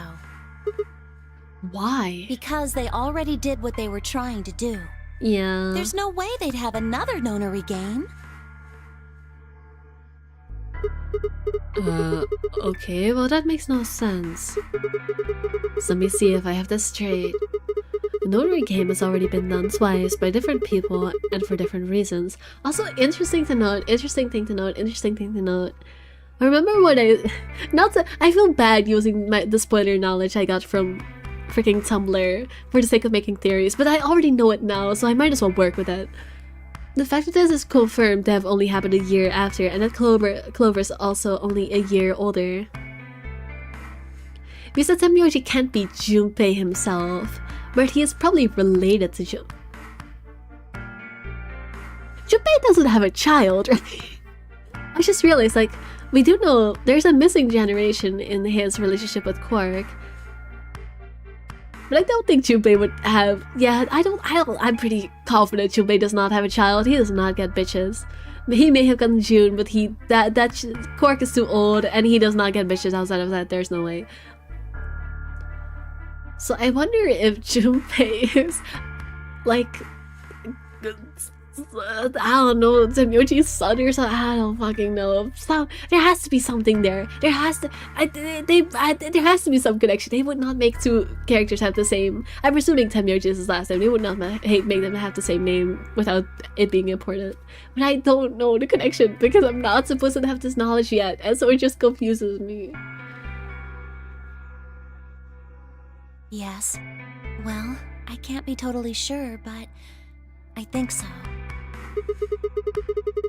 Why? Because they already did what they were trying to do. Yeah. There's no way they'd have another nonary game. Okay, well that makes no sense. So let me see if I have this straight. The notary game has already been done twice by different people and for different reasons. Also, interesting thing to note. I remember what I feel bad using the spoiler knowledge I got from freaking Tumblr for the sake of making theories, but I already know it now, so I might as well work with it. The fact that this is confirmed to have only happened a year after, and that Clover's also only a year older. Because the Temyoji can't be Junpei himself, but he is probably related to Junpei. Junpei doesn't have a child, right? I just realized, like, we do know there's a missing generation in his relationship with Quark. But I don't think Junpei would have... Yeah, I'm pretty confident Junpei does not have a child. He does not get bitches. He may have gotten June, but Quark is too old, and he does not get bitches outside of that. There's no way. So I wonder if Junpei is, like... I don't know, Temyoji's son or something. I don't fucking know. There has to be something there. There has to be some connection. They would not make 2 characters have the same. I'm presuming Temyoji is his last name. They would not make them have the same name without it being important. But I don't know the connection because I'm not supposed to have this knowledge yet, and so it just confuses me. Yes. Well, I can't be totally sure, but I think so.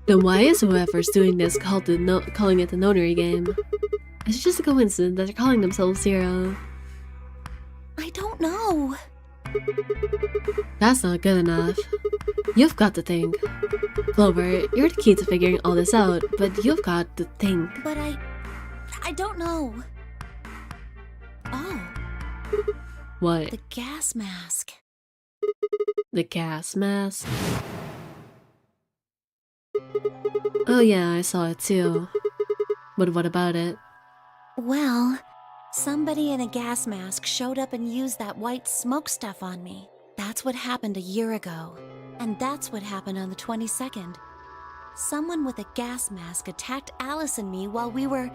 Then why is whoever's doing this calling it the notary game? Is it just a coincidence that they're calling themselves Zero? I don't know. That's not good enough. You've got to think. Clover, you're the key to figuring all this out, but you've got to think. But I don't know. Oh. What? The gas mask. The gas mask? Oh yeah, I saw it too. But what about it? Well, somebody in a gas mask showed up and used that white smoke stuff on me. That's what happened a year ago. And that's what happened on the 22nd. Someone with a gas mask attacked Alice and me while we were...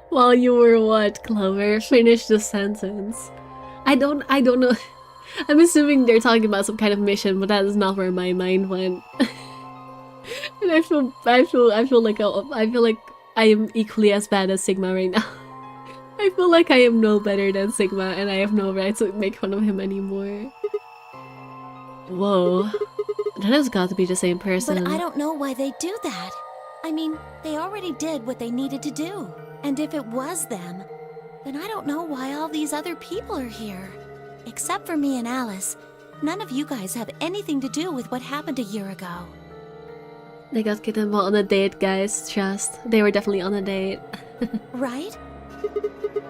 While you were what, Clover? Finish the sentence. I don't know. I'm assuming they're talking about some kind of mission, but that is not where my mind went. And I feel like I am equally as bad as Sigma right now. I feel like I am no better than Sigma, and I have no right to make fun of him anymore. Whoa. That has got to be the same person. But I don't know why they do that. I mean, they already did what they needed to do. And if it was them, then I don't know why all these other people are here. Except for me and Alice, none of you guys have anything to do with what happened a year ago. They got kidnapped on a date, guys. Trust. They were definitely on a date. Right?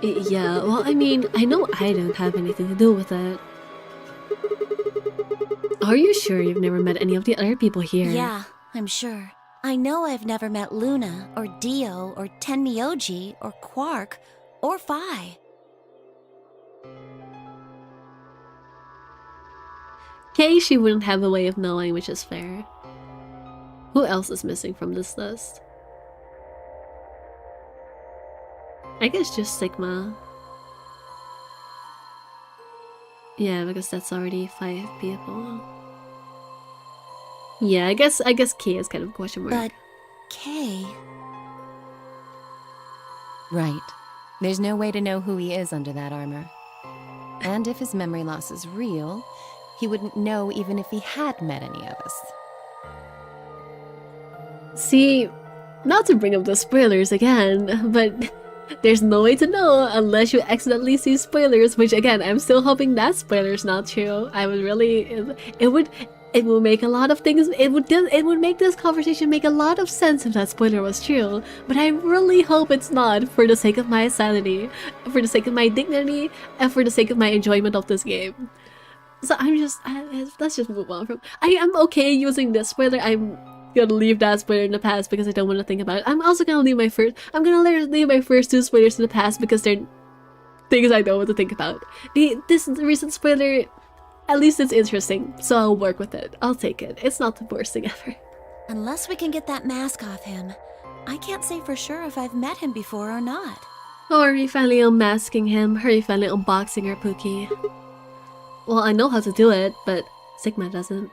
Yeah, well, I mean, I know I don't have anything to do with it. Are you sure you've never met any of the other people here? Yeah, I'm sure. I know I've never met Luna, or Dio, or Tenmyoji, or Quark, or Phi. Kay, she wouldn't have a way of knowing, which is fair. Who else is missing from this list? I guess just Sigma. Yeah, because that's already 5 people. Yeah, I guess Kay is kind of a question mark. But Kay... Right. There's no way to know who he is under that armor. And if his memory loss is real, he wouldn't know even if he had met any of us. See, not to bring up the spoilers again, but there's no way to know unless you accidentally see spoilers, which again, I'm still hoping that spoiler's not true. I would really... It would make a lot of things... It would make this conversation make a lot of sense if that spoiler was true, but I really hope it's not, for the sake of my sanity, for the sake of my dignity, and for the sake of my enjoyment of this game. So let's just move on from... I am okay using this spoiler. I'm gonna leave that spoiler in the past because I don't want to think about it. I'm also gonna leave my first... I'm gonna leave my first 2 spoilers in the past because they're things I don't want to think about. This recent spoiler, at least it's interesting, so I'll work with it. I'll take it. It's not the worst thing ever. Unless we can get that mask off him, I can't say for sure if I've met him before or not. Or are you finally unmasking him? Are you finally unboxing her, Pookie? Well, I know how to do it, but Sigma doesn't.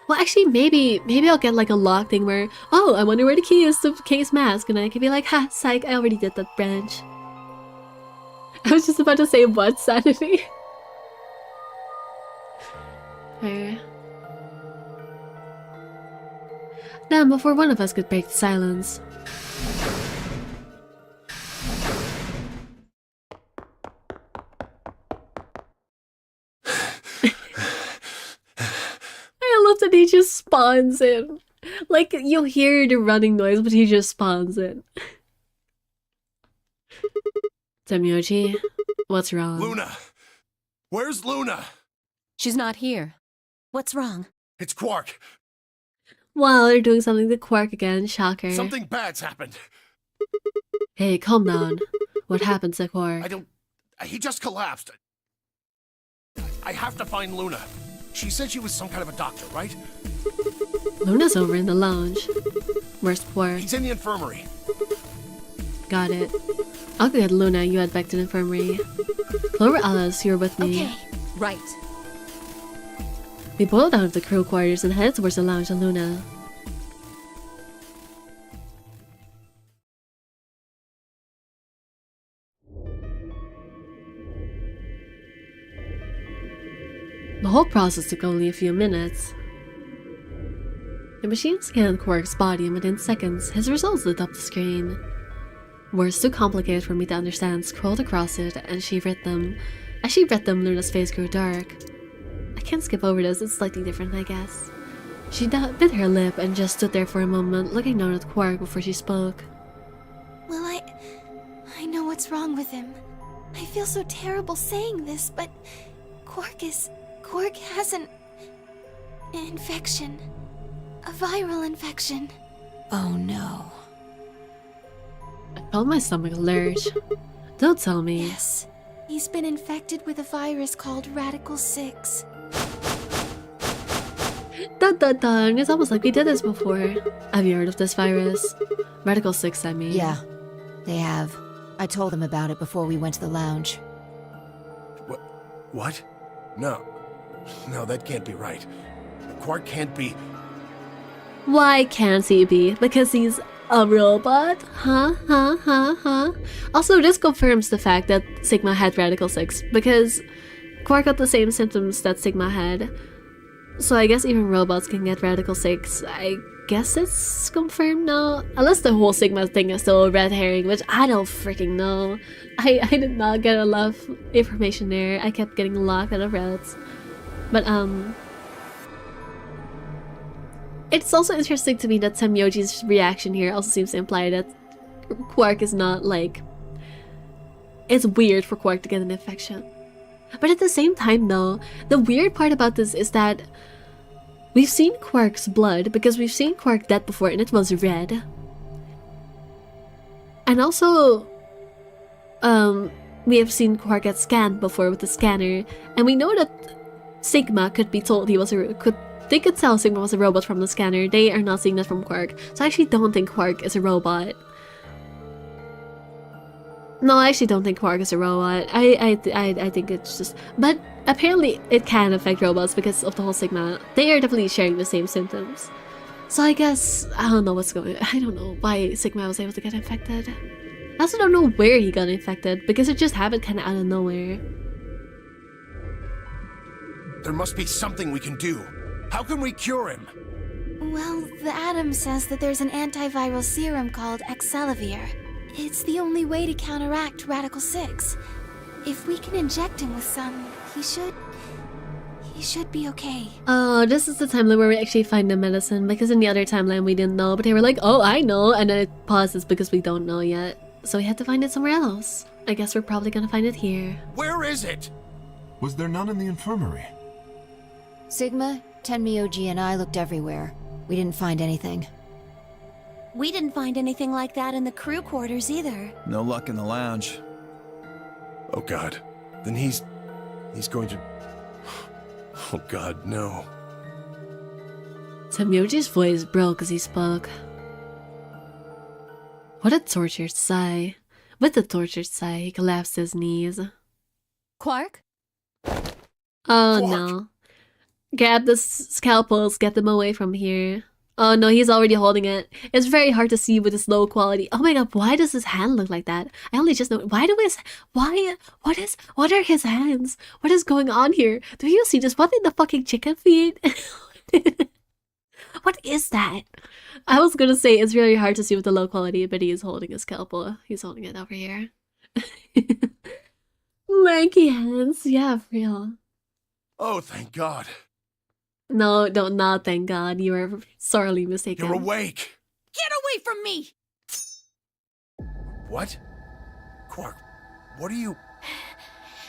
Well, actually, maybe I'll get like a lock thing where, oh, I wonder where the key is to Kay's mask, and I can be like, ha, psych, I already did that branch. I was just about to say, what, sanity? Fair. Damn, before one of us could break the silence. I love that he just spawns in. Like, you'll hear the running noise, but he just spawns in. Tenmyoji, what's wrong? Luna! Where's Luna? She's not here. What's wrong? It's Quark. Wow, they're doing something to Quark again, shocker. Something bad's happened. Hey, calm down. What happened to Quark? He just collapsed. I have to find Luna. She said she was some kind of a doctor, right? Luna's over in the lounge. Where's Quark? He's in the infirmary. Got it. I'll go get Luna, you head back to the infirmary. Clover, Alice, you're with me. Okay. Right. We boiled out of the crew quarters and headed towards the lounge and Luna. The whole process took only a few minutes. The machine scanned Quark's body and within seconds, his results lit up the screen. Words too complicated for me to understand scrolled across it, and she read them. As she read them, Luna's face grew dark. I can't skip over this, it's slightly different, I guess. She bit her lip and just stood there for a moment, looking down at Quark before she spoke. Well, I know what's wrong with him. I feel so terrible saying this, but Quark has an infection. A viral infection. Oh no. I felt my stomach lurch. Don't tell me. Yes. He's been infected with a virus called Radical 6. Dun dun dun, it's almost like we did this before. Have you heard of this virus? Radical 6, I mean. Yeah, they have. I told them about it before we went to the lounge. What? No. No, that can't be right. Quark can't be... Why can't he be? Because he's a robot? Huh? Also, this confirms the fact that Sigma had Radical 6, because Quark got the same symptoms that Sigma had. So I guess even robots can get Radical 6. I guess it's confirmed now. Unless the whole Sigma thing is still a red herring, which I don't freaking know. I did not get a lot of information there. I kept getting locked out of reds. But it's also interesting to me that Semyoji's reaction here also seems to imply that Quark is not like... It's weird for Quark to get an infection. But at the same time though, the weird part about this is that we've seen Quark's blood, because we've seen Quark dead before and it was red. And also, we have seen Quark get scanned before with the scanner, and we know that Sigma could be told he was they could tell Sigma was a robot from the scanner. They are not seeing that from Quark. So I actually don't think Quark is a robot. No, I actually don't think Quark is a robot. I think it's just... But apparently it can affect robots because of the whole Sigma. They are definitely sharing the same symptoms. So I guess... I don't know what's going on. I don't know why Sigma was able to get infected. I also don't know where he got infected, because it just happened kind of out of nowhere. There must be something we can do. How can we cure him? Well, the Atom says that there's an antiviral serum called Excelavir. It's the only way to counteract Radical 6. If we can inject him with some, he should be okay. Oh, this is the timeline where we actually find the medicine, because in the other timeline we didn't know, but they were like, oh, I know, and then it pauses because we don't know yet. So we had to find it somewhere else. I guess we're probably gonna find it here. Where is it? Was there none in the infirmary? Sigma, Tenmyoji, and I looked everywhere. We didn't find anything. We didn't find anything like that in the crew quarters either. No luck in the lounge. Oh god. Then he's going to... Oh god, no. Semyoji's voice broke as he spoke. What a tortured sigh. With a tortured sigh, he collapsed to his knees. Quark? Oh Quark. no. Grab the scalpels, get them away from here. Oh no, he's already holding it. It's very hard to see with this low quality. Oh my god, why does his hand look like that? I only just know. What are his hands? What is going on here? Do you see this? What in the fucking chicken feet? What is that? I was gonna say it's really hard to see with the low quality, but he is holding a scalpel. He's holding it over here. Lanky hands. Yeah, for real. Oh, thank god. No, don't not thank god. You are sorely mistaken. You're awake. Get away from me! What? Quark, what are you...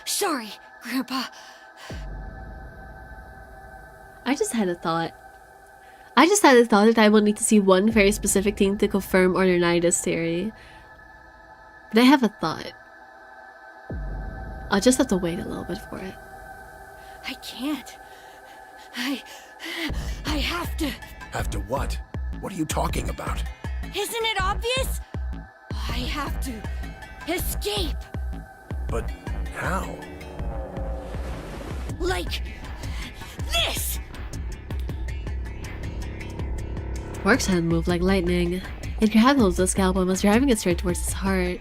Sorry, Grandpa. I just had a thought. that I will need to see one very specific thing to confirm or deny this theory. But I have a thought. I'll just have to wait a little bit for it. I can't. I have to. Have to what? What are you talking about? Isn't it obvious? I have to escape. But how? Like this. Quark's hand moved like lightning. It grabbed hold of the scalpel and was driving it straight towards his heart.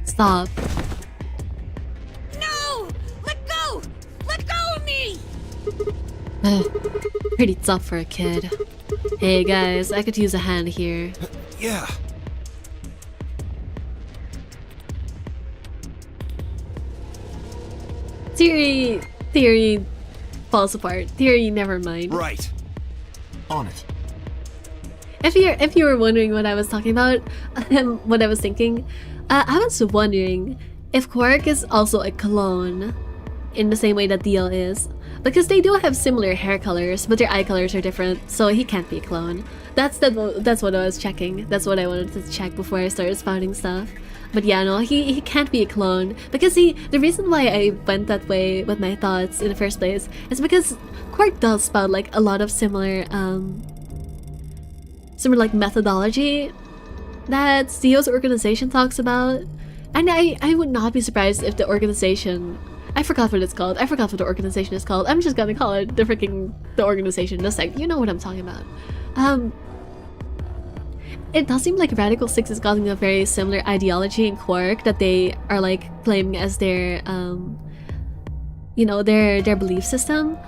Stop. No! Let go! Let go of me! Pretty tough for a kid. Hey guys, I could use a hand here. Yeah. Theory falls apart. Theory, never mind. Right. On it. If you were wondering what I was talking about, what I was thinking, I was wondering if Quark is also a clone. in the same way that Dio is. Because they do have similar hair colors, but their eye colors are different, so he can't be a clone. That's what I was checking. That's what I wanted to check before I started spouting stuff. But yeah, no, he can't be a clone. Because the reason why I went that way with my thoughts in the first place is because Quark does spout like a lot of similar like methodology that Dio's organization talks about. And I would not be surprised if the organization, I forgot what it's called. I forgot what the organization is called. I'm just gonna call it the organization. Just like, you know what I'm talking about. It does seem like Radical 6 is causing a very similar ideology in Quark that they are like claiming as their, you know, their belief system,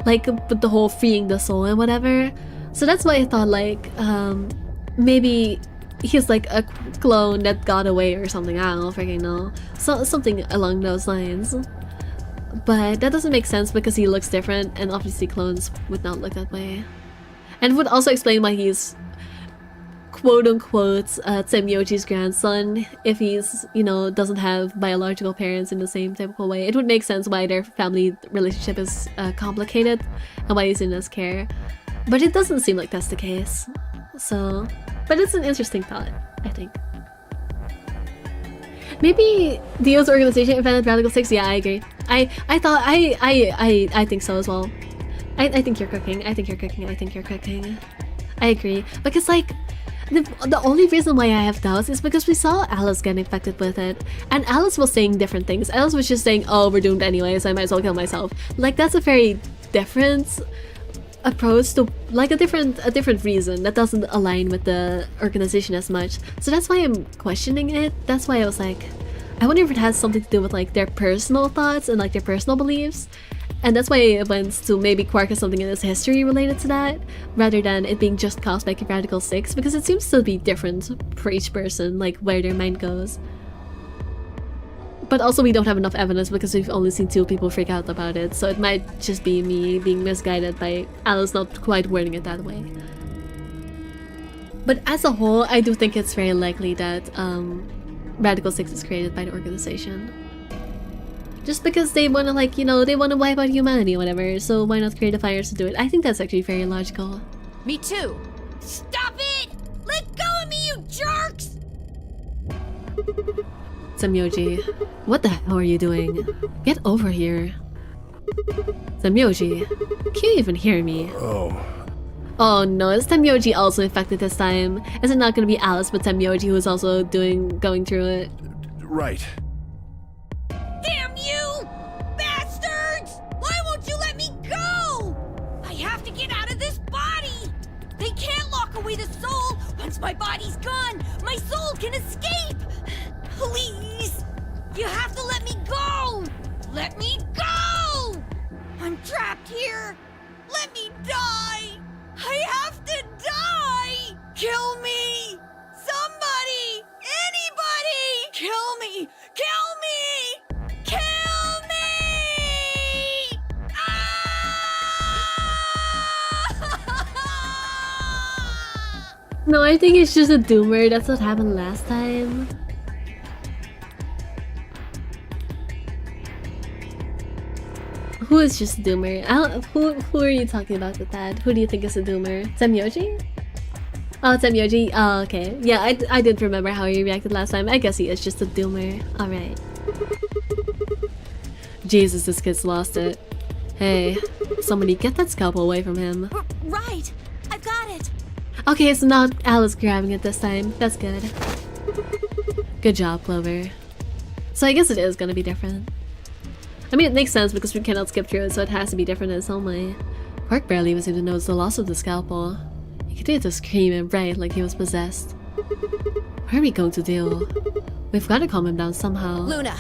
like with the whole freeing the soul and whatever. So that's why I thought like maybe he's like a clone that got away or something. I don't freaking know. So something along those lines. But that doesn't make sense because he looks different, and obviously clones would not look that way. And would also explain why he's quote-unquote Semyoji's grandson if he's, you know, doesn't have biological parents in the same typical way. It would make sense why their family relationship is complicated and why he's in his care. But it doesn't seem like that's the case. So, but it's an interesting thought, I think. Maybe Dio's organization invented Radical 6? Yeah, I agree. I think so as well. I think you're cooking. I think you're cooking. I agree. Because like the only reason why I have doubts is because we saw Alice get infected with it, and Alice was saying different things. Alice was just saying, "Oh, we're doomed anyways. I might as well kill myself." Like that's a very different approach to like a different reason that doesn't align with the organization as much. So that's why I'm questioning it. That's why I was like, I wonder if it has something to do with like their personal thoughts and like their personal beliefs. And that's why it went to maybe Quark has something in his history related to that, rather than it being just caused by Radical 6, because it seems to be different for each person, like where their mind goes. But also we don't have enough evidence because we've only seen 2 people freak out about it, so it might just be me being misguided by Alice not quite wording it that way. But as a whole, I do think it's very likely that Radical 6 is created by the organization. Just because they want to, like, you know, they want to wipe out humanity or whatever, so why not create a virus to do it? I think that's actually very logical. Me too. Stop it! Let go of me, you jerks! Semyoji, what the hell are you doing? Get over here. Semyoji, can you even hear me? Oh no, is Semyoji also infected this time? Is it not gonna be Alice but Semyoji who is also going through it? Right. Damn you! Bastards! Why won't you let me go? I have to get out of this body! They can't lock away the soul! Once my body's gone, my soul can escape! Please! You have to let me go! Let me go! I'm trapped here! Let me die! I have to die! Kill me! Somebody! Anybody! Kill me! Kill me! Kill me! No, I think it's just a doomer. That's what happened last time. Who is just a doomer? Who are you talking about with that? Who do you think is a doomer? Semyoji? Oh, Semyoji. Oh, okay. Yeah, I didn't remember how he reacted last time. I guess he is just a doomer. Alright. Jesus, this kid's lost it. Hey, somebody get that scalpel away from him. Right! I've got it! Okay, it's not Alice grabbing it this time. That's good. Good job, Clover. So I guess it is gonna be different. I mean, it makes sense because we cannot skip through it, so it has to be different in some way. Quark barely was even notice the loss of the scalpel. He continued to scream and writhe like he was possessed. What are we going to do? We've got to calm him down somehow. Luna,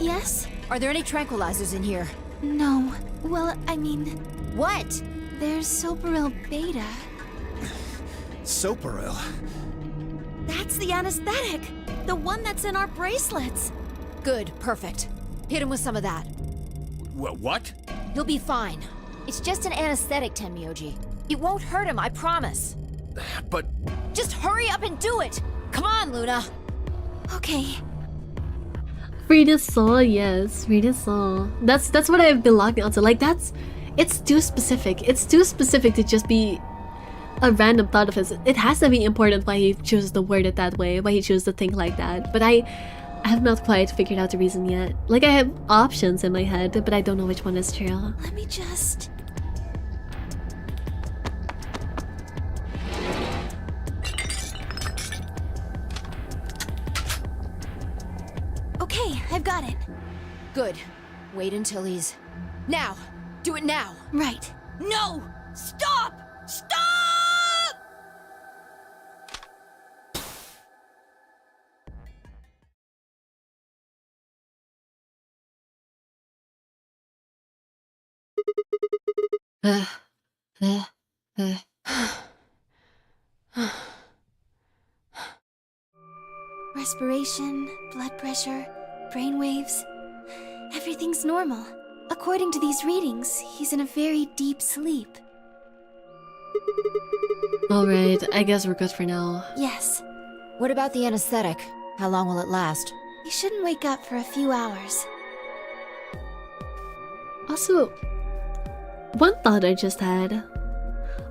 Yes? are there any tranquilizers in here? No. Well, I mean, What? there's Soparil Beta. Soparil? That's the anesthetic! The one that's in our bracelets! Good, perfect. Hit him with some of that. What? He'll be fine. It's just an anesthetic, Tenmyoji. It won't hurt him, I promise. But... Just hurry up and do it! Come on, Luna! Okay. Free the soul, yes, free the soul. That's what I've been locking onto. Like it's too specific. It's too specific to just be a random thought of his. It has to be important why he chooses to word it that way, why he chooses to think like that. But I have not quite figured out the reason yet. Like I have options in my head, but I don't know which one is true. Let me just... Okay, I've got it. Good. Wait until he's... Now! Do it now! Right. No! Stop! Stop! Respiration, blood pressure, brain waves. Everything's normal. According to these readings, he's in a very deep sleep. Alright, I guess we're good for now. Yes. What about the anesthetic? How long will it last? He shouldn't wake up for a few hours. Also, one thought I just had.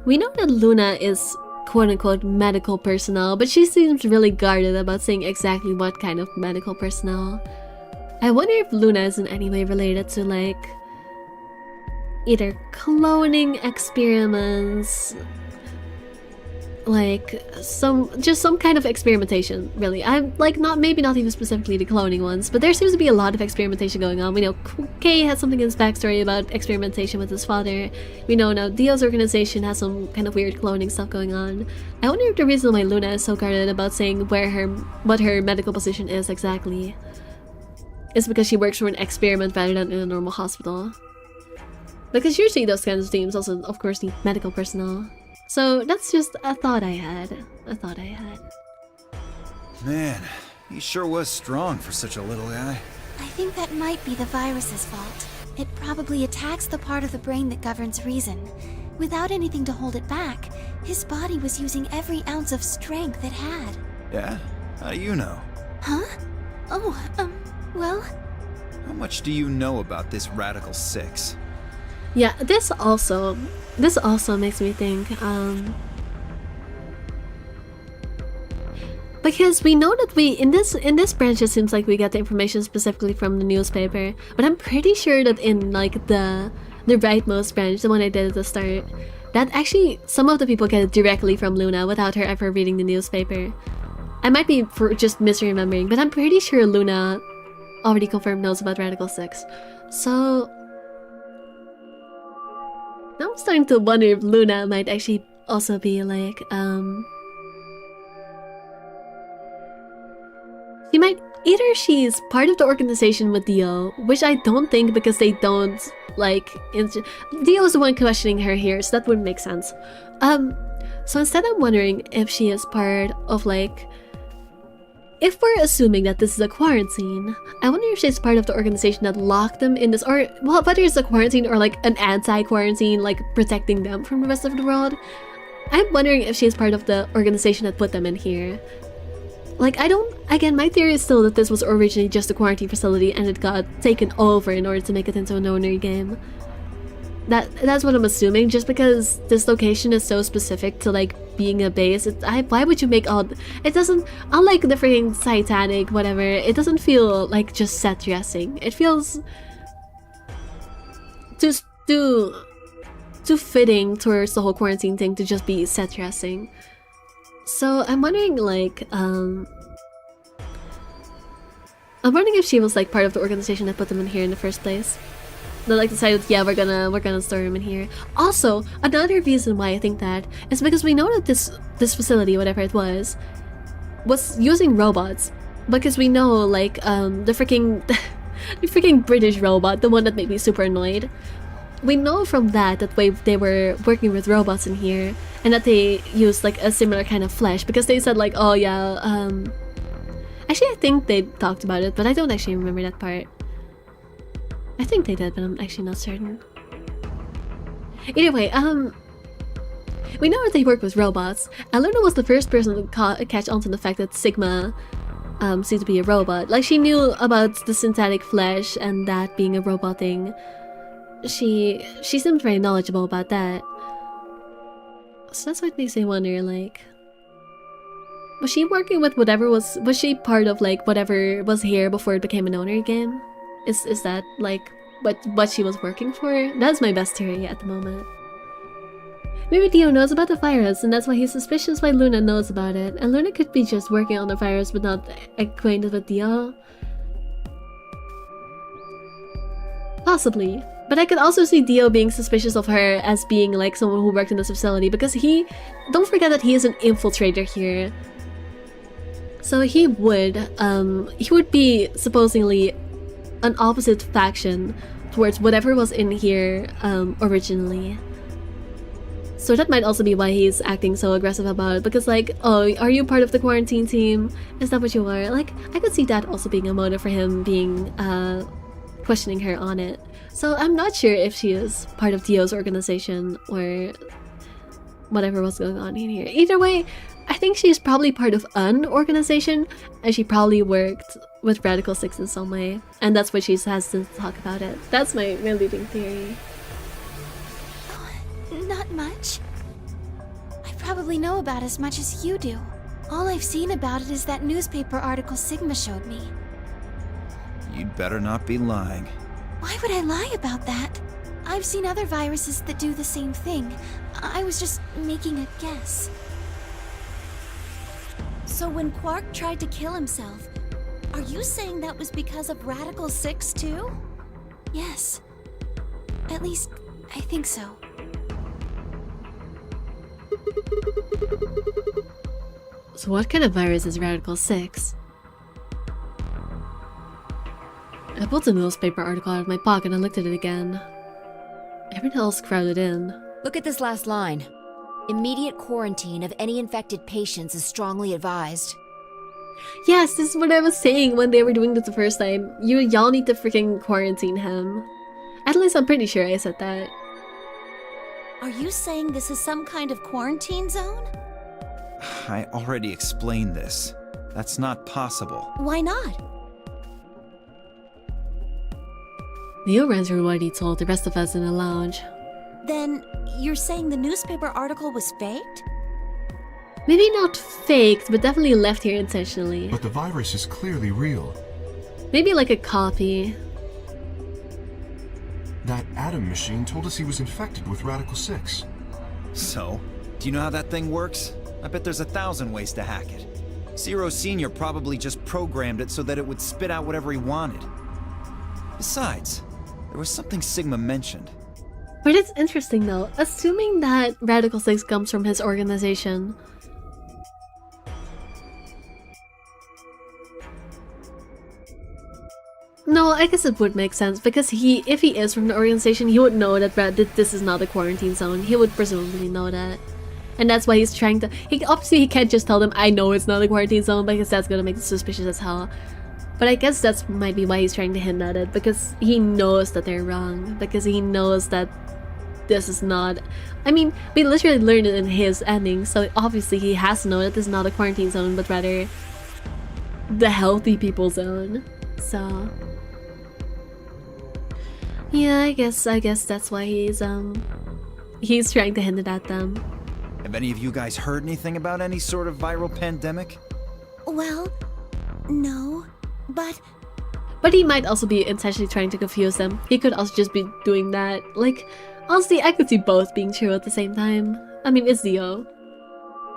We know that Luna is quote-unquote medical personnel, but she seems really guarded about saying exactly what kind of medical personnel. I wonder if Luna is in any way related to, like, either cloning experiments, like some kind of experimentation, really. I'm like, maybe not even specifically the cloning ones, but there seems to be a lot of experimentation going on. We know Kay has something in his backstory about experimentation with his father. We know now Dio's organization has some kind of weird cloning stuff going on. I wonder if the reason why Luna is so guarded about saying what her medical position is exactly is because she works for an experiment rather than in a normal hospital. Because usually those kinds of teams also, of course, need medical personnel. So that's just a thought I had. Man, he sure was strong for such a little guy. I think that might be the virus's fault. It probably attacks the part of the brain that governs reason. Without anything to hold it back, his body was using every ounce of strength it had. Yeah? How do you know? Huh? Oh, well... How much do you know about this Radical 6? Yeah, this also makes me think, because we know that in this branch it seems like we get the information specifically from the newspaper, but I'm pretty sure that in like the rightmost branch, the one I did at the start, that actually some of the people get it directly from Luna without her ever reading the newspaper. I might be just misremembering, but I'm pretty sure Luna already confirmed knows about Radical 6. So now I'm starting to wonder if Luna might actually also be like, she might, either she's part of the organization with Dio, which I don't think because they don't, like, Dio's the one questioning her here, so that wouldn't make sense. So instead I'm wondering if she is part of, like, if we're assuming that this is a quarantine, I wonder if she's part of the organization that locked them in this, or, well, whether it's a quarantine or like an anti-quarantine, like protecting them from the rest of the world. I'm wondering if she's part of the organization that put them in here. Like, again, my theory is still that this was originally just a quarantine facility and it got taken over in order to make it into an ordinary game. That's what I'm assuming, just because this location is so specific to like being a base. Why would you make all... It doesn't... Unlike the freaking Titanic, whatever, it doesn't feel like just set dressing. It feels... too fitting towards the whole quarantine thing to just be set dressing. So I'm wondering, like, I'm wondering if she was like part of the organization that put them in here in the first place. They like decided, yeah, we're gonna store him in here. Also, another reason why I think that is because we know that this facility, whatever it was using robots. Because we know, like, the freaking the freaking British robot, the one that made me super annoyed. We know from that they were working with robots in here, and that they used like a similar kind of flesh, because they said like, oh yeah, actually I think they talked about it, but I don't actually remember that part. I think they did, but I'm actually not certain. Either way, we know that they work with robots, and Luna was the first person to catch on to the fact that Sigma seem to be a robot. Like, she knew about the synthetic flesh and that being a robot thing. She seemed very knowledgeable about that. So that's what makes me wonder, like, was she working with whatever was she part of, like, whatever was here before it became an owner game? Is that, like, what she was working for? That's my best theory at the moment. Maybe Dio knows about the virus, and that's why he's suspicious why Luna knows about it. And Luna could be just working on the virus but not acquainted with Dio. Possibly. But I could also see Dio being suspicious of her as being like someone who worked in this facility, because don't forget that he is an infiltrator here. So he would be supposedly an opposite faction towards whatever was in here originally. So that might also be why he's acting so aggressive about it, because like, oh, are you part of the quarantine team? Is that what you are? Like, I could see that also being a motive for him being questioning her on it. So I'm not sure if she is part of Dio's organization or whatever was going on in here. Either way, I think she's probably part of an organization, and she probably worked with Radical 6 in some way, and that's why she has to talk about it. That's my leading theory. Not much. I probably know about as much as you do. All I've seen about it is that newspaper article Sigma showed me. You'd better not be lying. Why would I lie about that? I've seen other viruses that do the same thing. I was just making a guess. So when Quark tried to kill himself, are you saying that was because of Radical 6 too? Yes. At least, I think so. So what kind of virus is Radical 6? I pulled the newspaper article out of my pocket and looked at it again. Everything else crowded in. Look at this last line. Immediate quarantine of any infected patients is strongly advised. Yes, this is what I was saying when they were doing this the first time. Y'all need to freaking quarantine him. At least I'm pretty sure I said that. Are you saying this is some kind of quarantine zone? I already explained this. That's not possible. Why not? Leo ran through what he told the rest of us in the lounge. Then, you're saying the newspaper article was faked? Maybe not faked, but definitely left here intentionally. But the virus is clearly real. Maybe like a copy. That Adam machine told us he was infected with Radical 6. So, do you know how that thing works? I bet there's 1,000 ways to hack it. Zero Senior probably just programmed it so that it would spit out whatever he wanted. Besides, there was something Sigma mentioned. But it's interesting though, assuming that Radical 6 comes from his organization. No, I guess it would make sense, because if he is from the organization, he would know that this is not a quarantine zone. He would presumably know that. And that's why he's trying to... Obviously, he can't just tell them, I know it's not a quarantine zone, because that's gonna make them suspicious as hell. But I guess that's might be why he's trying to hint at it, because he knows that they're wrong. Because he knows that this is not... I mean, we literally learned it in his ending, so obviously he has to know that this is not a quarantine zone, but rather the healthy people zone. So... yeah, I guess that's why he's trying to hint it at them. Have any of you guys heard anything about any sort of viral pandemic? Well, no, but he might also be intentionally trying to confuse them. He could also just be doing that. Like, honestly, I could see both being true at the same time. I mean, it's Dio.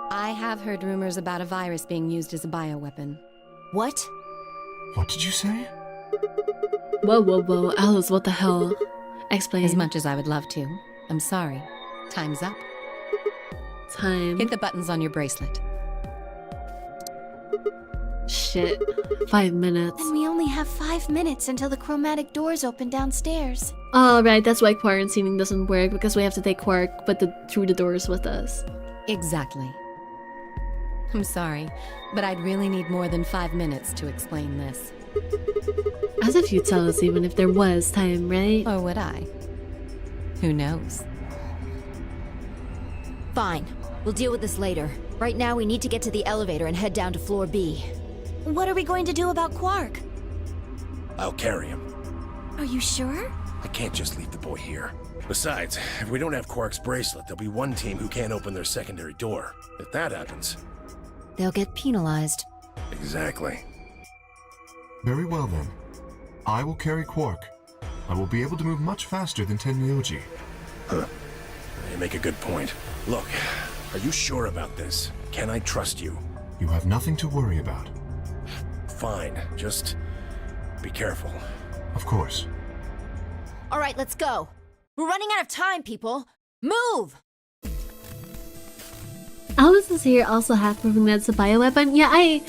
I have heard rumors about a virus being used as a bioweapon. What? What did you say? Whoa, Alice, what the hell? Explain. As much as I would love to. I'm sorry. Time's up. Time. Hit the buttons on your bracelet. Shit. 5 minutes. then we only have 5 minutes until the chromatic doors open downstairs. Oh, right, that's why quarantining doesn't work, because we have to take Quark through the doors with us. Exactly. I'm sorry, but I'd really need more than 5 minutes to explain this. As if you'd tell us even if there was time, right? Or would I? Who knows? Fine. We'll deal with this later. Right now, we need to get to the elevator and head down to floor B. what are we going to do about Quark? I'll carry him. Are you sure? I can't just leave the boy here. Besides, if we don't have Quark's bracelet, there'll be one team who can't open their secondary door. If that happens... They'll get penalized. Exactly. Very well then. I will carry Quark. I will be able to move much faster than Tenmyoji. Huh. You make a good point. Look, are you sure about this? Can I trust you? You have nothing to worry about. Fine, just be careful. Of course. All right, let's go. We're running out of time, people. Move! Alice is here also half proving that's a bioweapon. Yeah, I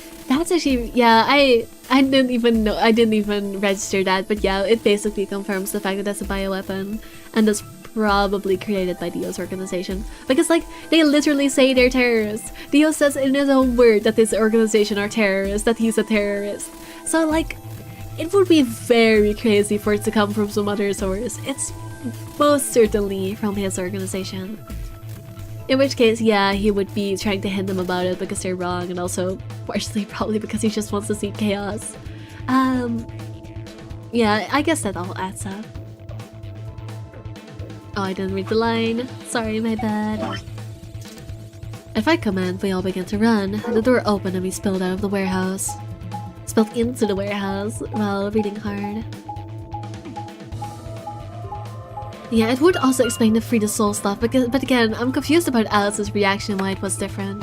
didn't even know, I didn't even register that, but yeah, it basically confirms the fact that that's a bioweapon, and that's probably created by Dio's organization. Because, like, they literally say they're terrorists. Dio says in his own word that this organization are terrorists, that he's a terrorist. So, like, it would be very crazy for it to come from some other source. It's most certainly from his organization. In which case, yeah, he would be trying to hint them about it because they're wrong, and also partially probably because he just wants to see chaos. Yeah, I guess that all adds up. Oh, I didn't read the line. Sorry, my bad. If I command, we all begin to run. The door opened and we spilled out of the warehouse. Spilled into the warehouse while reading hard. Yeah, it would also explain the free the soul stuff, but again, I'm confused about Alice's reaction, why it was different.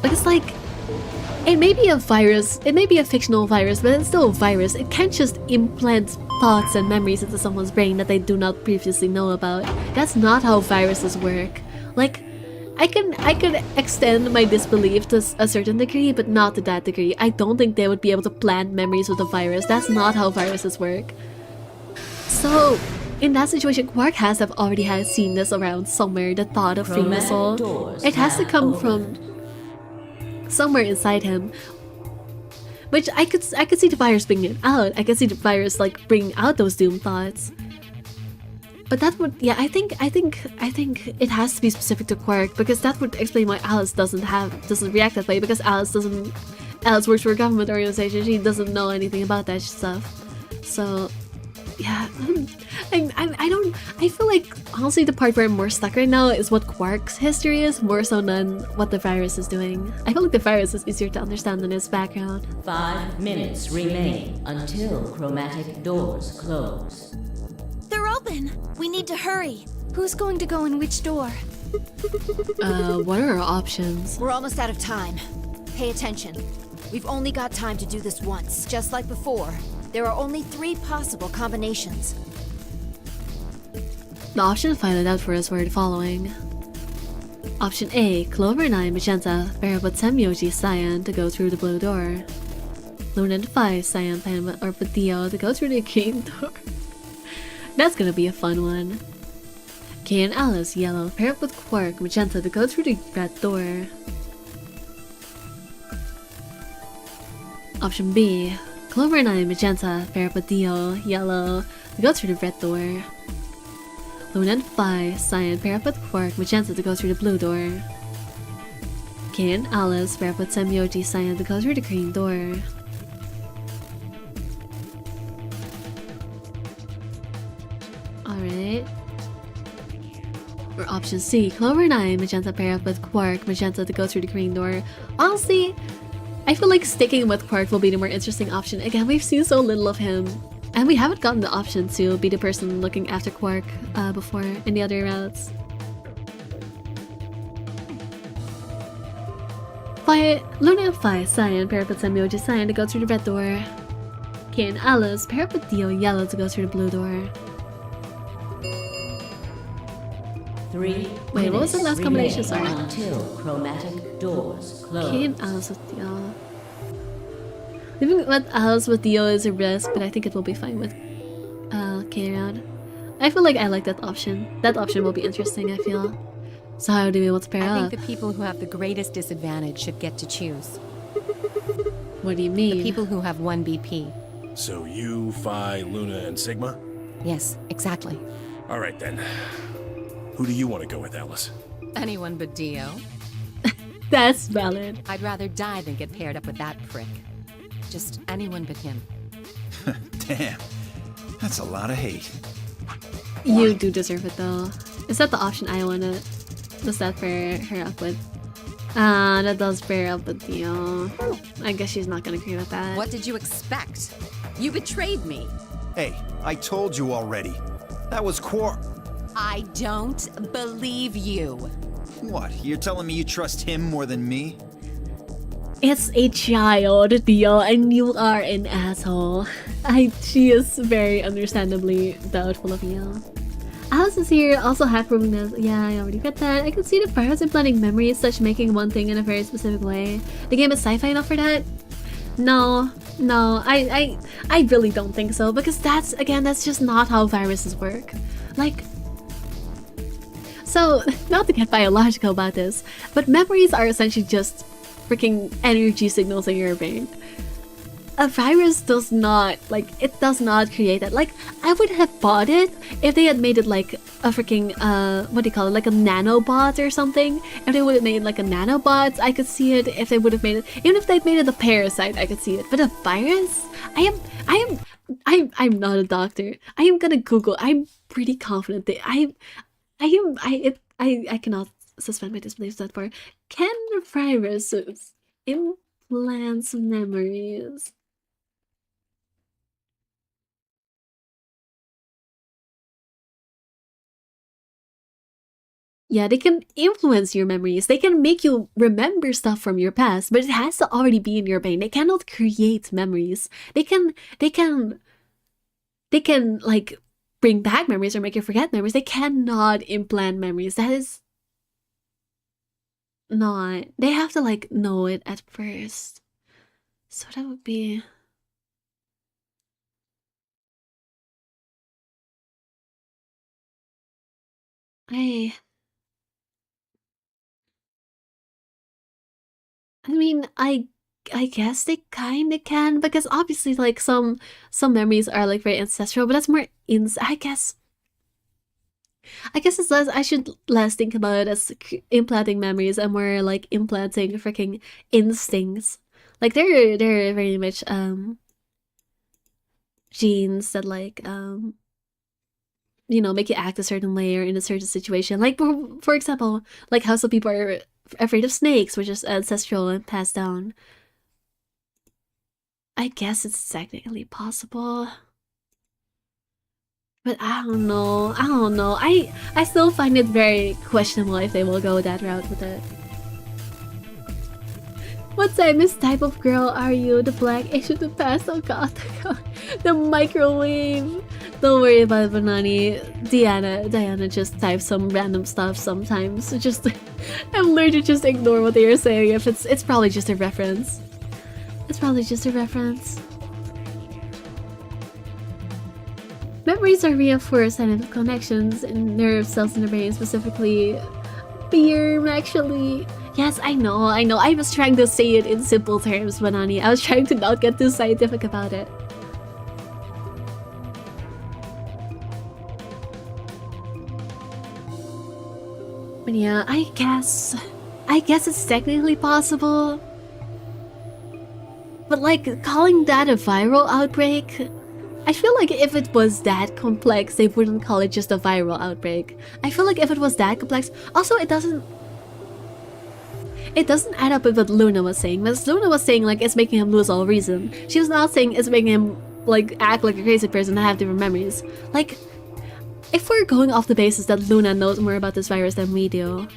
Because, like, it may be a virus, it may be a fictional virus, but it's still a virus. It can't just implant thoughts and memories into someone's brain that they do not previously know about. That's not how viruses work. Like, I can extend my disbelief to a certain degree, but not to that degree. I don't think they would be able to plant memories with a virus. That's not how viruses work. So, in that situation, Quark has to have already seen this around somewhere, the thought of freeing the soul. It has to come from somewhere inside him. Which I could see the virus bringing it out. I could see the virus, like, bringing out those doom thoughts. But that would, yeah, I think it has to be specific to Quark, because that would explain why Alice doesn't react that way, because Alice works for a government organization. She doesn't know anything about that stuff. So, yeah, I feel like, honestly, the part where I'm more stuck right now is what Quark's history is, more so than what the virus is doing. I feel like the virus is easier to understand than his background. 5 minutes remain until chromatic doors close. They're open! We need to hurry. Who's going to go in which door? What are our options? We're almost out of time. Pay attention. We've only got time to do this once, just like before. There are only 3 possible combinations. The options find out for us were the following. Option A, Clover 9 Magenta, pair up with Tenmyoji Cyan to go through the blue door. Luna and 5 Cyan pair up with Dio to go through the green door. That's gonna be a fun one. Kay and Alice, yellow, pair up with Quark, magenta to go through the red door. Option B, Clover and I, magenta, pair up with Dio, yellow, to go through the red door. Luna and Phi, cyan, pair up with Quark, magenta to go through the blue door. Kay and Alice, pair up with Tenmyoji, cyan to go through the green door. Alright. Or option C, Clover and I, magenta pair up with Quark, magenta to go through the green door. Honestly, I feel like sticking with Quark will be the more interesting option. Again, we've seen so little of him. And we haven't gotten the option to be the person looking after Quark before in the other routes. Luna and Phi, cyan, pair up with Tenmyoji, cyan to go through the red door. Kay and Alice, pair up with Dio, yellow to go through the blue door. 3 Wait, what was the last combination? Sorry. Until chromatic doors close. Kay and Alice with Dio. Leaving with Alice with Dio is a risk, but I think it will be fine with Kay around. I feel like I like that option. That option will be interesting, I feel. So how do we want to pair up? I think the people who have the greatest disadvantage should get to choose. What do you mean? The people who have 1 BP. So you, Phi, Luna, and Sigma? Yes, exactly. Alright then. Who do you want to go with, Alice? Anyone but Dio. That's valid. I'd rather die than get paired up with that prick. Just anyone but him. Damn, that's a lot of hate. You do deserve it though. Is that the option I wanna set pair her up with? That does pair up with you. I guess she's not gonna agree with that. What did you expect? You betrayed me. Hey, I told you already. That was I don't believe you. What, you're telling me you trust him more than me? It's a child, Theo, and you are an asshole. She is very understandably doubtful of you. Alice is here, also half-rooming. Yeah, I already got that. I can see the virus implanting memories, such making one thing in a very specific way. The game is sci-fi enough for that? No, I really don't think so, because that's just not how viruses work. Like, so, not to get biological about this, but memories are essentially just freaking energy signals in your brain. A virus does not, it does not create that. Like, I would have bought it if they had made it like a freaking, what do you call it, like a nanobot or something. If they would have made like a nanobot, I could see it. If they would have made it, even if they'd made it a parasite, I could see it. But a virus? I'm not a doctor. I am gonna Google. I'm pretty confident that I cannot suspend my disbelief that far. Can viruses implant memories? Yeah, they can influence your memories. They can make you remember stuff from your past, but it has to already be in your brain. They cannot create memories. They can like bring back memories or make you forget memories. They cannot implant memories. That is not. They have to like know it at first. So that would be. I mean, I guess they kinda can, because obviously like some memories are like very ancestral, but that's more I guess it's less, I should less think about it as implanting memories and more like implanting freaking instincts. Like they're very much genes that like you know, make you act a certain way or in a certain situation. Like for example, like how some people are afraid of snakes, which is ancestral and passed down. I guess it's technically possible. But I don't know. I still find it very questionable if they will go that route with it. What type of girl are you? The black issue to pass? Oh god. The microwave. Don't worry about it, Banani. Diana just types some random stuff sometimes. Just I've learned to just ignore what they are saying if it's probably just a reference. It's probably just a reference. Memories are reinforced and connections in nerve cells in the brain, specifically fear, actually. Yes, I know. I was trying to say it in simple terms, Banani. I was trying to not get too scientific about it. But yeah, I guess it's technically possible. But like, calling that a viral outbreak, I feel like if it was that complex, they wouldn't call it just a viral outbreak. I feel like if it was that complex, also it doesn't add up with what Luna was saying. Because Luna was saying like it's making him lose all reason. She was not saying it's making him like act like a crazy person and have different memories. Like, if we're going off the basis that Luna knows more about this virus than we do,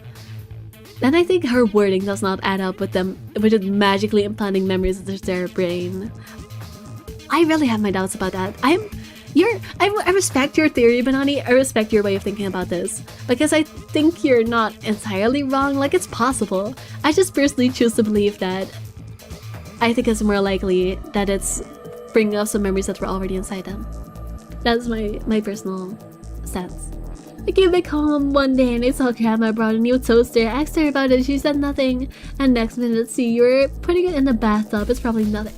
then I think her wording does not add up with it magically implanting memories into their brain. I really have my doubts about that. I respect your theory, Banani. I respect your way of thinking about this, because I think you're not entirely wrong. Like, it's possible. I just personally choose to believe that. I think it's more likely that it's bringing up some memories that were already inside them. That's my personal sense. I came back home one day and I saw Grandma brought a new toaster. I asked her about it, she said nothing. And next minute, see, you were putting it in the bathtub. It's probably nothing.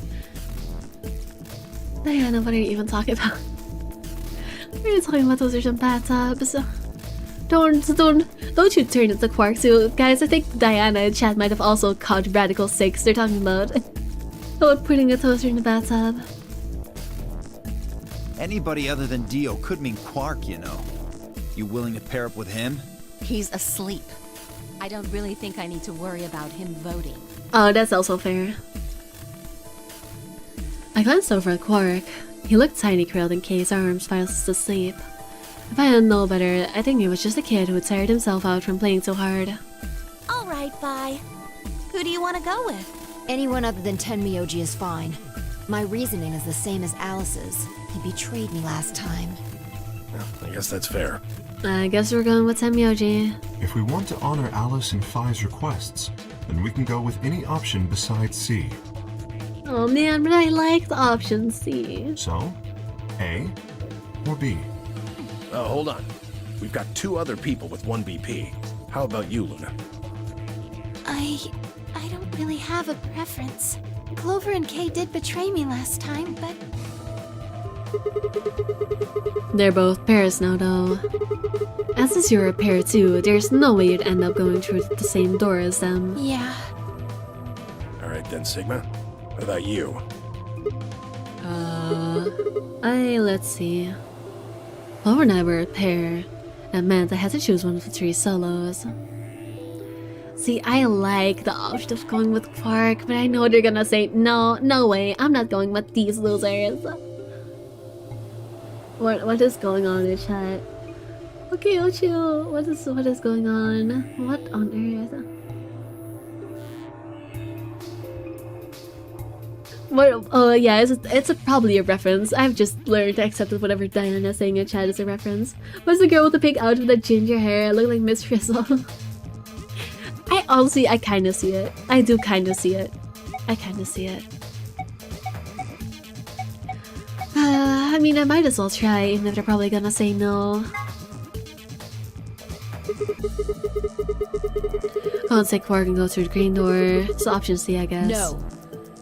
Diana, what are you even talking about? What are you talking about toasters and bathtubs? Don't you turn into Quark too. Guys, I think Diana and Chad might have also caught Radical 6 they're talking about. About putting a toaster in the bathtub. Anybody other than Dio could mean Quark, you know. You willing to pair up with him? He's asleep. I don't really think I need to worry about him voting. Oh, that's also fair. I glanced over at Quark. He looked tiny curled in Kay's arms fast asleep. If I didn't know better, I think he was just a kid who had tired himself out from playing so hard. Alright, bye. Who do you want to go with? Anyone other than Tenmyoji is fine. My reasoning is the same as Alice's. He betrayed me last time. Well, I guess that's fair. I guess we're going with Tenmyoji. If we want to honor Alice and Phi's requests, then we can go with any option besides C. Oh man, but I like the option C. So, A or B? Hold on. We've got 2 other people with 1 BP. How about you, Luna? I don't really have a preference. Clover and Kay did betray me last time, but... They're both pairs now though. As is you're a pair too, there's no way you'd end up going through the same door as them. Yeah. Alright then, Sigma. What about you? Let's see. Clover and I were a pair. That meant I had to choose one of the 3 solos. See, I like the option of going with Quark, but I know they're gonna say, no way, I'm not going with these losers. What is going on in chat? Okay, Ocho, what is going on? What on earth? What? Oh yeah, it's probably a reference. I've just learned to accept that whatever Diana's saying in chat is a reference. What's the girl with the pink outfit with that ginger hair? Look like Miss Frizzle. I kinda see it. I do kinda see it. I kinda see it. I mean, I might as well try, even if they're probably gonna say no. I'll take Quark and go through the green door. It's option C, I guess. No,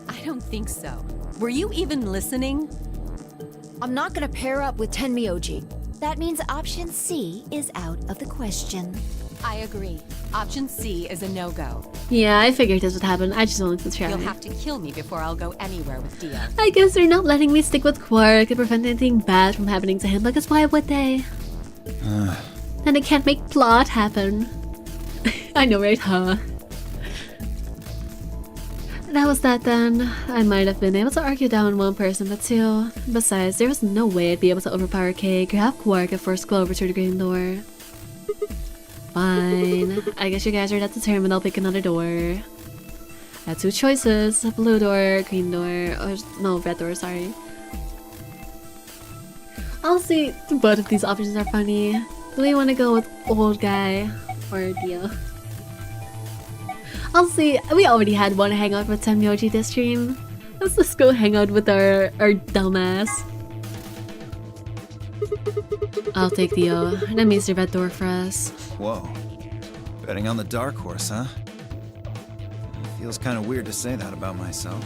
I don't think so. Were you even listening? I'm not gonna pair up with Tenmyoji. That means option C is out of the question. I agree. Option C is a no-go. Yeah, I figured this would happen. I just wanted to try. You'll have to kill me before I'll go anywhere with Dio. I guess they're not letting me stick with Quark to prevent anything bad from happening to him, because why would they? Then they can't make plot happen. I know, right, huh? That was that then. I might have been able to argue down one person, but 2. Besides, there was no way I'd be able to overpower Kay, grab Quark, and force Clover through the green door. Fine. I guess you guys are that determined I'll pick another door. I had 2 choices. Blue door, green door, or no, red door, sorry. Honestly, both of these options are funny. Do we want to go with old guy or Dio? Honestly, we already had one hangout with Tenmyoji this stream. Let's just go hang out with our dumbass. I'll take Dio. That means the red door for us. Whoa. Betting on the dark horse, huh? Feels kind of weird to say that about myself.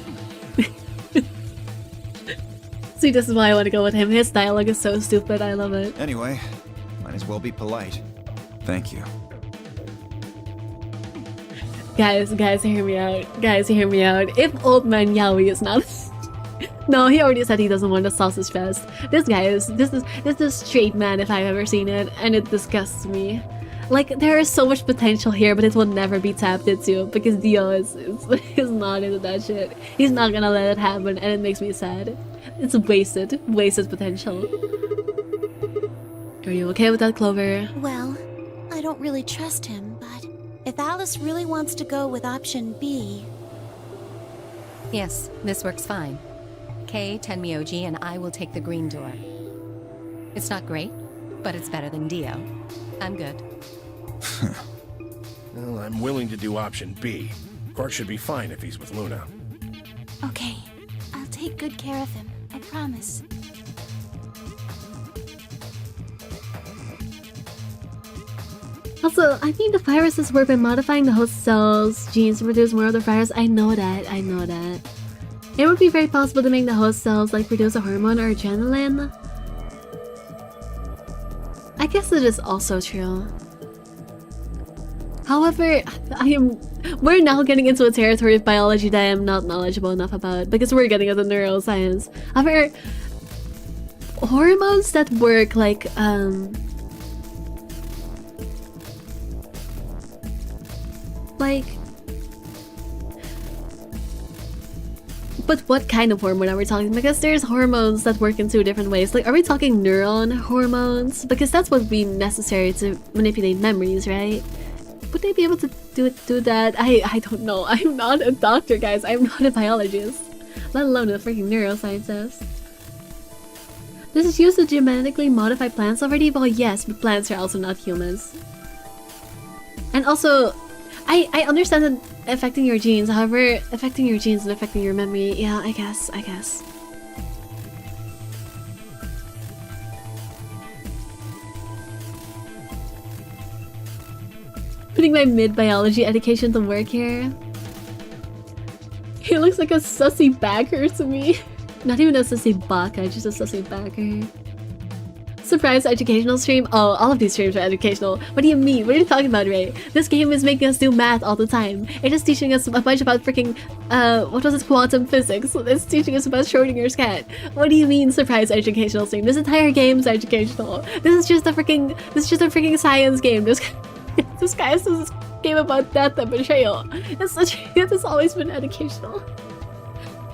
See, this is why I want to go with him. His dialogue is so stupid. I love it. Anyway, might as well be polite. Thank you. Guys, hear me out. Guys, hear me out. If old man Yaoi is not... No, he already said he doesn't want a sausage fest. This is straight man if I've ever seen it, and it disgusts me. Like, there is so much potential here, but it will never be tapped into because Dio is not into that shit. He's not gonna let it happen, and it makes me sad. It's wasted potential. Are you okay with that, Clover? Well, I don't really trust him, but if Alice really wants to go with option B... Yes, this works fine. Kay, Tenmyoji, and I will take the green door. It's not great, but it's better than Dio. I'm good. Well, I'm willing to do option B. Quark should be fine if he's with Luna. Okay, I'll take good care of him, I promise. Also, I think the viruses work by modifying the host cell's genes to produce more of the virus. I know that. It would be very possible to make the host cells like produce a hormone or adrenaline. I guess it is also true. However, we're now getting into a territory of biology that I am not knowledgeable enough about because we're getting into neuroscience. However, hormones that work like but what kind of hormone are we talking? Because there's hormones that work in two different ways. Like, are we talking neuron hormones? Because that's what would be necessary to manipulate memories, right? Would they be able to do that? I don't know. I'm not a doctor, guys. I'm not a biologist. Let alone a freaking neuroscientist. This is used to genetically modify plants already? Well, yes, but plants are also not humans. And also, I understand that affecting your genes, however, affecting your genes and affecting your memory, yeah, I guess. Putting my mid-biology education to work here. He looks like a sussy backer to me. Not even a sussy baka, just a sussy backer. Surprise educational stream? Oh, all of these streams are educational. What do you mean? What are you talking about, Ray? This game is making us do math all the time. It is teaching us a bunch about freaking, what was it? Quantum physics. It's teaching us about Schrodinger's cat. What do you mean, surprise educational stream? This entire game is educational. This is just a freaking science game. This guy is this game about death and betrayal. It has always been educational.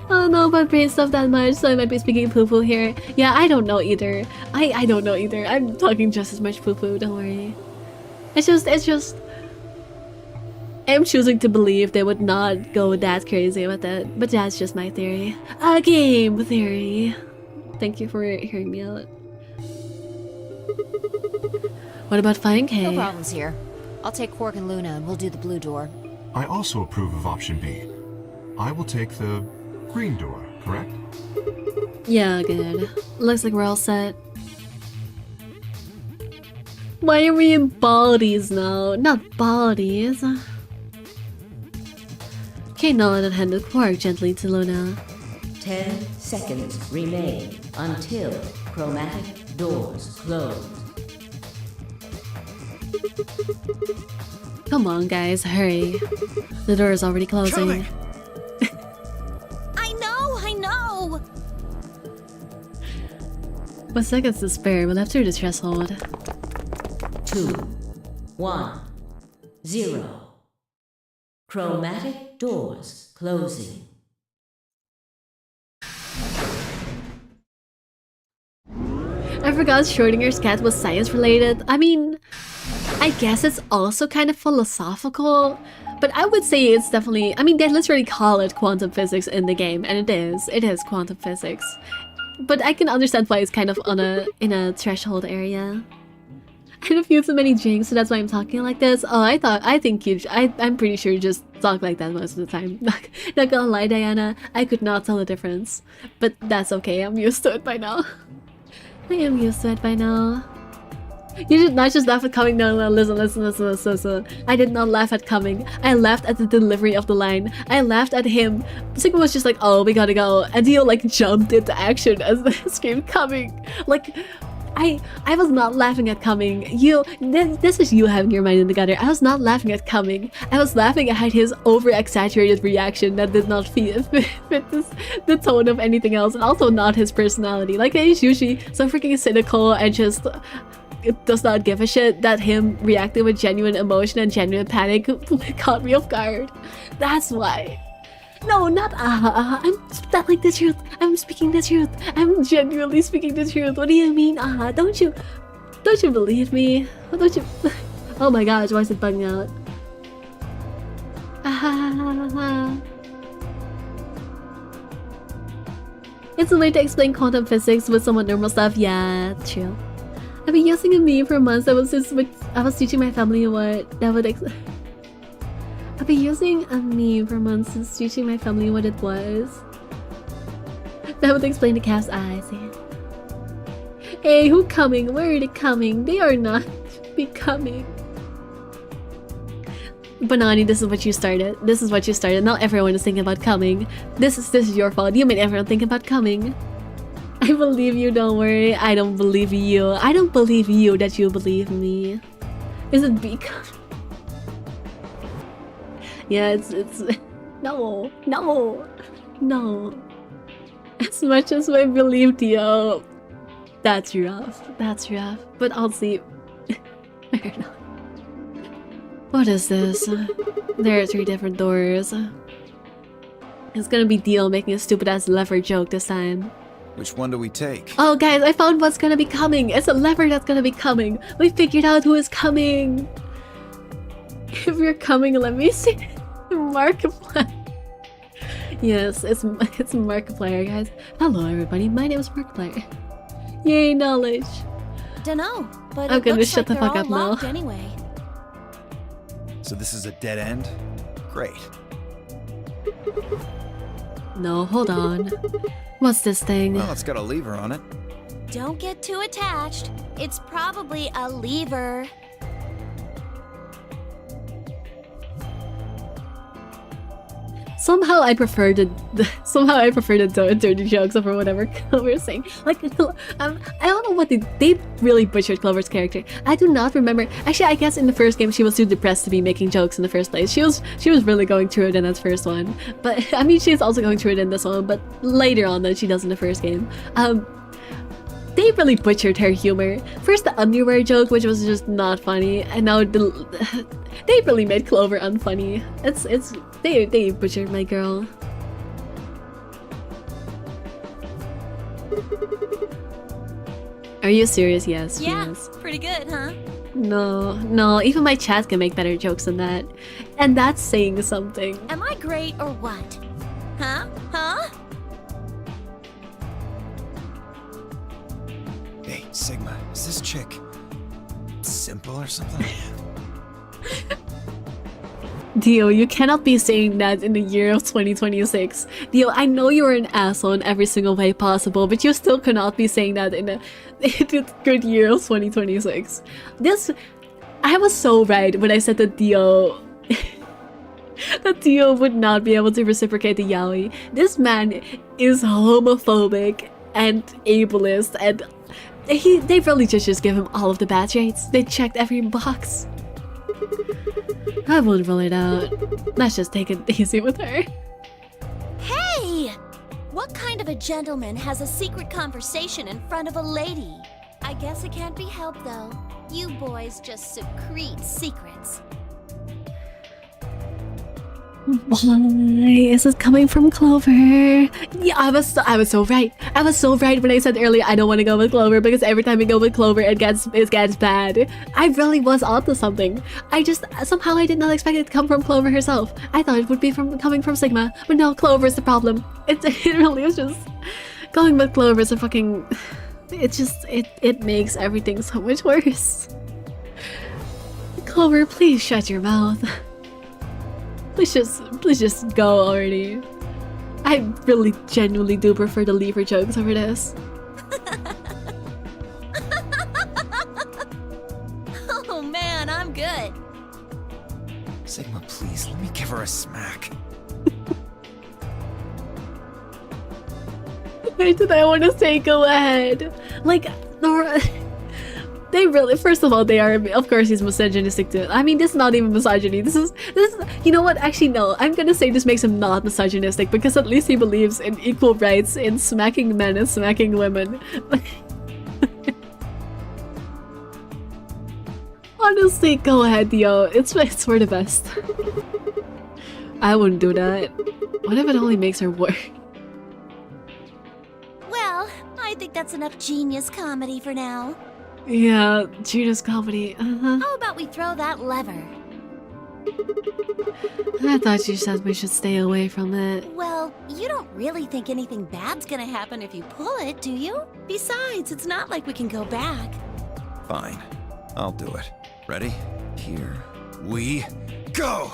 I don't know about brain stuff that much, so I might be speaking poo-poo here. Yeah, I don't know either. I don't know either. I'm talking just as much poo-poo, don't worry. It's just... I'm choosing to believe they would not go that crazy with it, but that's just my theory. A game theory. Thank you for hearing me out. What about finding Kay? No problems here. I'll take Quark and Luna and we'll do the blue door. I also approve of option B. I will take the green door, correct? Yeah, good. Looks like we're all set. Why are we in bodies now? Not bodies. Kay nodded and handed Quark gently to Luna. 10 seconds remain until chromatic doors close. Come on, guys, hurry. The door is already closing. I know! What seconds to spare? We'll have to do the threshold. 2, 1, 0. Chromatic doors closing. I forgot Schrodinger's cat was science related. I mean, I guess it's also kind of philosophical, but I would say it's definitely, I mean, they literally call it quantum physics in the game, and it is quantum physics. But I can understand why it's kind of in a threshold area. I have used so many drinks, so that's why I'm talking like this. Oh, I'm pretty sure you just talk like that most of the time. Not gonna lie, Diana, I could not tell the difference. But that's okay, I'm used to it by now. I am used to it by now. You should not just laugh at coming. No, listen. I did not laugh at coming. I laughed at the delivery of the line. I laughed at him. Sigma was just like, oh, we gotta go. And Dio like jumped into action as they screamed coming. Like, I was not laughing at coming. This is you having your mind in the gutter. I was not laughing at coming. I was laughing at his over-exaggerated reaction that did not fit the tone of anything else, and also not his personality. Like, he's usually so freaking cynical and just does not give a shit. That him reacting with genuine emotion and genuine panic caught me off guard. That's why. No, not I'm telling the truth. I'm speaking the truth. I'm genuinely speaking the truth. What do you mean, don't you believe me? Don't you? Oh my gosh, why is it bugging out? It's a way to explain quantum physics with somewhat normal stuff. Yeah, true. I've been using a meme for months. I was teaching my family what that would. I've been using a meme for months since teaching my family what it was. That would explain the cat's eyes. Hey, who coming? Where are they coming? They are not becoming. Banani, this is what you started. This is what you started. Now everyone is thinking about coming. This is your fault. You made everyone think about coming. I believe you, don't worry. I don't believe you. I don't believe you that you believe me. Is it because... Yeah, it's no, no, no. As much as I believe Dio, that's rough. That's rough. But I'll see. Fair enough. What is this? There are 3 different doors. It's gonna be Dio making a stupid ass lever joke this time. Which one do we take? Oh guys, I found what's gonna be coming. It's a lever that's gonna be coming. We figured out who is coming. If you're coming, let me see. Markiplier. Yes, it's Markiplier, guys. Hello everybody, my name is Markiplier. Yay, knowledge. Dunno, but I'm it gonna looks shut like the fuck they're up all now. locked anyway. So this is a dead end? Great. No, hold on. What's this thing? Well, it's got a lever on it. Don't get too attached. It's probably a lever. Somehow I prefer the dirty jokes over whatever Clover's saying. Like, I don't know what they really butchered Clover's character. I do not remember. Actually, I guess in the first game she was too depressed to be making jokes in the first place. She was really going through it in that first one. But I mean, she's also going through it in this one. But later on than she does in the first game. They really butchered her humor. First the underwear joke, which was just not funny, and now they really made Clover unfunny. They butchered my girl. Are you serious? Yes. Yeah, Yes. pretty good, huh? No, even my chat can make better jokes than that. And that's saying something. Am I great or what? Huh? Huh? Hey, Sigma, is this chick simple or something? Dio, you cannot be saying that in the year of 2026. Dio, I know you're an asshole in every single way possible, but you still cannot be saying that in the good year of 2026. I was so right when I said that Dio that Dio would not be able to reciprocate the yaoi. This man is homophobic and ableist, and they really just give him all of the bad traits. They checked every box. I won't rule it out. Let's just take it easy with her. Hey! What kind of a gentleman has a secret conversation in front of a lady? I guess it can't be helped though. You boys just secrete secrets. Why is it coming from Clover? Yeah, I was so right. I was so right when I said earlier I don't want to go with Clover, because every time we go with Clover it gets bad. I really was onto something. Somehow I did not expect it to come from Clover herself. I thought it would be coming from Sigma, but no, Clover is the problem. It really is just going with Clover is a fucking. It makes everything so much worse. Clover, please shut your mouth. Please just go already. I really genuinely do prefer the lever jokes over this. Oh man, I'm good. Sigma, please, let me give her a smack. Why did I want to say go ahead? Like, they really, first of all, they are, of course he's misogynistic too. I mean, this is not even misogyny. This is, you know what, actually no, I'm gonna say this makes him not misogynistic, because at least he believes in equal rights in smacking men and smacking women. Honestly, go ahead, yo, it's for the best. I wouldn't do that. What if it only makes her work? Well, I think that's enough genius comedy for now. Yeah, genius comedy. How about we throw that lever? I thought you said we should stay away from it. Well, you don't really think anything bad's gonna happen if you pull it, do you? Besides, it's not like we can go back. Fine, I'll do it. Ready? Here we go!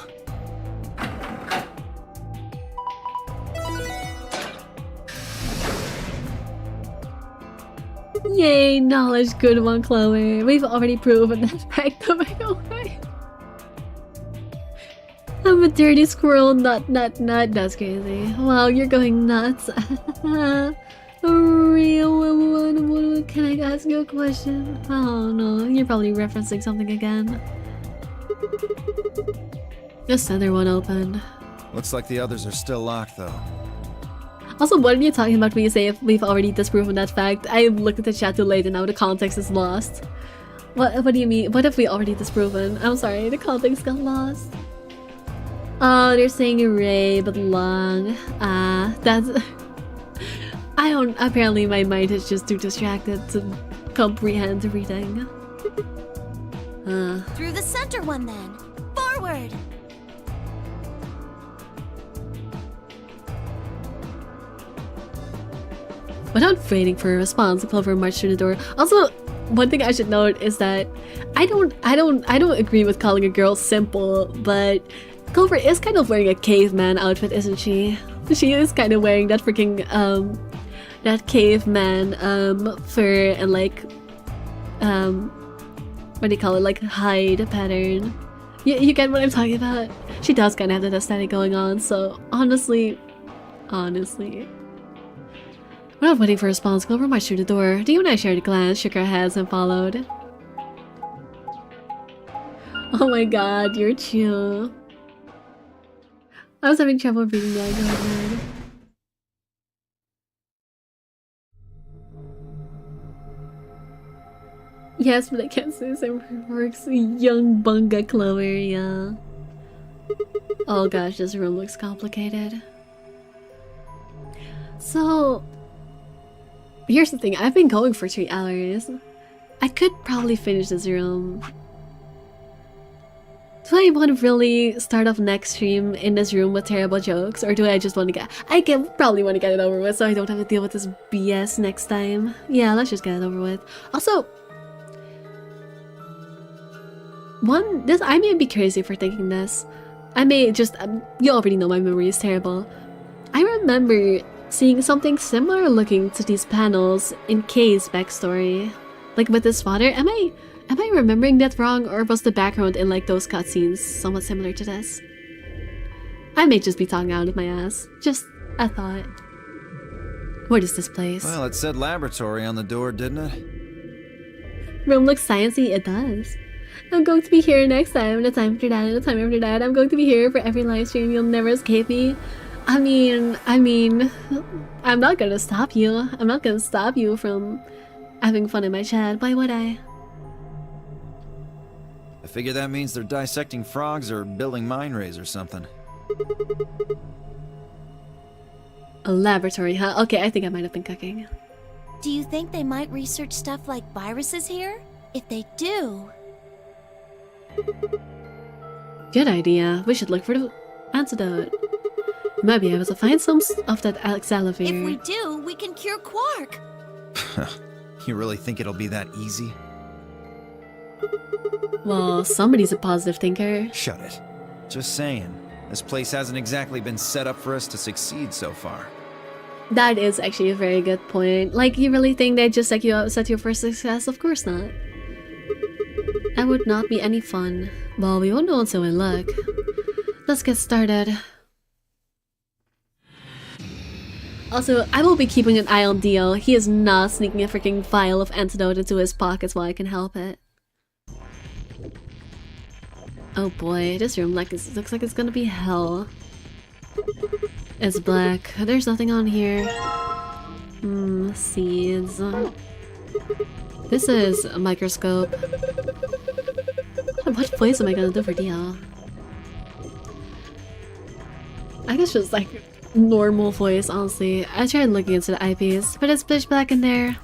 Yay, knowledge, good one, Chloe. We've already proven that fact. Oh my god. I'm a dirty squirrel, nut. That's crazy. Wow, you're going nuts. A real one. Can I ask you a question? Oh no, you're probably referencing something again. The center one opened. Looks like the others are still locked, though. Also, what are you talking about when you say if we've already disproven that fact? I looked at the chat too late and now the context is lost. What do you mean? What if we already disproven? I'm sorry, the context got lost. Oh, they're saying Ray, but long. That's... I don't... Apparently my mind is just too distracted to comprehend everything. Through the center one then. Forward! Without waiting for a response, Clover marched through the door. Also, one thing I should note is that I don't agree with calling a girl simple, but Clover is kind of wearing a caveman outfit, isn't she? She is kind of wearing that freaking that caveman fur and like what do you call it, like hide pattern. You get what I'm talking about? She does kind of have that aesthetic going on, so honestly. Without waiting for a response, Clover marched through the door. Dio and I shared a glance, shook our heads, and followed. Oh my god, you're chill. I was having trouble reading that. Go ahead. Yes, but I can't say the same works. Young Bunga Clover, yeah. Oh gosh, this room looks complicated. So... here's the thing, I've been going for 3 hours. I could probably finish this room. Do I want to really start off next stream in this room with terrible jokes? Or do I just want to get... probably want to get it over with so I don't have to deal with this BS next time. Yeah, let's just get it over with. Also... I may be crazy for thinking this. I may just... you already know my memory is terrible. I remember seeing something similar looking to these panels in Kay's backstory. Like with his father. Am I remembering that wrong, or was the background in like those cutscenes somewhat similar to this? I may just be talking out of my ass. Just a thought. What is this place? Well, it said laboratory on the door, didn't it? Room looks sciencey. It does. I'm going to be here next time, and the time after that, and the time after that. I'm going to be here for every live stream. You'll never escape me. I mean, I'm not gonna stop you. I'm not gonna stop you from having fun in my chat. Why would I? I figure that means they're dissecting frogs or building mine rays or something. A laboratory, huh? Okay, I think I might have been cooking. Do you think they might research stuff like viruses here? If they do... Good idea. We should look for the antidote. We might be able to find some of that Alexalavir. If we do, we can cure Quark. You really think it'll be that easy? Well, somebody's a positive thinker. Shut it. Just saying. This place hasn't exactly been set up for us to succeed so far. That is actually a very good point. Like, you really think they just set you up for success? Of course not. That would not be any fun. Well, we won't know until we look. Let's get started. Also, I will be keeping an eye on Dio. He is not sneaking a freaking vial of antidote into his pockets while I can help it. Oh boy, this room looks like it's gonna be hell. It's black. There's nothing on here. Seeds. This is a microscope. What voice am I gonna do for Dio? I guess just like normal voice, honestly. I tried looking into the eyepiece, but it's pitch black in there.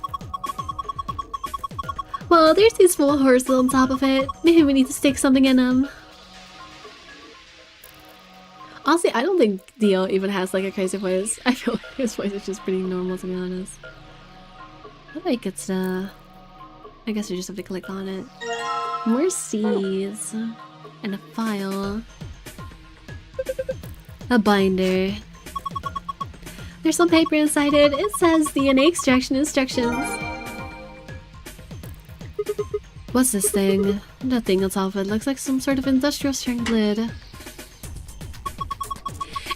Well, there's these full horses on top of it. Maybe we need to stick something in them. Honestly, I don't think Dio even has like a crazy voice. I feel like his voice is just pretty normal, to be honest. How do I get to... I guess you just have to click on it. More seeds. And a file. A binder. There's some paper inside it. It says DNA extraction instructions. What's this thing? That thing on top of it looks like some sort of industrial strength lid.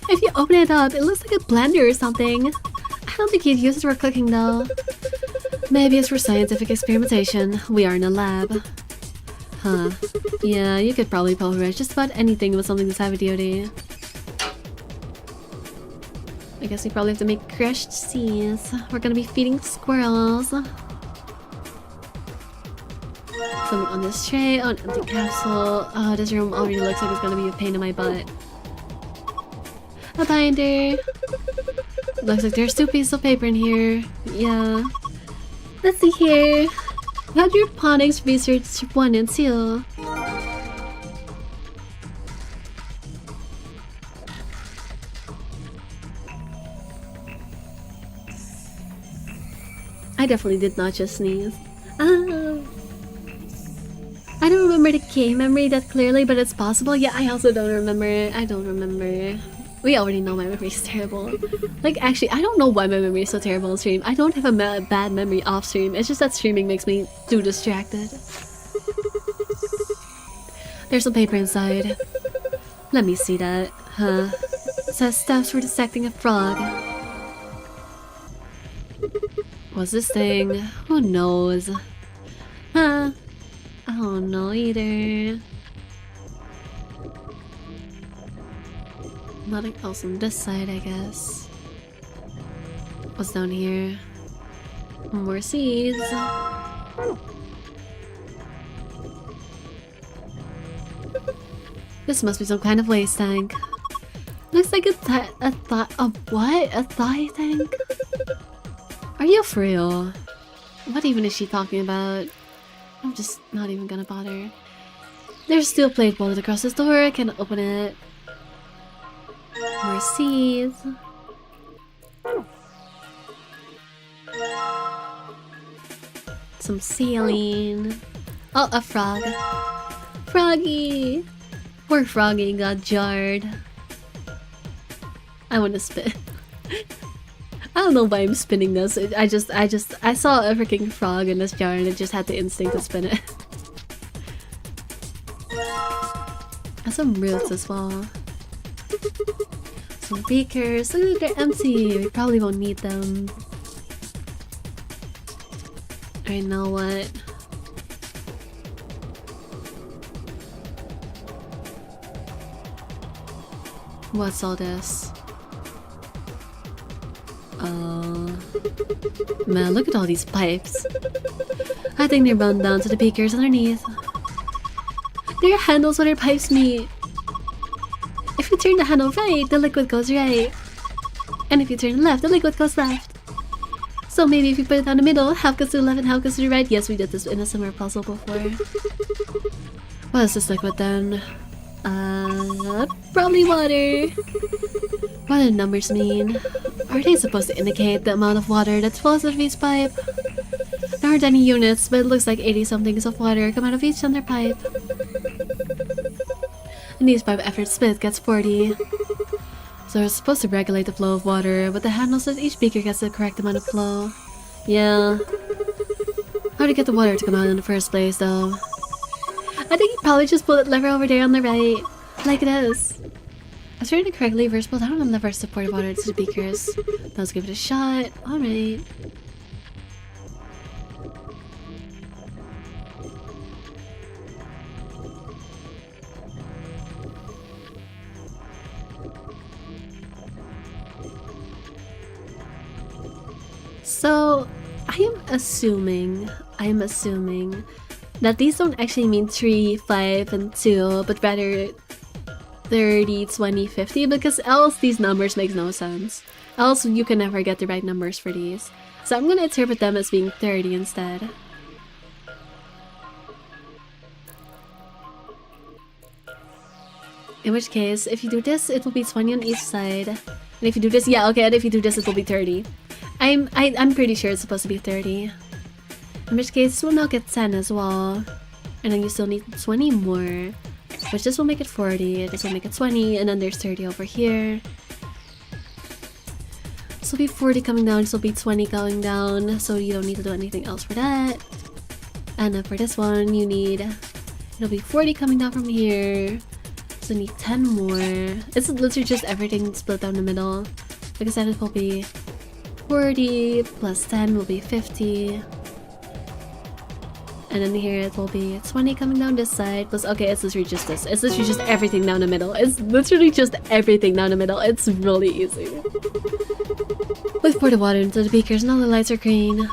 If you open it up, it looks like a blender or something. I don't think you'd use it for cooking though. Maybe it's for scientific experimentation. We are in a lab. Huh. Yeah, you could probably pulverize just about anything with something this heavy duty. I guess we probably have to make crushed seeds. We're gonna be feeding squirrels. Something on this tray. Oh, an empty capsule. Oh, this room already looks like it's gonna be a pain in my butt. A binder. Looks like there's 2 pieces of paper in here. Yeah. Let's see here. Hydroponics Research 1 and 2. I definitely did not just sneeze. I don't remember the game memory that clearly, but it's possible. Yeah, I also don't remember. I don't remember. We already know my memory is terrible. Like, actually, I don't know why my memory is so terrible on stream. I don't have a bad memory off stream. It's just that streaming makes me too distracted. There's some paper inside. Let me see that. Huh. It says steps for dissecting a frog. What's this thing? Who knows? Huh. I don't know either. Nothing else on this side, I guess. What's down here? More seeds. This must be some kind of waste tank. Looks like a what? A thigh tank? Are you for real? What even is she talking about? I'm just not even gonna bother. There's steel plate bolted across this door. I can't open it. More seeds. Some saline. Oh, a frog. Froggy! Poor Froggy got jarred. I want to spin. I don't know why I'm spinning this. I saw a freaking frog in this jar and it just had the instinct to spin it. And some roots as well. Some beakers. Look, they're empty. We probably won't need them. I know what. What's all this? Man, look at all these pipes. I think they're run down to the beakers underneath. There are handles where their pipes meet. If you turn the handle right, the liquid goes right. And if you turn left, the liquid goes left. So maybe if you put it down the middle, half goes to the left and half goes to the right. Yes, we did this in a similar puzzle before. What is this liquid then? Probably water. What do the numbers mean? Are they supposed to indicate the amount of water that flows out of each pipe? There aren't any units, but it looks like 80-somethings of water come out of each under pipe. And each pipe after it's split gets 40. So it's supposed to regulate the flow of water, but the handle says each beaker gets the correct amount of flow. Yeah. How to get the water to come out in the first place, though? I think you probably just pull that lever over there on the right. Like this. I was trying to correct levers, pull down on the lever to support water to the beakers. Let's give it a shot. Alright. So, I am assuming that these don't actually mean 3, 5, and 2, but rather 30, 20, 50, because else these numbers make no sense. Else you can never get the right numbers for these. So I'm gonna interpret them as being 30 instead. In which case, if you do this, it will be 20 on each side. And if you do this, yeah, okay, and if you do this, it will be 30. I'm pretty sure it's supposed to be 30. In which case, this will now get 10 as well. And then you still need 20 more. Which this will make it 40, this will make it 20, and then there's 30 over here. This will be 40 coming down, this will be 20 going down, so you don't need to do anything else for that. And then for this one, you need... It'll be 40 coming down from here. So you need 10 more. It's literally just everything split down the middle. Like I said, it will be 40 plus 10 will be 50. And then here it will be 20 coming down this side. Plus, okay, it's literally just this. It's literally just everything down the middle. It's literally just everything down the middle. It's really easy. Let's pour the water into the beakers. Now the lights are green.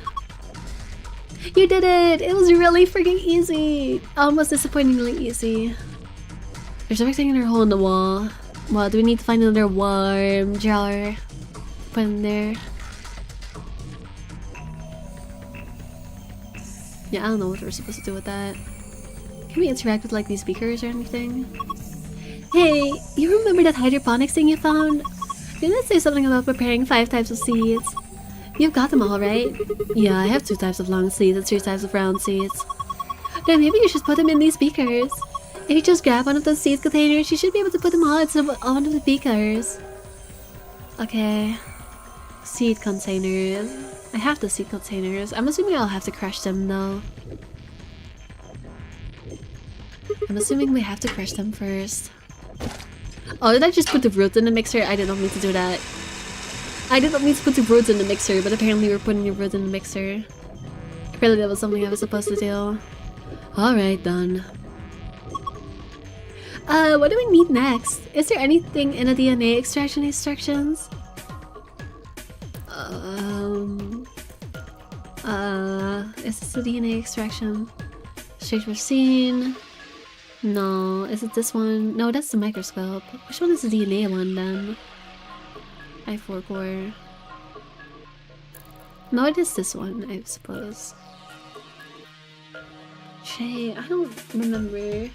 You did it! It was really freaking easy. Almost disappointingly easy. There's a rectangular hole in the wall. Well, do we need to find another warm jar? Put in there. Yeah, I don't know what we're supposed to do with that. Can we interact with like these beakers or anything? Hey, you remember that hydroponics thing you found? Didn't it say something about preparing 5 types of seeds? You've got them all, right? Yeah, I have 2 types of long seeds and 3 types of round seeds. Then maybe you should put them in these beakers. If you just grab one of those seed containers, you should be able to put them all into one of the beakers. Okay. Seed containers. I have the seed containers. I'm assuming I'll have to crush them though. I'm assuming we have to crush them first. Oh, did I just put the roots in the mixer? I did not mean to do that. I did not mean to put the roots in the mixer, but apparently we're putting the roots in the mixer. Apparently that was something I was supposed to do. Alright, done. What do we need next? Is there anything in the DNA extraction instructions? Is this the DNA extraction? Straight for scene? No. Is it this one? No, that's the microscope. Which one is the DNA one then? I4 core. No, it is this one, I suppose. Shay, I don't remember.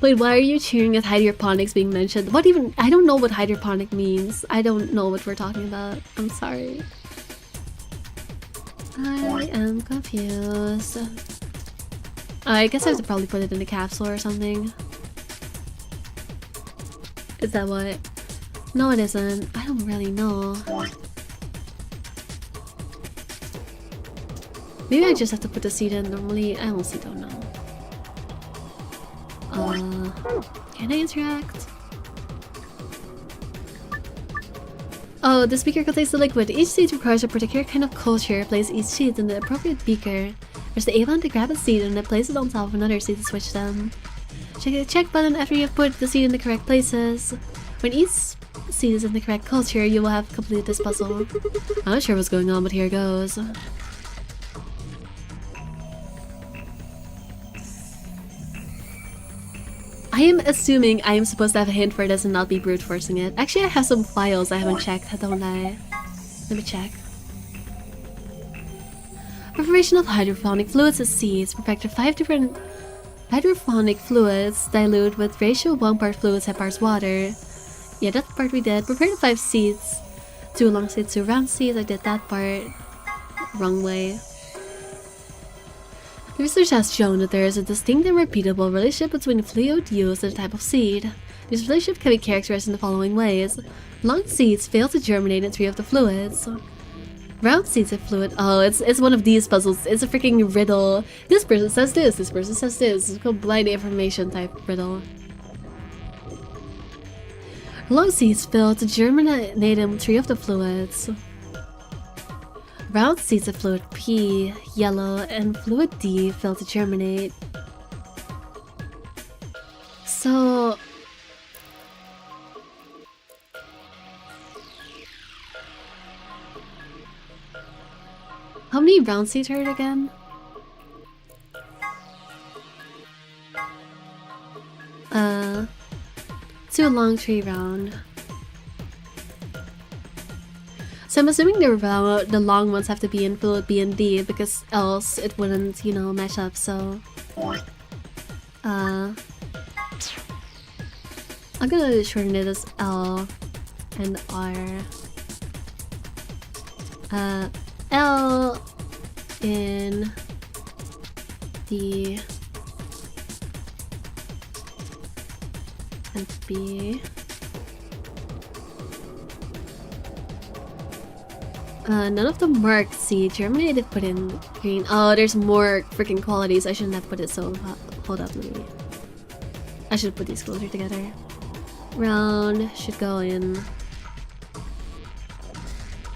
Wait, why are you cheering at hydroponics being mentioned? What even? I don't know what hydroponic means. I don't know what we're talking about. I'm sorry. I am confused. I guess I have to probably put it in a capsule or something. Is that what? No, it isn't. I don't really know. Maybe I just have to put the seed in normally. I honestly don't know. Can I interact? Oh, the beaker contains the liquid. Each seed requires a particular kind of culture. Place each seed in the appropriate beaker. There's the A1 to grab a seed and then place it on top of another seed to switch them. Check the check button after you have put the seed in the correct places. When each seed is in the correct culture, you will have completed this puzzle. I'm not sure what's going on, but here goes. I am assuming I am supposed to have a hint for this and not be brute forcing it. Actually, I have some files I haven't checked, don't I? Let me check. Preparation of hydroponic fluids as seeds. Prepare 5 different hydroponic fluids. Dilute with ratio 1 part fluid, 10 parts water. Yeah, that part we did. Prepare the 5 seeds. 2 long seeds, 2 round seeds. I did that part. Wrong way. Research has shown that there is a distinct and repeatable relationship between the fluid used and the type of seed. This relationship can be characterized in the following ways. Long seeds fail to germinate in 3 of the fluids. Round seeds have fluid. Oh, it's one of these puzzles. It's a freaking riddle. This person says this person says this. It's called blind information type riddle. Long seeds fail to germinate in 3 of the fluids. Round seeds of fluid P, yellow, and fluid D fail to germinate. So... how many round seeds are it again? 2 long, 3 round. So I'm assuming the long ones have to be in fluid B and D because else it wouldn't, you know, match up, so... I'm gonna shorten it as L and R. L in D and B. None of the marked seed germinated put in green. Oh, there's more freaking qualities. I shouldn't have put it so... hold up, maybe. I should put these closer together. Round should go in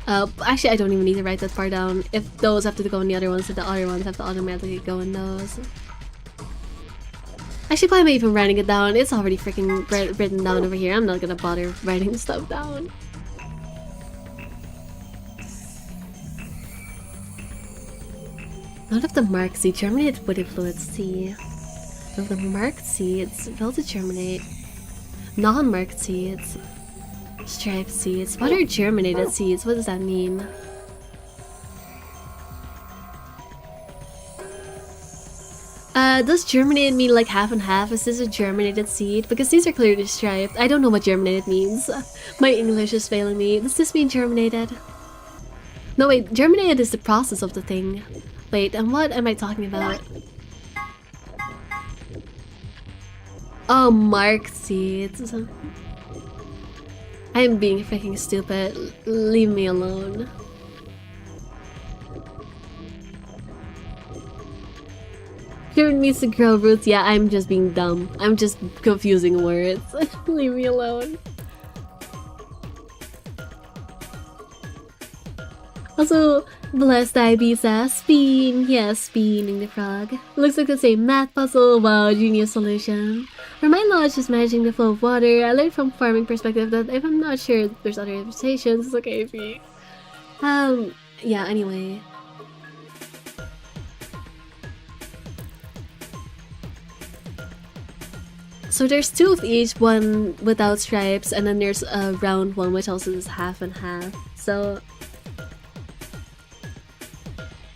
Actually, I don't even need to write that part down. If those have to go in the other ones, then the other ones have to automatically go in those. Actually, why am I even writing it down? It's already freaking written down over here. I'm not gonna bother writing stuff down. None of the marked seed germinated woody fluid C. None of the marked seeds failed to germinate. Non-marked seeds. Striped seeds. What are germinated seeds? What does that mean? Does germinated mean like half and half? Is this a germinated seed? Because these are clearly striped. I don't know what germinated means. My English is failing me. Does this mean germinated? No, wait. Germinated is the process of the thing. Wait, and what am I talking about? Oh, marked seeds. I am being freaking stupid. Leave me alone. Human means to grow roots. Yeah, I'm just being dumb. I'm just confusing words. Leave me alone. Also, blessed Ibiza, spin. Yes, spinning the frog. Looks like the same math puzzle. Wow, genius solution. For my knowledge is managing the flow of water. I learned from farming perspective that if I'm not sure there's other interpretations, it's okay if you... yeah, anyway. So there's two of each, one without stripes, and then there's a round one which also is half and half. So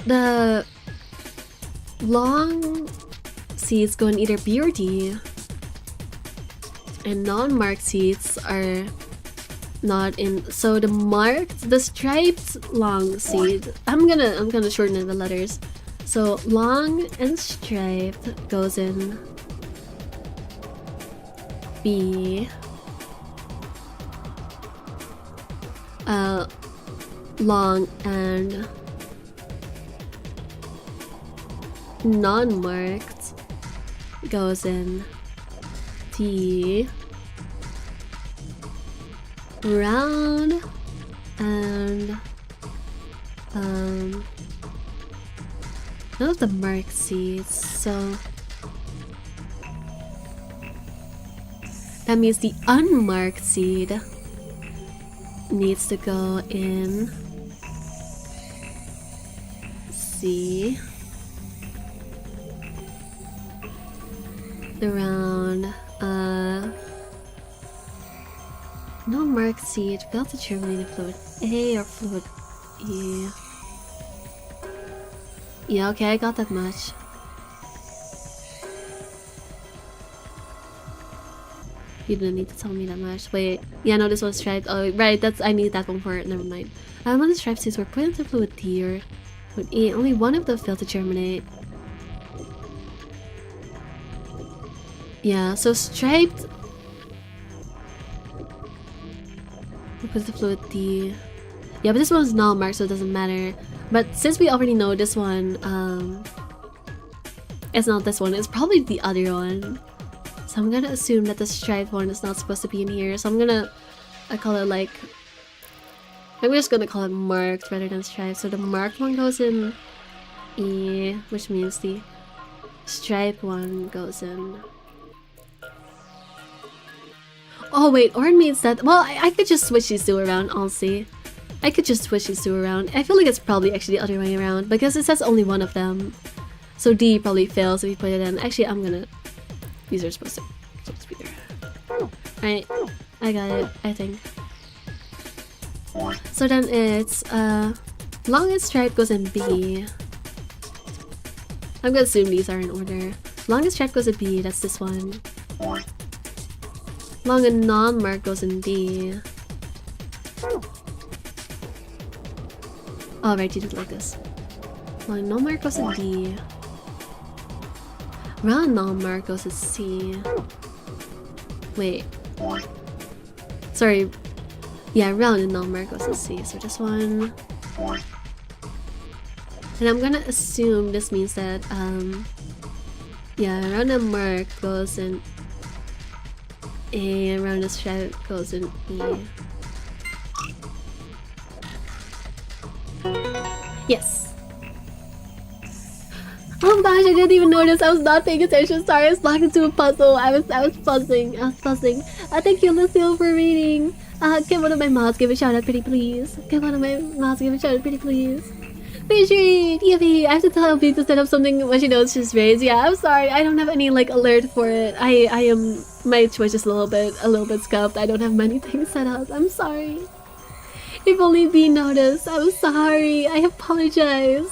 the long seeds go in either B or D, and non-marked seeds are not in. So the striped long seed. I'm gonna shorten it the letters. So long and striped goes in B. Long and non-marked goes in D. Round and none of the marked seeds, so that means the unmarked seed needs to go in C. Around no marked seed failed to germinate in fluid A or fluid E. Yeah, okay, I got that much. You didn't need to tell me that much. Wait, yeah, no, this was striped. Oh, right, I need that one for it. Never mind. When the striped seeds were put into fluid D or fluid E, only one of them failed to germinate. Yeah, so striped. Put the fluid D. Yeah, but this one's not marked, so it doesn't matter. But since we already know this one, it's not this one. It's probably the other one. So I'm gonna assume that the striped one is not supposed to be in here. So I'm call it like, I'm just gonna call it marked rather than striped. So the marked one goes in E, which means the striped one goes in. Oh wait, or it means that, well, I could just switch these two around, honestly. I could just switch these two around. I feel like it's probably actually the other way around because it says only one of them. So D probably fails if you put it in. Actually, these are supposed to be there. Alright, I got it, I think. So then it's, long and stripe goes in B. I'm gonna assume these are in order. Long and stripe goes in B, that's this one. Long and non-marked goes in D. Oh, right, you did it like this. Long and non-marked goes in D. Round non-marked goes in C. Wait. Sorry. Yeah, round and non-marked goes in C. So this one. And I'm gonna assume this means that, yeah, round and marked goes in A, and round and stripe goes in E. Yes. Oh gosh, I didn't even notice. I was not paying attention. Sorry, I was locked into a puzzle. I was fuzzing. Thank you, Lucille, for reading. Can one of my mods give a shout out, pretty please? Can one of my mods give a shout out, pretty please? Fidget, Evie, I have to tell Evie to set up something when she knows she's raised. Yeah, I'm sorry. I don't have any like alert for it. I am, my Twitch is a little bit scuffed. I don't have many things set up. I'm sorry. If only Bee noticed. I'm sorry. I apologize.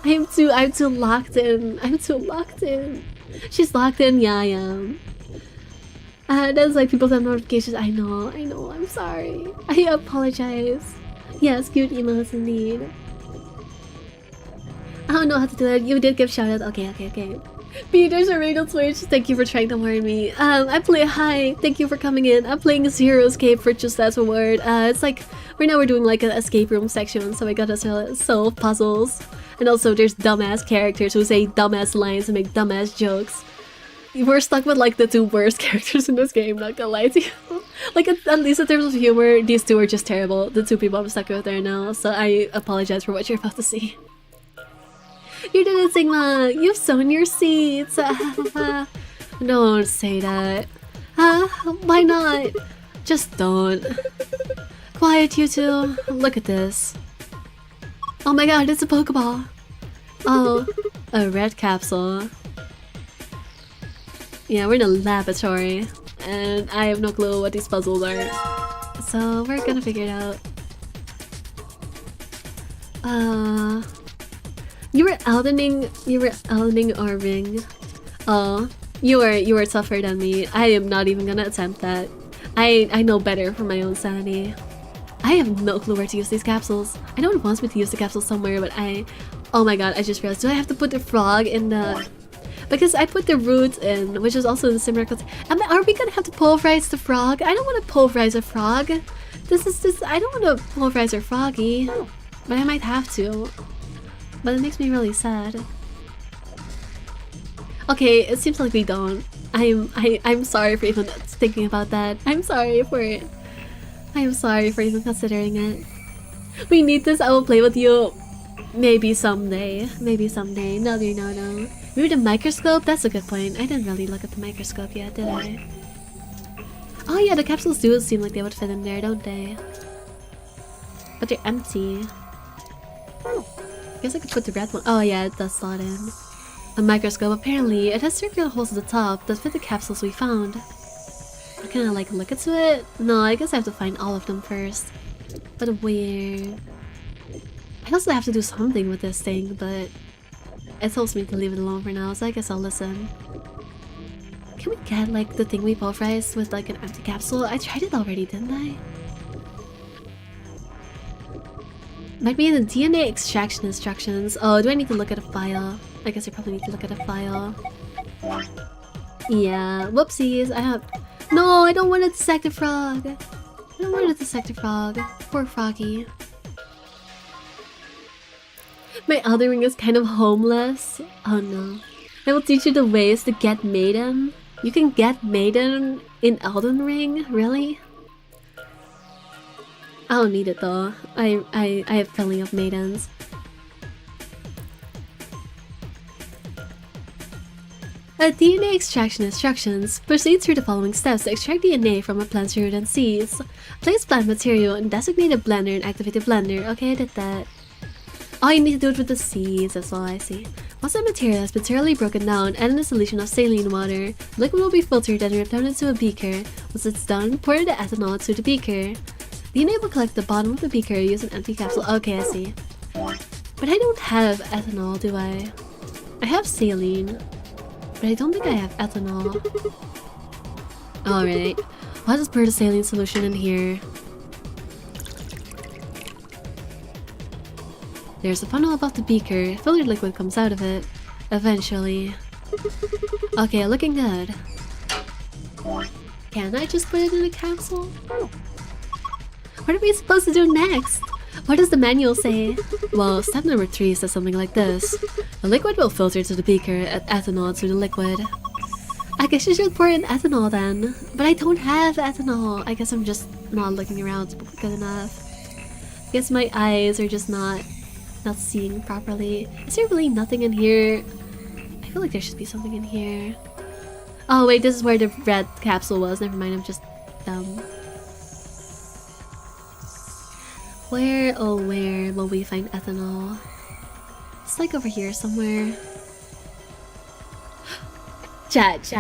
I'm too locked in. I'm too locked in. She's locked in. Yeah, I am. That's like people send notifications. I know. I'm sorry. I apologize. Yes, cute emails indeed. I don't know how to do that. You did give shout out. Okay. Peter's a radio Twitch. Thank you for trying to warn me. Hi. Thank you for coming in. I'm playing Zero Escape for just as a word. It's like right now we're doing like an escape room section, so I gotta solve puzzles. And also there's dumbass characters who say dumbass lines and make dumbass jokes. We're stuck with like the two worst characters in this game, not gonna lie to you. Like at least in terms of humor, these two are just terrible. The two people I'm stuck with there now, so I apologize for what you're about to see. You did it, Sigma! You've sown your seeds! Don't say that. Why not? Just don't. Quiet, you two. Look at this. Oh my god, it's a Pokeball! Oh, a red capsule. Yeah, we're in a laboratory, and I have no clue what these puzzles are. So we're gonna figure it out. You were Eldening or Ring. Oh, you were tougher than me. I am not even gonna attempt that. I know better for my own sanity. I have no clue where to use these capsules. I know it wants me to use the capsule somewhere, but oh my god, I just realized. Do I have to put the frog in the... Because I put the root in, which is also in the sim records. Are we gonna have to pulverize the frog? I don't want to pulverize a frog. I don't want to pulverize a froggy. But I might have to. But it makes me really sad. Okay, it seems like we don't. I'm sorry for even thinking about that. I'm sorry for even considering it. We need this. I will play with you. Maybe someday. No. Maybe the microscope? That's a good point. I didn't really look at the microscope yet, did I? Oh yeah, the capsules do seem like they would fit in there, don't they? But they're empty. I guess I could put the red one. Oh yeah, it does slot in. A microscope. Apparently, it has circular holes at the top that fit the capsules we found. Can I like look into it? No, I guess I have to find all of them first. But weird. I also have to do something with this thing, but it tells me to leave it alone for now, so I guess I'll listen. Can we get like the thing we pulverized with like an empty capsule? I tried it already, didn't I? Might be in the DNA extraction instructions. Oh, do I need to look at a file? I guess I probably need to look at a file. Yeah, whoopsies. No, I don't want to dissect a frog. Poor froggy. My Elden Ring is kind of homeless. Oh no. I will teach you the ways to get maiden. You can get maiden in Elden Ring? Really? I don't need it though. I have plenty of maidens. DNA extraction instructions. Proceed through the following steps to extract DNA from a plant's root and seeds. Place plant material and designate a blender and activate the blender. Okay, I did that. Oh, you need to do it with the seeds, that's all I see. Once the material has been thoroughly broken down, add in a solution of saline water. The liquid will be filtered and returned into a beaker. Once it's done, pour the ethanol into the beaker. DNA will collect the bottom of the beaker, use an empty capsule. Okay, I see. But I don't have ethanol, do I? I have saline, but I don't think I have ethanol. Alright, I'll just pour the saline solution in here. There's a funnel above the beaker. Filtered liquid comes out of it. Eventually. Okay, looking good. Can I just put it in a capsule? What are we supposed to do next? What does the manual say? Well, step number 3 says something like this. The liquid will filter to the beaker, add ethanol to the liquid. I guess you should pour in ethanol then. But I don't have ethanol. I guess I'm just not looking around good enough. I guess my eyes are just not not seeing properly. Is there really nothing in here? I feel like there should be something in here. Oh wait, this is where the red capsule was. Never mind, I'm just dumb. Where, oh where will we find ethanol? It's like over here somewhere. Chat.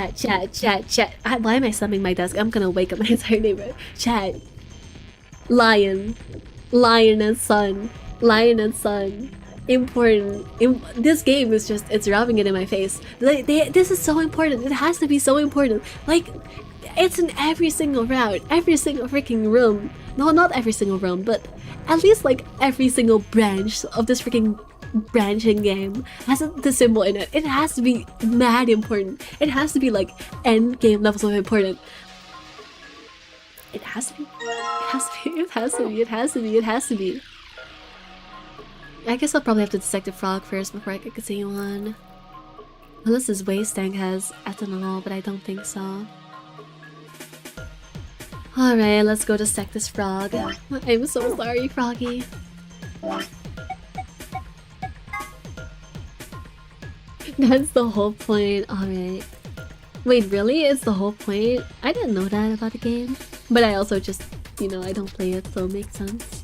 Why am I slamming my desk? I'm gonna wake up my entire neighborhood. Chat. Lion and sun. Important. This game is just, it's rubbing it in my face. This is so important. It has to be so important. Like, it's in every single route, every single freaking room. No, not every single room, but at least like every single branch of this freaking branching game has the symbol in it. It has to be mad important. It has to be like end game levels of important. It has to be. I guess I'll probably have to dissect the frog first before I can continue on. Unless this waste tank has ethanol, but I don't think so. Alright, let's go dissect this frog. I'm so sorry, Froggy. That's the whole point. Alright. Wait, really? It's the whole point? I didn't know that about the game. But I also just, you know, I don't play it, so it makes sense.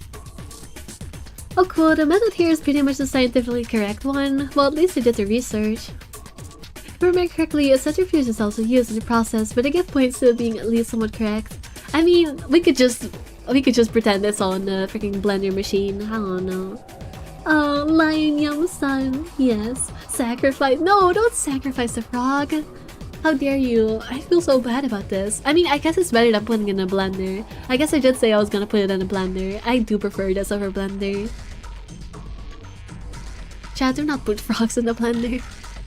Oh cool, the method here is pretty much the scientifically correct one. Well, at least I did the research. If I remember correctly, a centrifuge is also used in the process, but I get points to being at least somewhat correct. I mean, we could just pretend it's all in the freaking blender machine. I don't know. Oh, lion yum son. Yes. Sacrifice. No, don't sacrifice the frog. How dare you? I feel so bad about this. I mean, I guess it's better than putting it in a blender. I guess I did say I was gonna put it in a blender. I do prefer this over blender. Chat, do not put frogs in the blender.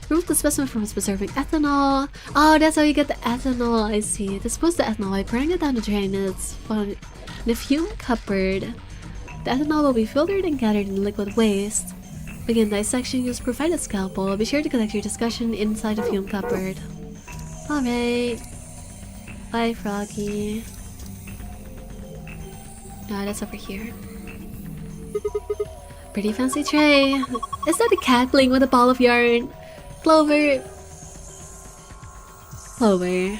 Remove the specimen from its preserving ethanol. Oh, that's how you get the ethanol. I see. Dispose the ethanol by pouring it down the drain in its in a fume cupboard. The ethanol will be filtered and gathered in liquid waste. Begin dissection. Use provided scalpel. Be sure to conduct your discussion inside the fume cupboard. Alright. Bye, Froggy. Ah, that's over here. Pretty fancy tray. Is that a cat playing with a ball of yarn? Clover. Clover.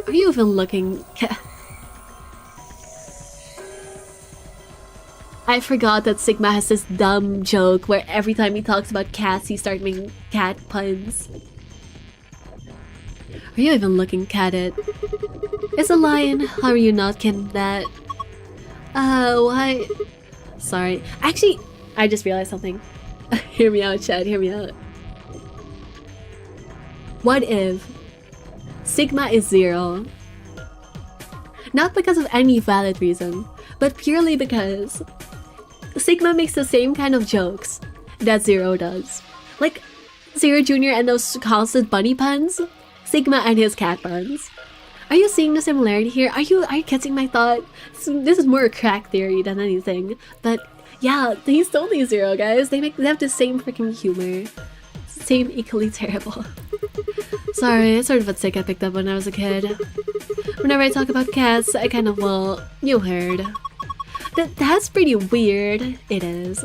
Are you even looking? I forgot that Sigma has this dumb joke where every time he talks about cats, he starts making cat puns. Are you even looking at it? It's a lion. How are you not kidding that? Why? Sorry. Actually, I just realized something. Hear me out, Chad. Hear me out. What if Sigma is 0? Not because of any valid reason, but purely because Sigma makes the same kind of jokes that 0 does. Like, 0 Jr. and those constant bunny puns, Sigma and his cat puns. Are you seeing the similarity here? Are you catching my thought? This is more a crack theory than anything. But yeah, he's totally 0, guys. They have the same freaking humor. Same equally terrible. Sorry, it's sort of a tick I picked up when I was a kid. Whenever I talk about cats, I kind of, well, you heard. That's pretty weird. It is.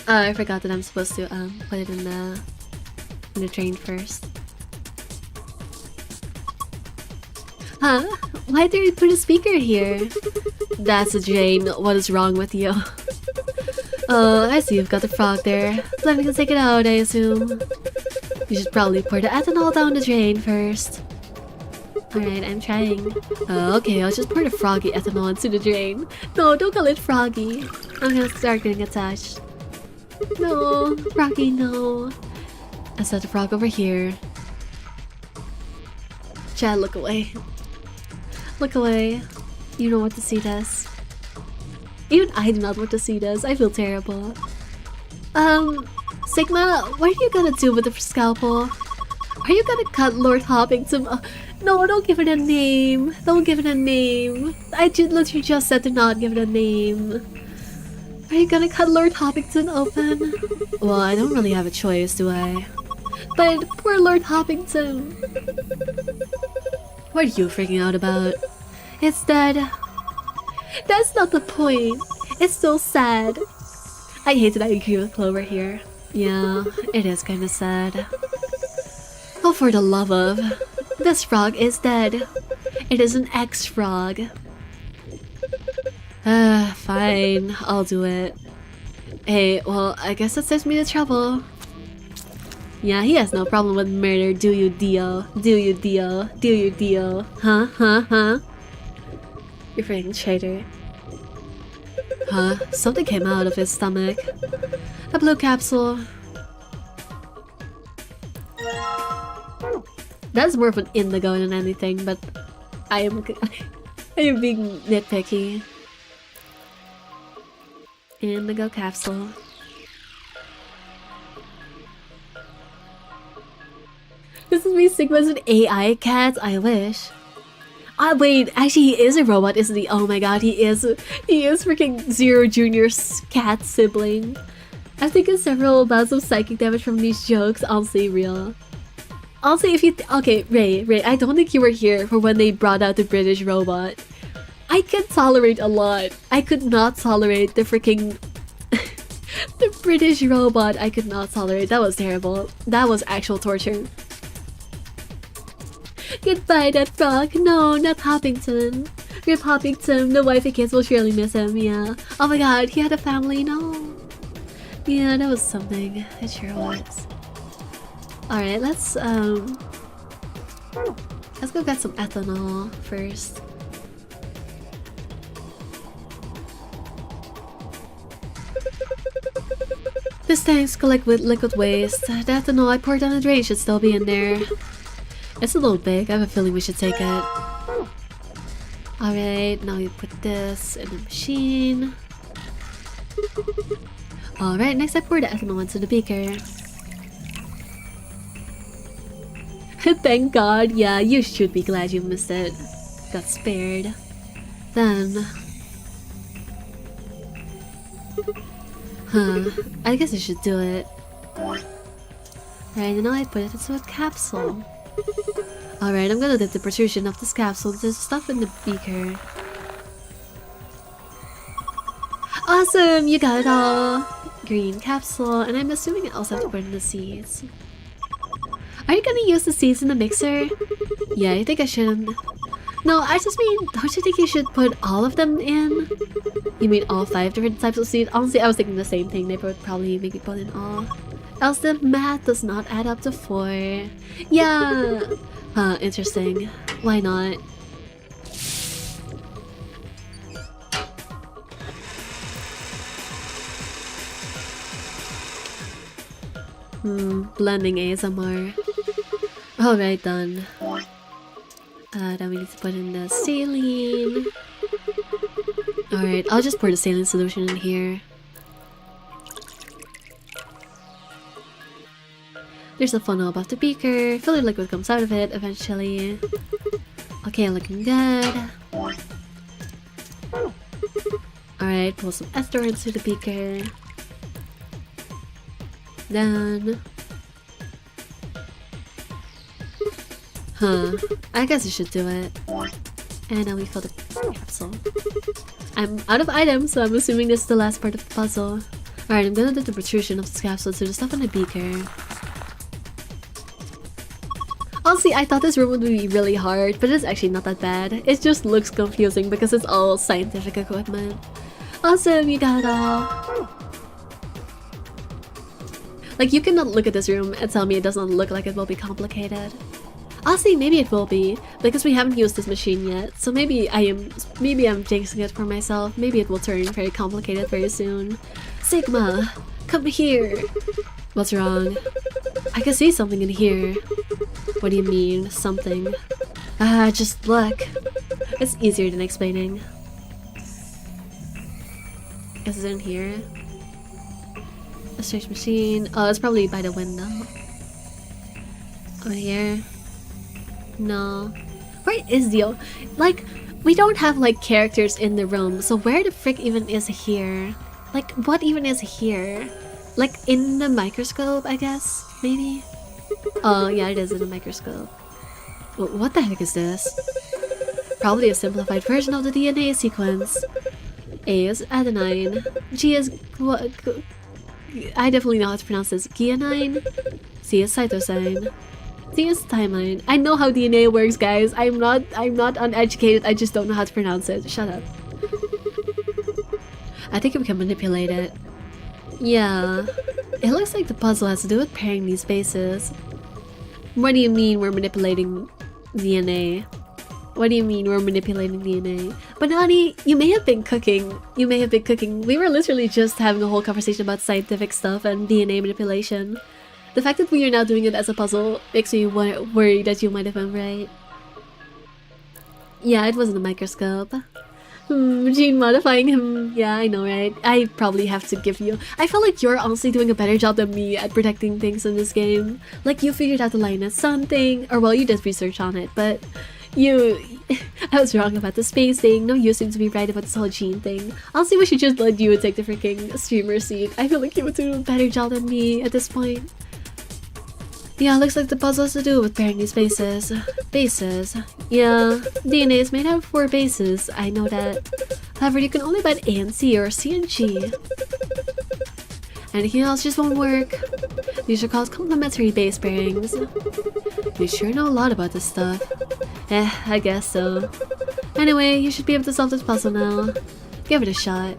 I forgot that I'm supposed to put it in the drain first. Huh? Why did you put a speaker here? That's a drain. What is wrong with you? Oh, I see you've got the frog there. Planning to take it out, I assume. You should probably pour the ethanol down the drain first. Alright, I'm trying. Okay, I'll just pour the froggy ethanol into the drain. No, don't call it froggy. I'm gonna start getting attached. No, froggy, no. I set the frog over here. Chad, look away. Look away. You don't want to see this. Even I do not want to see this. I feel terrible. Sigma, what are you gonna do with the scalpel? Are you gonna cut Lord Hoppington? No, don't give it a name. Don't give it a name. I literally just said to not give it a name. Are you gonna cut Lord Hoppington open? Well, I don't really have a choice, do I? But poor Lord Hoppington. What are you freaking out about? It's dead. That's not the point. It's so sad. I hate that I agree with Clover here. Yeah, it is kinda sad. Oh, for the love of... This frog is dead. It is an ex-frog. Fine. I'll do it. Hey, well, I guess that saves me the trouble. Yeah, he has no problem with murder, do you, Dio? Do you, Dio? Do you, Dio? Huh? You freaking traitor. Huh? Something came out of his stomach. A blue capsule. That's more of an indigo than anything, but I am being nitpicky. Indigo capsule. This is me Sigma's an AI cat. I wish. Ah, wait. Actually, he is a robot, isn't he? Oh my god, he is freaking Zero Jr.'s cat sibling. I've taken several bouts of psychic damage from these jokes. Honestly, real. Honestly, if you okay, Ray, I don't think you were here for when they brought out the British robot. I can tolerate a lot. I could not tolerate the freaking the British robot. I could not tolerate. That was terrible. That was actual torture. Goodbye, that frog. No, not Hoppington. Rip Hoppington. The wife and kids will surely miss him. Yeah. Oh my god, he had a family. No. Yeah, that was something. It sure was. All right, let's go get some ethanol first. This tank's collect with liquid waste. The ethanol I poured down the drain should still be in there. It's a little big. I have a feeling we should take it. Alright, now you put this in the machine. Alright, next I pour the ethanol into the beaker. Thank god, yeah, you should be glad you missed it. Got spared. Then... I guess I should do it. Right, and now I put it into a capsule. Alright, I'm gonna dip the protrusion of this capsule into stuff in the beaker. Awesome! You got it all! Green capsule, and I'm assuming I also have to put in the seeds. Are you gonna use the seeds in the mixer? Yeah, I think I shouldn't. No, I just mean, don't you think you should put all of them in? You mean all 5 different types of seeds? Honestly, I was thinking the same thing. They would probably make me put in all. Else the math does not add up to 4. Yeah! Huh, interesting. Why not? Blending ASMR. Alright, done. Then we need to put in the saline. Alright, I'll just pour the saline solution in here. There's a funnel above the beaker. Filler liquid comes out of it eventually. Okay, looking good. Alright, pull some ester into the beaker. Done. Huh. I guess I should do it. And now we fill the capsule. I'm out of items, so I'm assuming this is the last part of the puzzle. Alright, I'm gonna do the protrusion of this capsule to the stuff in the beaker. Honestly, I thought this room would be really hard, but it's actually not that bad. It just looks confusing because it's all scientific equipment. Awesome, you got it all! Like, you cannot look at this room and tell me it doesn't look like it will be complicated. Honestly, maybe it will be, because we haven't used this machine yet, so maybe I'm jinxing it for myself. Maybe it will turn very complicated very soon. Sigma, come here! What's wrong? I can see something in here. What do you mean, something? Just look. It's easier than explaining. Is it in here? A search machine. Oh, it's probably by the window. Over here. No. Where is Dio? Like, we don't have like characters in the room, so where the frick even is here? Like, what even is here? Like, in the microscope, I guess? Maybe? Oh, yeah, it is in the microscope. What the heck is this? Probably a simplified version of the DNA sequence. A is adenine, G is What? I definitely know how to pronounce this. Guianine? C is cytosine. D is timeline. I know how DNA works, guys. I'm not uneducated. I just don't know how to pronounce it. Shut up. I think we can manipulate it. Yeah. It looks like the puzzle has to do with pairing these bases. What do you mean we're manipulating DNA? What do you mean we're manipulating DNA? Banani, you may have been cooking. You may have been cooking. We were literally just having a whole conversation about scientific stuff and DNA manipulation. The fact that we are now doing it as a puzzle makes me worry that you might have been right. Yeah, it wasn't a microscope. Gene modifying him. Yeah, I know, right? I probably have to give you... I feel like you're honestly doing a better job than me at protecting things in this game. Like, you figured out the Lioness Sun thing, or well, you did research on it, but you... I was wrong about the space thing. No, you seem to be right about this whole Gene thing. Honestly, we should just let you take the freaking streamer seat. I feel like you would do a better job than me at this point. Yeah, looks like the puzzle has to do with pairing these bases. Bases. Yeah, DNA is made out of 4 bases, I know that. However, you can only bind A and C or C and G. Anything else just won't work. These are called complementary base pairings. You sure know a lot about this stuff. I guess so. Anyway, you should be able to solve this puzzle now. Give it a shot.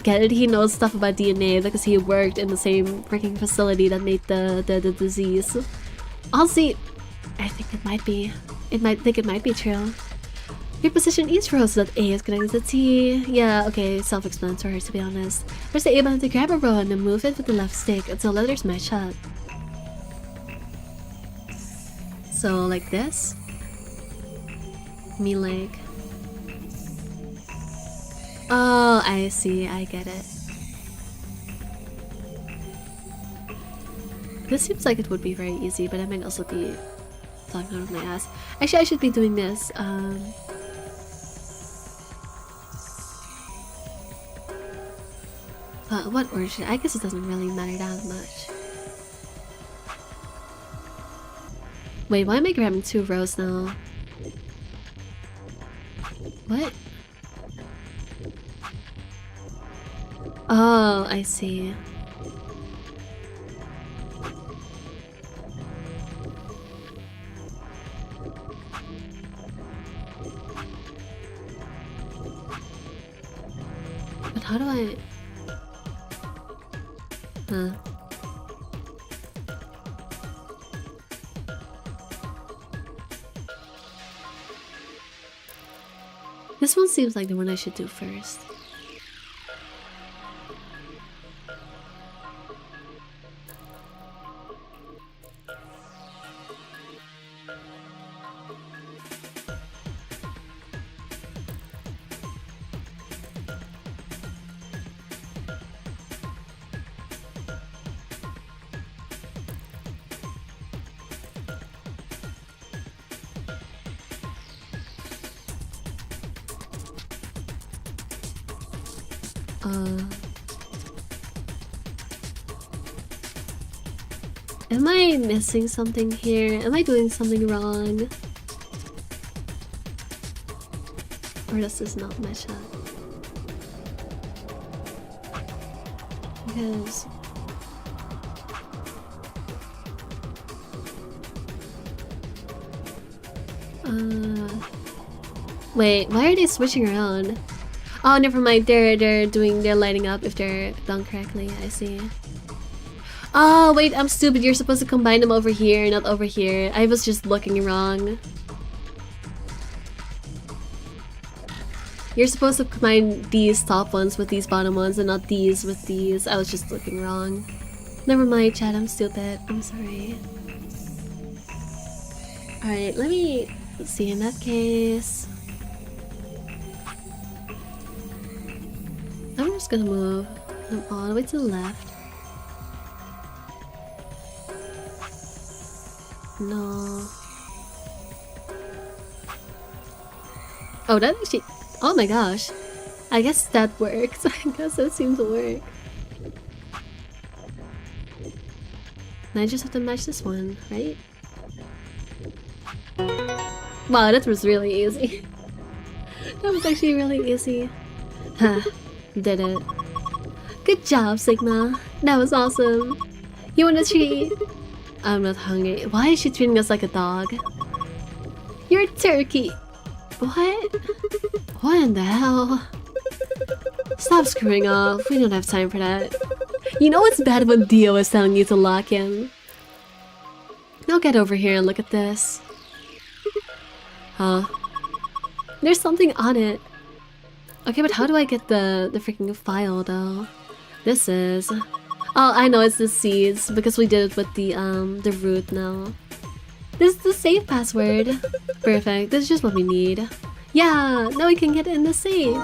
Get it? He knows stuff about DNA because he worked in the same freaking facility that made the disease. Honestly, I think it might be. It might be true. Reposition each row so that A is connected to T. Yeah, okay, self-explanatory to be honest. Press the A button to grab a row and then move it with the left stick until letters match up. So, like this? Me like... Oh, I see, I get it. This seems like it would be very easy, but I might also be talking out of my ass. Actually, I should be doing this. What order should I guess it doesn't really matter that much. Wait, why am I grabbing 2 rows now? What? Oh, I see. But how do I... Huh. This one seems like the one I should do first. Am I missing something here? Am I doing something wrong? Or does this not match up? Because... Wait, why are they switching around? Oh, never mind. They're lighting up if they're done correctly. I see. Oh, wait, I'm stupid. You're supposed to combine them over here, not over here. I was just looking wrong. You're supposed to combine these top ones with these bottom ones and not these with these. I was just looking wrong. Never mind, chat. I'm stupid. I'm sorry. Alright, let me see in that case. I'm just gonna move them all the way to the left. No. Oh, that actually... Oh my gosh. I guess that works. I guess that seems to work. And I just have to match this one, right? Wow, that was really easy. That was actually really easy. Huh. Did it. Good job, Sigma. That was awesome. You want a treat? I'm not hungry. Why is she treating us like a dog? You're a turkey. What? What in the hell? Stop screwing off. We don't have time for that. You know what's bad when Dio is telling you to lock in? Now get over here and look at this. Huh? There's something on it. Okay, but how do I get the freaking file though? This is... Oh, I know it's the seeds because we did it with the root now. This is the safe password. Perfect. This is just what we need. Yeah, now we can get in the safe.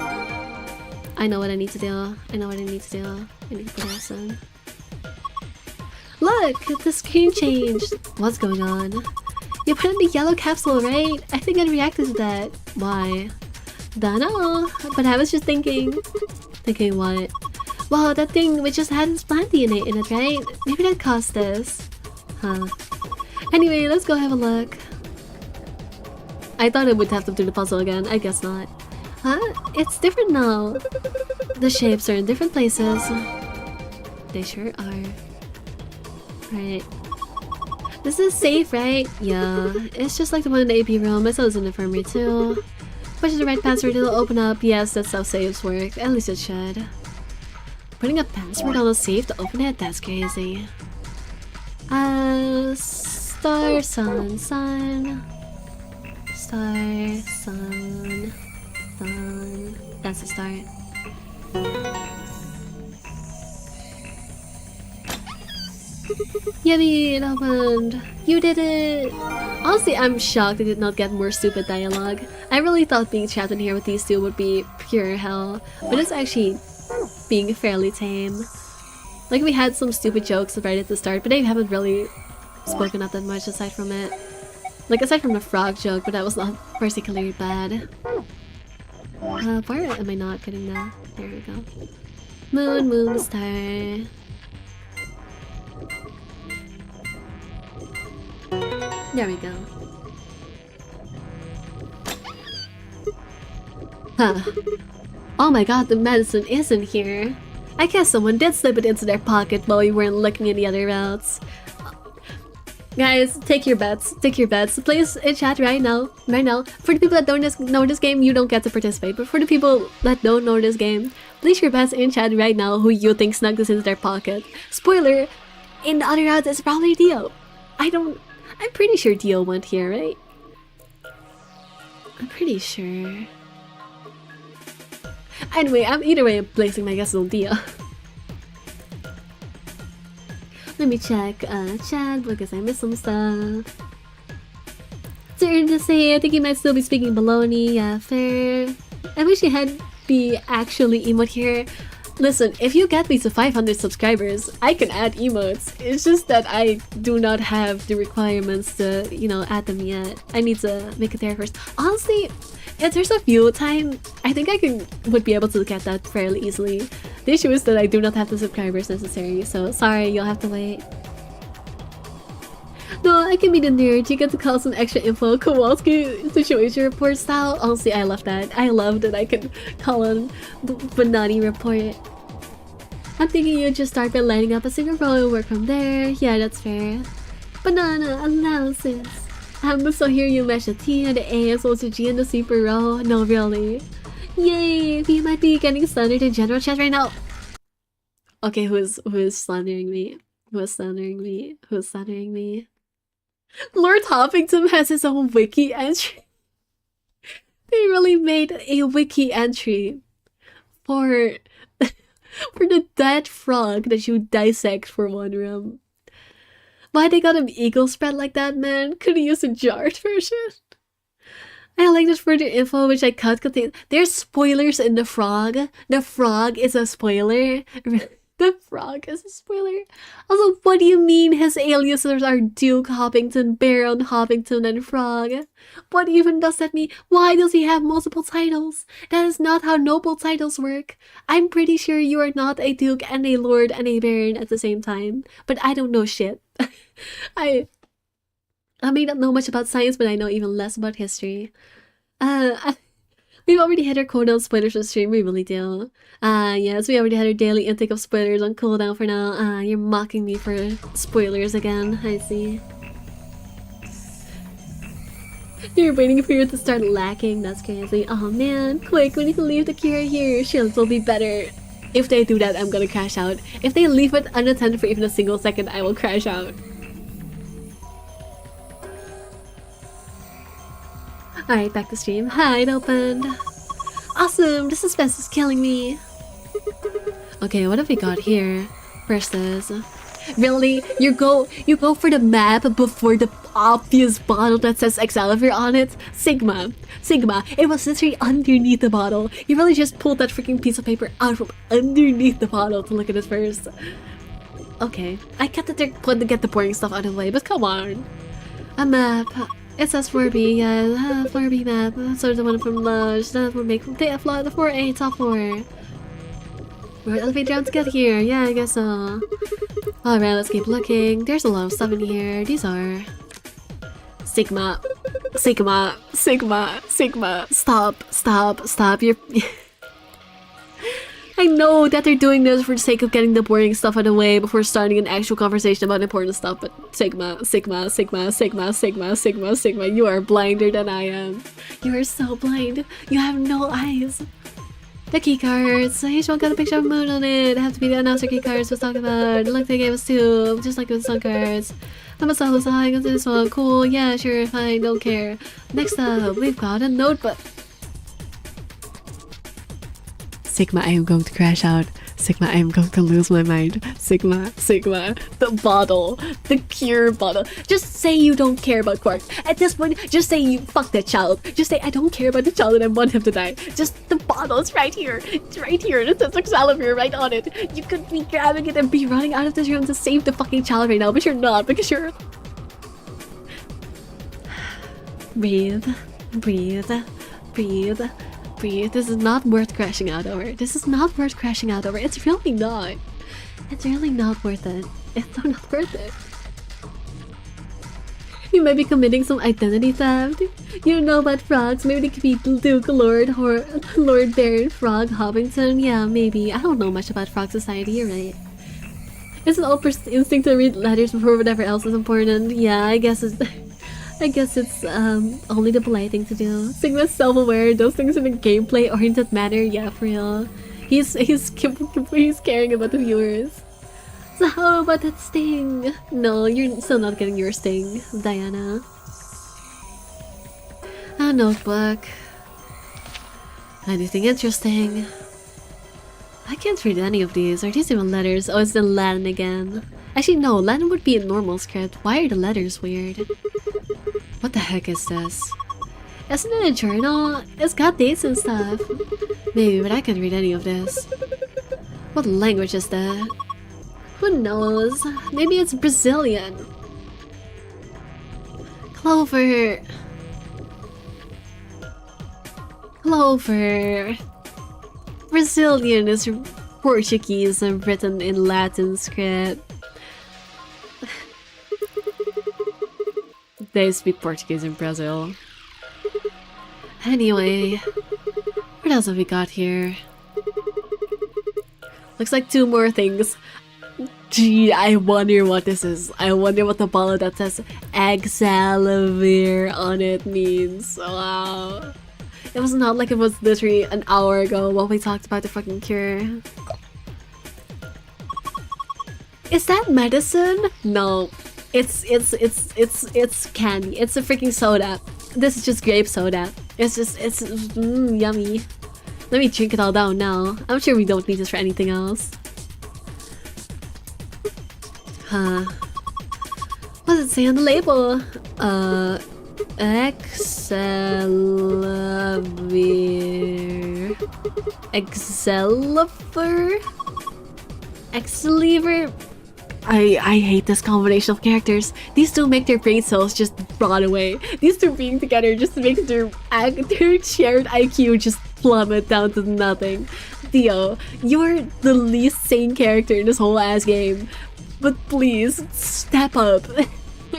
I know what I need to do. I know what I need to do. I need to put this in. Look! The screen changed! What's going on? You put in the yellow capsule, right? I think it reacted to that. Why? Dunno. But I was just thinking... Thinking what? Wow, that thing we just had its plant DNA in it, right? Maybe that caused this. Huh. Anyway, let's go have a look. I thought I would have to do the puzzle again. I guess not. Huh? It's different now. The shapes are in different places. They sure are. Right. This is safe, right? Yeah. It's just like the one in the AP room. I saw this in the infirmary too. Push the right password, it'll open up. Yes, that's how saves work. At least it should. Putting a password on a safe to open it? That's crazy. Star, sun, sun. Star, sun, sun. That's the start. Yummy, it opened. You did it! Honestly, I'm shocked I did not get more stupid dialogue. I really thought being trapped in here with these two would be pure hell, but it's actually being fairly tame. Like, we had some stupid jokes right at the start, but they haven't really spoken up that much aside from it. Like, aside from the frog joke, but that was not particularly bad. Why am I not getting that? There we go. Moon, moon, star. There we go. Huh. Oh my god, the medicine isn't here. I guess someone did slip it into their pocket while we weren't looking at the other routes. Guys, take your bets. Take your bets. Please in chat right now. Right now. For the people that don't know this game, you don't get to participate. But for the people that don't know this game, place your bets in chat right now who you think snuck this into their pocket. Spoiler, in the other routes, it's probably Dio. I'm pretty sure Dio went here, right? I'm pretty sure. Anyway, either way, I'm placing my guesses on Dio. Let me check chat because I missed some stuff. Certain to say, I think he might still be speaking baloney. Yeah, fair. I wish he had be actually emote here. Listen, if you get me to 500 subscribers, I can add emotes. It's just that I do not have the requirements to, you know, add them yet. I need to make it there first. Honestly, if there's a view time, I think I would be able to get that fairly easily. The issue is that I do not have the subscribers necessary, so sorry, you'll have to wait. No, I can be the nerd. You get to call some extra info. Kowalski situation report style. Honestly, I love that. I love that I can call on the Banani report. I'm thinking you just start by lining up a single row and work from there. Yeah, that's fair. Banana analysis. So here you mesh the T and the A as well as the G and the C per row. No, really. Yay! We might be getting slandered in general chat right now. Okay, who is slandering me? Who is slandering me? Who is slandering me? Lord Hoppington has his own wiki entry. They really made a wiki entry for the dead frog that you dissect for one room. Why they got him eagle spread like that, man? Could've used a jarred version. I like this further info which I cut contain. There's spoilers in the frog. The frog is a spoiler. The frog is a spoiler. Also, what do you mean his aliases are Duke Hoppington, Baron Hoppington, and Frog? What even does that mean? Why does he have multiple titles? That is not how noble titles work. I'm pretty sure you are not a Duke and a Lord and a Baron at the same time. But I don't know shit. I may not know much about science, but I know even less about history. We've already hit our quota on spoilers on stream, we really do. Yes, we already had our daily intake of spoilers on cooldown for now. You're mocking me for spoilers again, I see. You're waiting for you to start lacking, that's crazy. Oh man, quick, we need to leave the Kira here. Shields will be better. If they do that, I'm gonna crash out. If they leave it unattended for even a single second, I will crash out. Alright, back to stream. Hi, it opened. Awesome, the suspense is killing me. Okay, what have we got here? Versus... Really? You go for the map before the obvious bottle that says Excalibur on it? Sigma, it was literally underneath the bottle. You really just pulled that freaking piece of paper out from underneath the bottle to look at it first. Okay, I get that they're put to get the boring stuff out of the way, but come on. A map. It says 4B, yeah, 4B map. So the one from Lush, that would make from the 4A, top 4. We're elevator down to get here, yeah, I guess so. Alright, let's keep looking. There's a lot of stuff in here. These are... Sigma. Stop. You're... I know that they're doing this for the sake of getting the boring stuff out of the way before starting an actual conversation about important stuff, but Sigma. You are blinder than I am. You are so blind. You have no eyes. The keycards. Each one got a picture of a moon on it. Have to be the announcer keycards was talking about. Look, they gave us 2, just like with the sun cards. I'm a solo side into this one. Cool, yeah, sure, fine, don't care. Next up, we've got a notebook. Sigma, I am going to crash out. Sigma, I am going to lose my mind. Sigma. The bottle. The pure bottle. Just say you don't care about Quark. At this point, just say you fuck that child. Just say I don't care about the child and I want him to die. Just the bottle is right here. It's right here. It says Excalibur right on it. You could be grabbing it and be running out of this room to save the fucking child right now, but you're not because you're... Breathe. This is not worth crashing out over. It's really not. It's really not worth it. It's not worth it. You might be committing some identity theft. You don't know about frogs. Maybe they could be Duke, Lord Baron, Frog, Hobbington. Yeah, maybe. I don't know much about frog society, you're right. It's an all instinct to read letters before whatever else is important. Yeah, I guess it's only the polite thing to do. Sigma's self-aware, does things in a gameplay-oriented manner. Yeah, for real. He's caring about the viewers. So how about that sting? No, you're still not getting your sting, Diana. A notebook. Anything interesting? I can't read any of these. Are these even letters? Oh, it's in Latin again. Actually, no, Latin would be a normal script. Why are the letters weird? What the heck is this? Isn't it a journal? It's got dates and stuff. Maybe, but I can't read any of this. What language is that? Who knows? Maybe it's Brazilian. Clover. Brazilian is Portuguese and written in Latin script. They speak Portuguese in Brazil. Anyway, what else have we got here? Looks like 2 more things. Gee, I wonder what this is. I wonder what the bottle that says Excalibur on it means. Wow. It was not like it was literally an hour ago while we talked about the fucking cure. Is that medicine? No. It's candy. It's a freaking soda. This is just grape soda. It's yummy. Let me drink it all down now. I'm sure we don't need this for anything else. Huh. What does it say on the label? Excalibur? I hate this combination of characters. These 2 make their brain cells just rot away. These 2 being together just makes their shared IQ just plummet down to nothing. Theo, you're the least sane character in this whole ass game. But please, step up.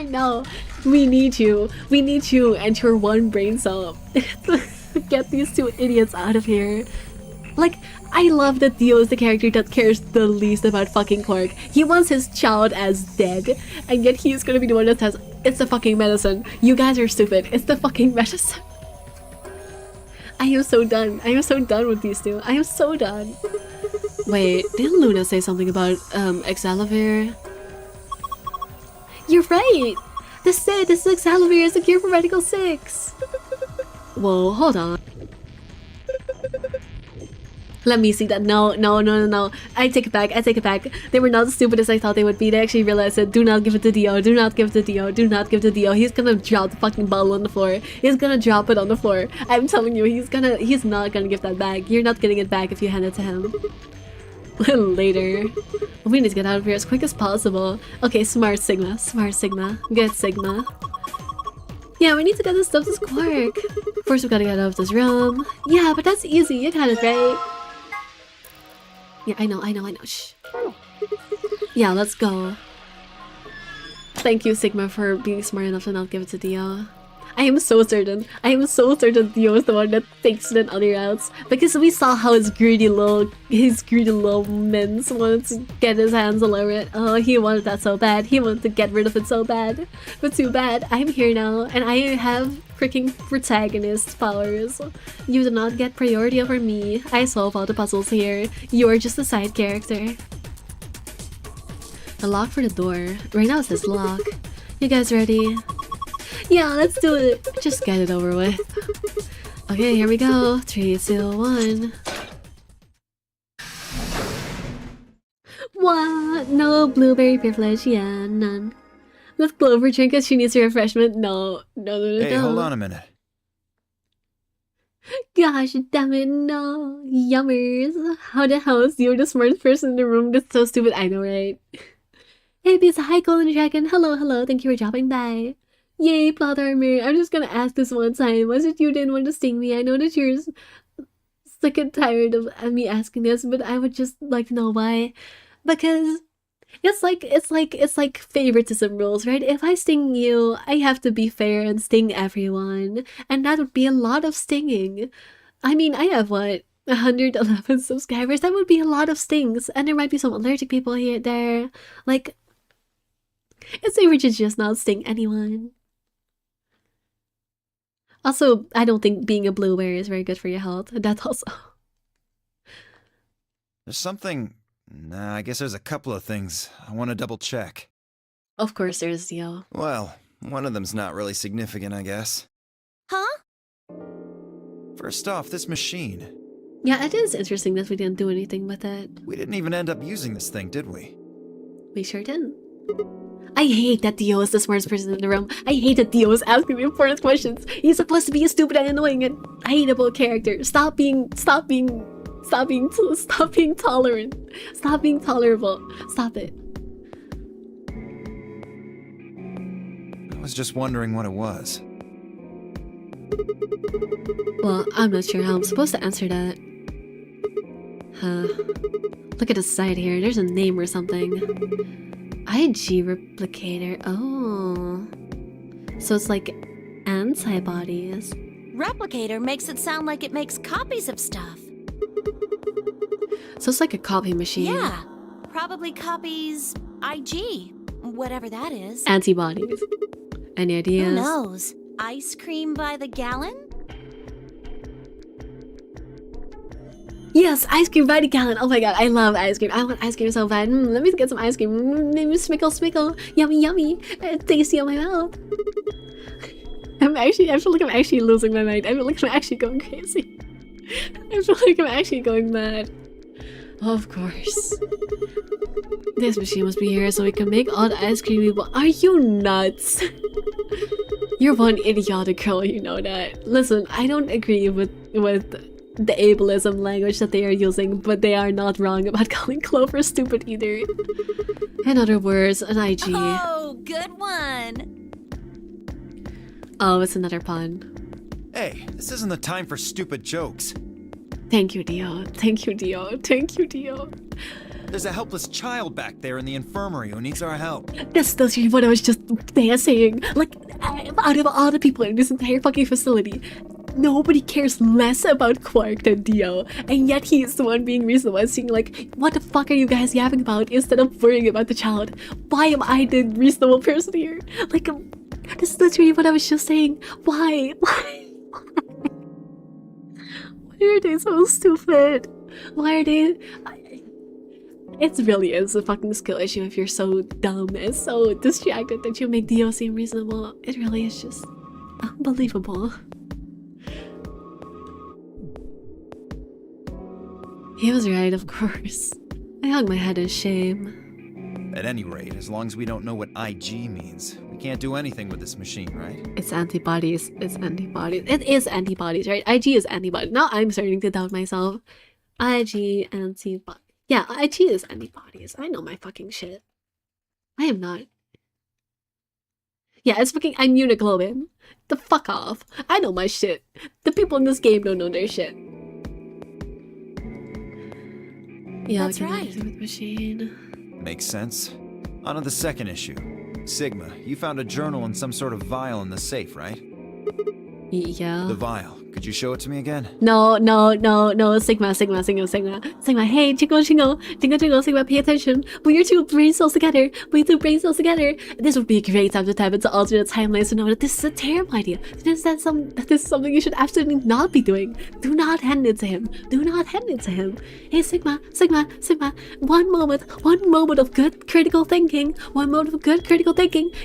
No, we need you. We need you and your 1 brain cell. Get these two idiots out of here. Like, I love that Dio is the character that cares the least about fucking Quark. He wants his child as dead, and yet he's gonna be the one that says, it's the fucking medicine. You guys are stupid. It's the fucking medicine. I am so done. I am so done with these two. I am so done. Wait, didn't Luna say something about, Excalibur? You're right! This is Excalibur is the cure for Radical 6! Whoa, hold on. Let me see that. No. I take it back. They were not as stupid as I thought they would be. They actually realized that do not give it to Dio. Do not give it to Dio. Do not give it to Dio. He's gonna drop the fucking bottle on the floor. He's gonna drop it on the floor. I'm telling you, he's not gonna give that back. You're not getting it back if you hand it to him. Later. We need to get out of here as quick as possible. Okay, smart Sigma. Get Sigma. Yeah, we need to get this stuff to Quark. First we gotta get out of this room. Yeah, but that's easy. You got it right. Yeah, I know. Shh. Yeah, let's go. Thank you, Sigma, for being smart enough to not give it to Dio. I am so certain Dio is the one that takes it other routes. Because we saw how his greedy little mince wanted to get his hands all over it. Oh, he wanted that so bad. He wanted to get rid of it so bad. But too bad, I'm here now, and I have freaking protagonist powers. You do not get priority over me. I solve all the puzzles here. You are just a side character. The lock for the door. Right now it says lock. You guys ready? Yeah, let's do it. Just get it over with. Okay, here we go. 3, 2, 1. What? No blueberry privilege. Yeah, none. Let Clover drink as she needs a refreshment. No. Hey, hold on a minute. Gosh damn it, no. Yummers. How the hell is you the smartest person in the room? That's so stupid. I know, right? Hey, Pizza. Hi, Golden Dragon. Hello. Thank you for dropping by. Yay, plot armor. I'm just gonna ask this one time. Was it you didn't want to sting me? I know that you're sick and tired of me asking this, but I would just like to know why. Because it's like favoritism rules, right? If I sting you, I have to be fair and sting everyone. And that would be a lot of stinging. I mean, I have what? 111 subscribers? That would be a lot of stings. And there might be some allergic people here there. Like, it's safer to just not sting anyone. Also, I don't think being a blueberry is very good for your health. That's also... There's something... Nah, I guess there's a couple of things I want to double check. Of course there's, Dio. Well, one of them's not really significant, I guess. Huh? First off, this machine. Yeah, it is interesting that we didn't do anything with it. We didn't even end up using this thing, did we? We sure didn't. I hate that Dio is the smartest person in the room. I hate that Dio is asking the important questions. He's supposed to be a stupid and annoying and hateable character. Stop being tolerant. Stop being tolerable. Stop it. I was just wondering what it was. Well, I'm not sure how I'm supposed to answer that. Huh. Look at the side here. There's a name or something. IG replicator. Oh. So it's like antibodies. Replicator makes it sound like it makes copies of stuff. So it's like a copy machine. Yeah. Probably copies IG. Whatever that is. Antibodies. Any ideas? Who knows? Ice cream by the gallon? Yes, ice cream by the gallon. Oh my god, I love ice cream. I want ice cream so bad. Let me get some ice cream. Smickle. Yummy. Tasty on my mouth. I feel like I'm actually losing my mind. I feel like I'm actually going crazy. I feel like I'm actually going mad. Of course. This machine must be here so we can make all the ice cream we want. Are you nuts? You're one idiotic girl, you know that. Listen, I don't agree with the ableism language that they are using, but they are not wrong about calling Clover stupid either. In other words, an IG. Oh, good one. Oh, it's another pun. Hey, this isn't the time for stupid jokes. Thank you, Dio. There's a helpless child back there in the infirmary who needs our help. That's what I was just saying. Like, out of all the people in this entire fucking facility, nobody cares less about Quark than Dio, and yet he is the one being reasonable and saying like, what the fuck are you guys yapping about instead of worrying about the child? Why am I the reasonable person here? Like, this is literally what I was just saying. Why? Why are they so stupid? Why are they... It really is a fucking skill issue if you're so dumb and so distracted that you make Dio seem reasonable. It really is just unbelievable. He was right, of course. I hung my head in shame. At any rate, as long as we don't know what IG means, we can't do anything with this machine, right? It's antibodies. It's antibodies. It is antibodies, right? IG is antibody. Now I'm starting to doubt myself. IG antibody. Yeah, IG is antibodies. I know my fucking shit. I am not. Yeah, it's fucking immunoglobulin. The fuck off. I know my shit. The people in this game don't know their shit. Yeah, That's right. With machine. Makes sense. On to the second issue. Sigma, you found a journal and some sort of vial in the safe, right? Yeah. The vial. Could you show it to me again? No. Sigma. Hey, Jingle. Sigma, pay attention. Put your two brain cells together. This would be a great time to tap into alternate timelines to know that this is a terrible idea. This is something you should absolutely not be doing. Do not hand it to him. Hey, Sigma. One moment of good critical thinking.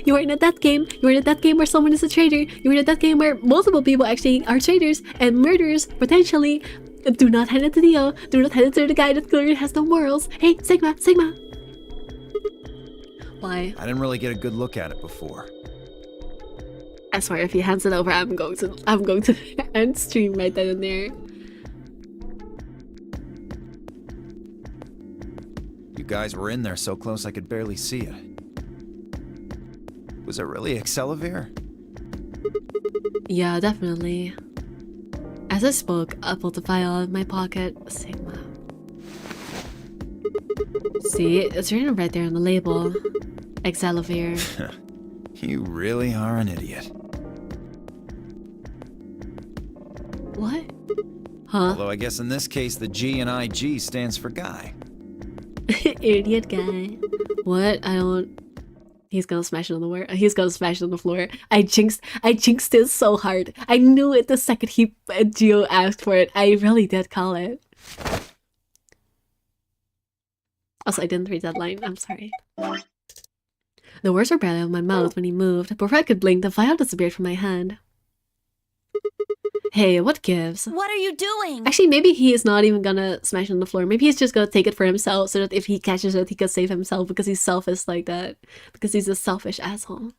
You are in a death game. Where someone is a traitor. You're in a death game where multiple people actually are traitors and murderers, potentially. Do not hand it to Dio. Do not hand it to the guy that clearly has no morals. Hey, Sigma. Why? I didn't really get a good look at it before. I swear, if he hands it over, I'm going to end stream right then and there. You guys were in there so close I could barely see it. Was it really Accelavir? Yeah, definitely. As I spoke, I pulled the file out of my pocket. Sigma. See, it's written right there on the label. Accelavir. You really are an idiot. What? Huh? Although I guess in this case the G in IG stands for guy. Idiot guy. What? I don't... He's gonna smash it on the floor. He's gonna smash it on the floor. I jinxed it so hard. I knew it the second Gio asked for it. I really did call it. Also, I didn't read that line. I'm sorry. The words were barely out of my mouth when he moved. Before I could blink, the vial disappeared from my hand. Hey, what gives? What are you doing? Actually, maybe he is not even gonna smash it on the floor. Maybe he's just gonna take it for himself so that if he catches it, he can save himself because he's selfish like that. Because he's a selfish asshole.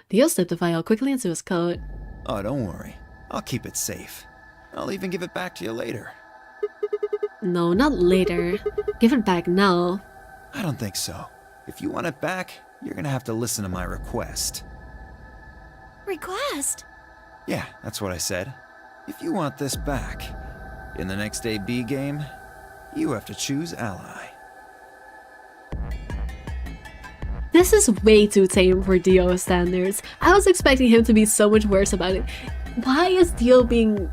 Dio slipped the vial quickly into his coat. Oh, don't worry. I'll keep it safe. I'll even give it back to you later. No, not later. Give it back now. I don't think so. If you want it back, you're gonna have to listen to my request. Request? Yeah, that's what I said. If you want this back, in the next AB game, you have to choose ally. This is way too tame for Dio standards. I was expecting him to be so much worse about it. Why is Dio being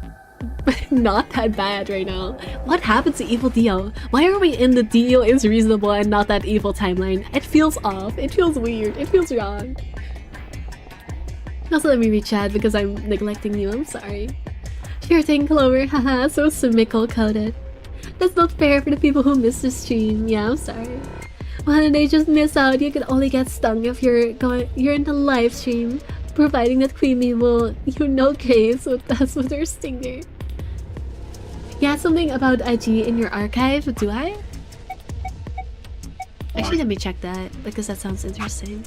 not that bad right now? What happened to evil Dio? Why are we in the Dio is reasonable and not that evil timeline? It feels off. It feels weird. It feels wrong. Also, let me read chat because I'm neglecting you. I'm sorry. Sure thing, Clover. Haha, so Simical coded. That's not fair for the people who missed the stream. Yeah, I'm sorry. Why did they just miss out? You can only get stung if you're in the live stream, providing that Queenie will, grace with us with her stinger. Yeah, something about IG in your archive, do I? Actually, let me check that because that sounds interesting.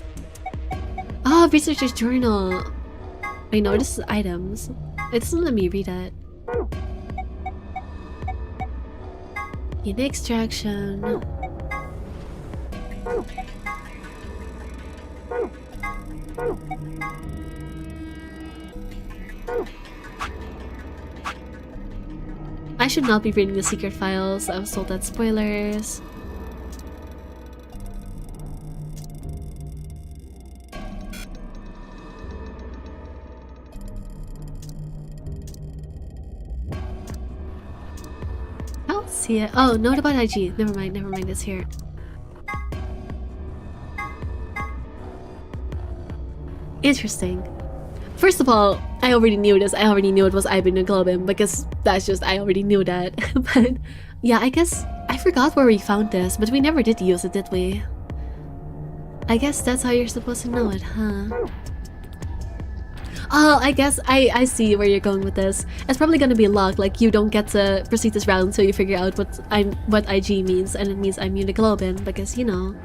Oh, researcher's journal. Wait, no, this is items. It doesn't let me read that. In extraction. I should not be reading the secret files. I was told that spoilers. don't see it. Oh, note about IG. Never mind, it's here. Interesting. First of all, I already knew this. I already knew it was immunoglobulin because that's just, I already knew that. But yeah, I guess I forgot where we found this, but we never did use it, did we? I guess that's how you're supposed to know it, huh? Oh, I guess I see where you're going with this. It's probably gonna be locked, like you don't get to proceed this round until you figure out what IG means, and it means immunoglobulin because you know.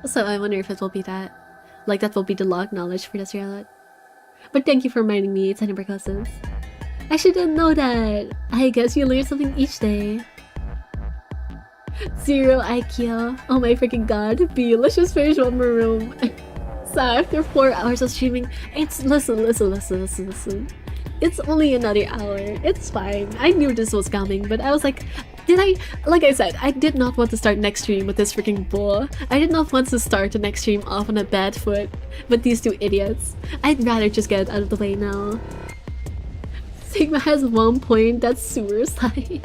So I wonder if it will be that. Like that will be the locked knowledge for this round. But thank you for reminding me, Tiny Percusses. I actually didn't know that. I guess you learn something each day. 0 IQ. Oh my freaking god. B, let's just finish one more room. So after 4 hours of streaming, it's listen. It's only another hour. It's fine. I knew this was coming, but I was like, like I said, I did not want to start next stream with this freaking bull. I did not want to start the next stream off on a bad foot with these two idiots. I'd rather just get it out of the way now. Sigma has 1 point, that's suicide.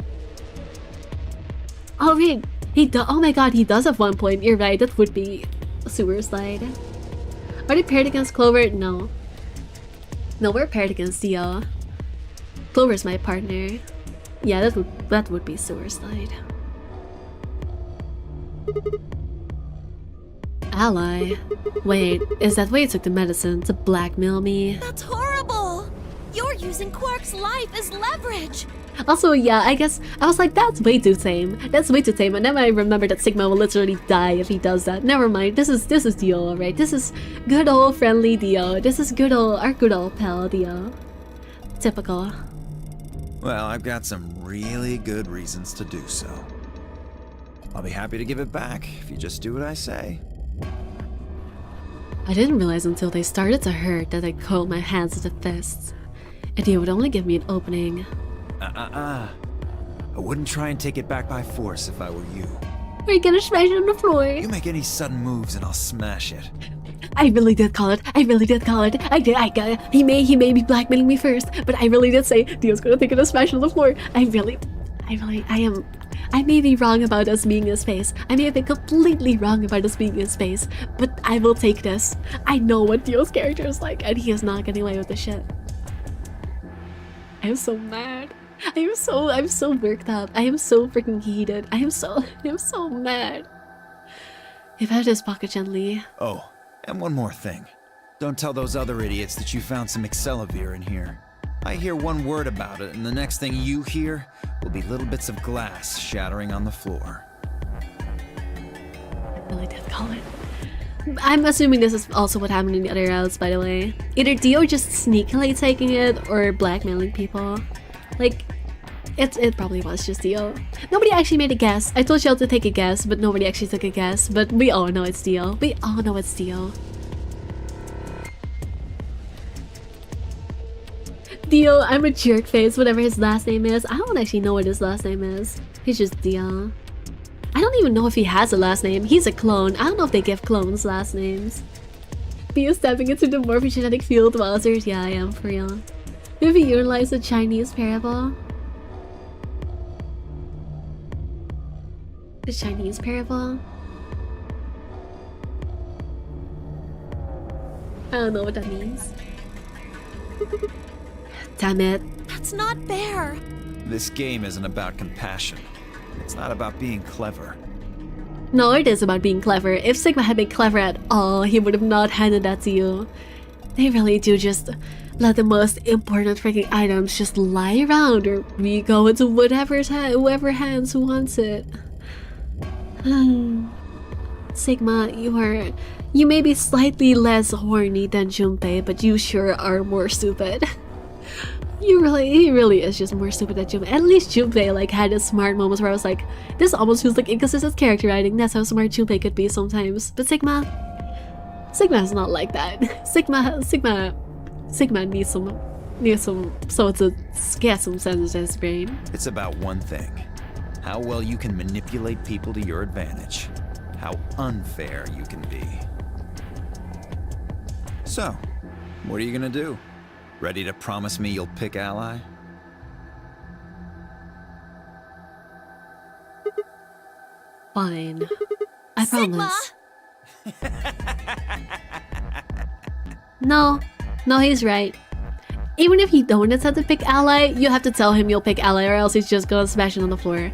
Oh wait, oh my god, he does have 1 point, you're right, that would be suicide. Are they paired against Clover? No. No, we're paired against Dio. Clover's my partner. Yeah, that would be suicide. Ally. Wait, is that why you took the medicine to blackmail me? That's horrible! You're using Quark's life as leverage! Also, yeah, I guess I was like, that's way too tame. That's way too tame. And then I remember that Sigma will literally die if he does that. Never mind. This is Dio, alright? This is good old friendly Dio. This is our good old pal Dio. Typical. Well, I've got some really good reasons to do so. I'll be happy to give it back if you just do what I say. I didn't realize until they started to hurt that I'd coiled my hands into fists. And he would only give me an opening. I wouldn't try and take it back by force if I were you. Are you gonna smash it on the floor? You make any sudden moves and I'll smash it. I really did call it. I did. He may be blackmailing me first, but I really did say Dio's gonna take it and smash it on the floor. I may be wrong about us being in his face. I may have been completely wrong about us being in his face, but I will take this. I know what Dio's character is like, and he is not getting away with this shit. I'm so mad. I'm so worked up. I am so freaking heated. I'm so mad. If I just pocket gently. Oh, and one more thing. Don't tell those other idiots that you found some Excelavir in here. I hear one word about it, and the next thing you hear will be little bits of glass shattering on the floor. Really did call it. I'm assuming this is also what happened in the other routes, by the way. Either Dio just sneakily taking it or blackmailing people. Like, it probably was just Dio. Nobody actually made a guess. I told y'all to take a guess, but nobody actually took a guess. But we all know it's Dio. We all know it's Dio. Dio, I'm a jerk face, whatever his last name is. I don't actually know what his last name is. He's just Dio. I don't even know if he has a last name. He's a clone. I don't know if they give clones last names. Dio stepping into the morphogenetic field. Wowzers. Yeah, I am, for real. Maybe utilize the Chinese parable. The Chinese parable? I don't know what that means. Damn it. That's not fair. This game isn't about compassion. It's not about being clever. No, it is about being clever. If Sigma had been clever at all, he would have not handed that to you. They really do just let the most important freaking items just lie around, or we go into whoever hands who wants it. Sigma, you may be slightly less horny than Junpei, but you sure are more stupid. He really is just more stupid than Junpei. At least Junpei like had his smart moments where I was like, this almost feels like inconsistent character writing. That's how smart Junpei could be sometimes. But Sigma is not like that. Sigma needs someone to get some sense in his brain. It's about one thing. How well you can manipulate people to your advantage. How unfair you can be. So, what are you gonna do? Ready to promise me you'll pick ally? Fine. I promise. No, he's right. Even if you don't decide to pick ally, you have to tell him you'll pick ally or else he's just gonna smash it on the floor.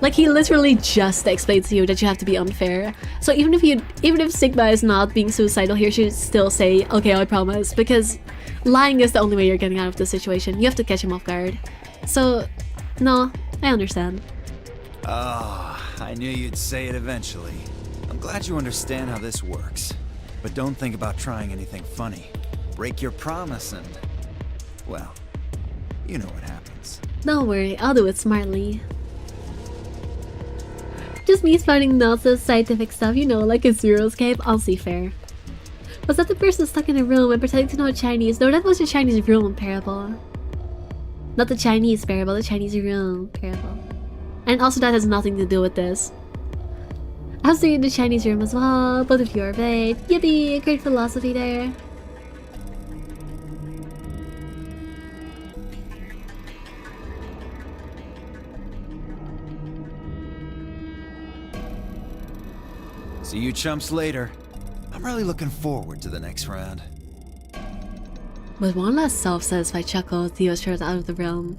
Like, he literally just explains to you that you have to be unfair. So even if Sigma is not being suicidal, he should still say, okay, I promise, because lying is the only way you're getting out of the situation. You have to catch him off guard. So, no, I understand. Ah, I knew you'd say it eventually. I'm glad you understand how this works. But don't think about trying anything funny. Break your promise and, well, you know what happens. Don't worry, I'll do it smartly. Just me spouting nonsense scientific stuff, you know, like a Zero-scape, Unseafair. Was that the person stuck in a room and pretending to know Chinese? No, that was the Chinese room parable. Not the Chinese parable, the Chinese room parable. And also that has nothing to do with this. I was doing the Chinese room as well, both of you are right. Yippee, great philosophy there. See you chumps later. I'm really looking forward to the next round. With one last self-satisfied chuckle, Theo strode out of the room.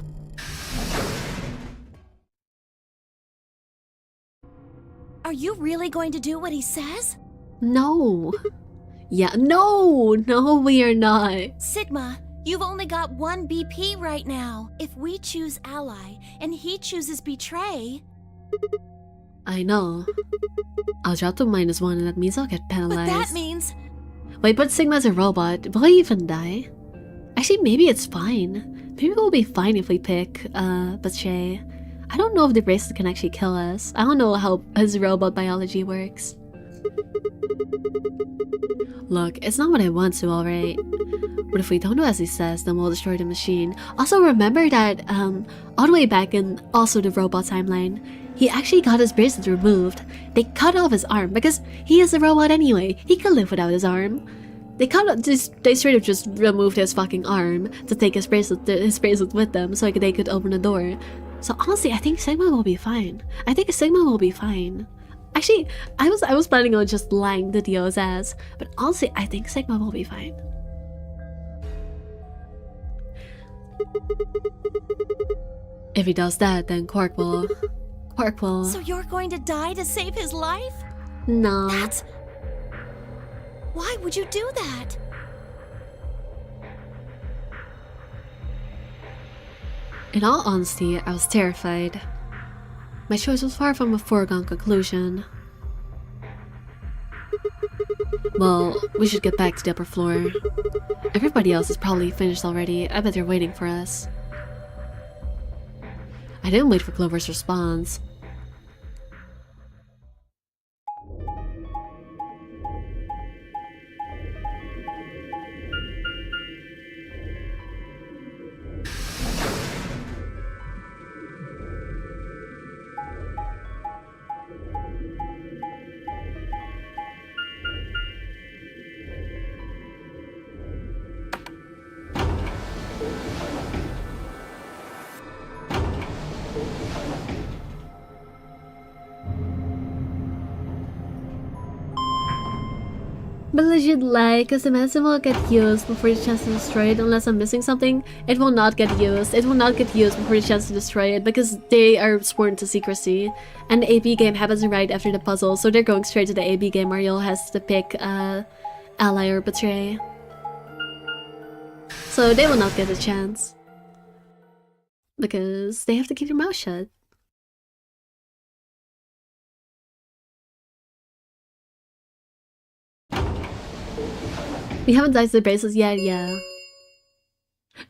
Are you really going to do what he says? No. Yeah, no, we are not. Sigma, you've only got one BP right now. If we choose ally and he chooses betray... I know. I'll drop to -1 and that means I'll get penalized. But that means... Wait, but Sigma's a robot. Will he even die? Actually, maybe it's fine. Maybe we'll be fine if we pick, betray. I don't know if the bracelet can actually kill us. I don't know how his robot biology works. Look, it's not what I want to, alright? But if we don't do as he says, then we'll destroy the machine. Also, remember that, all the way back in also the robot timeline, he actually got his bracelet removed. They cut off his arm because he is a robot anyway. He could live without his arm. They straight up just removed his fucking arm to take his bracelet with them so they could open the door. So honestly, I think Sigma will be fine. Actually, I was planning on just lying to Dio's ass, but honestly, I think Sigma will be fine. If he does that, then Quark will... So you're going to die to save his life? No. That's... Why would you do that? In all honesty, I was terrified. My choice was far from a foregone conclusion. Well, we should get back to the upper floor. Everybody else is probably finished already. I bet they're waiting for us. I didn't wait for Clover's response. But legit lie, because the medicine will get used before the chance to destroy it. Unless I'm missing something, it will not get used. It will not get used before the chance to destroy it because they are sworn to secrecy. And the AB game happens right after the puzzle, so they're going straight to the AB game where Ariel has to pick ally or betray. So they will not get a chance. Because they have to keep their mouth shut. We haven't diced the bracelets yet, yeah.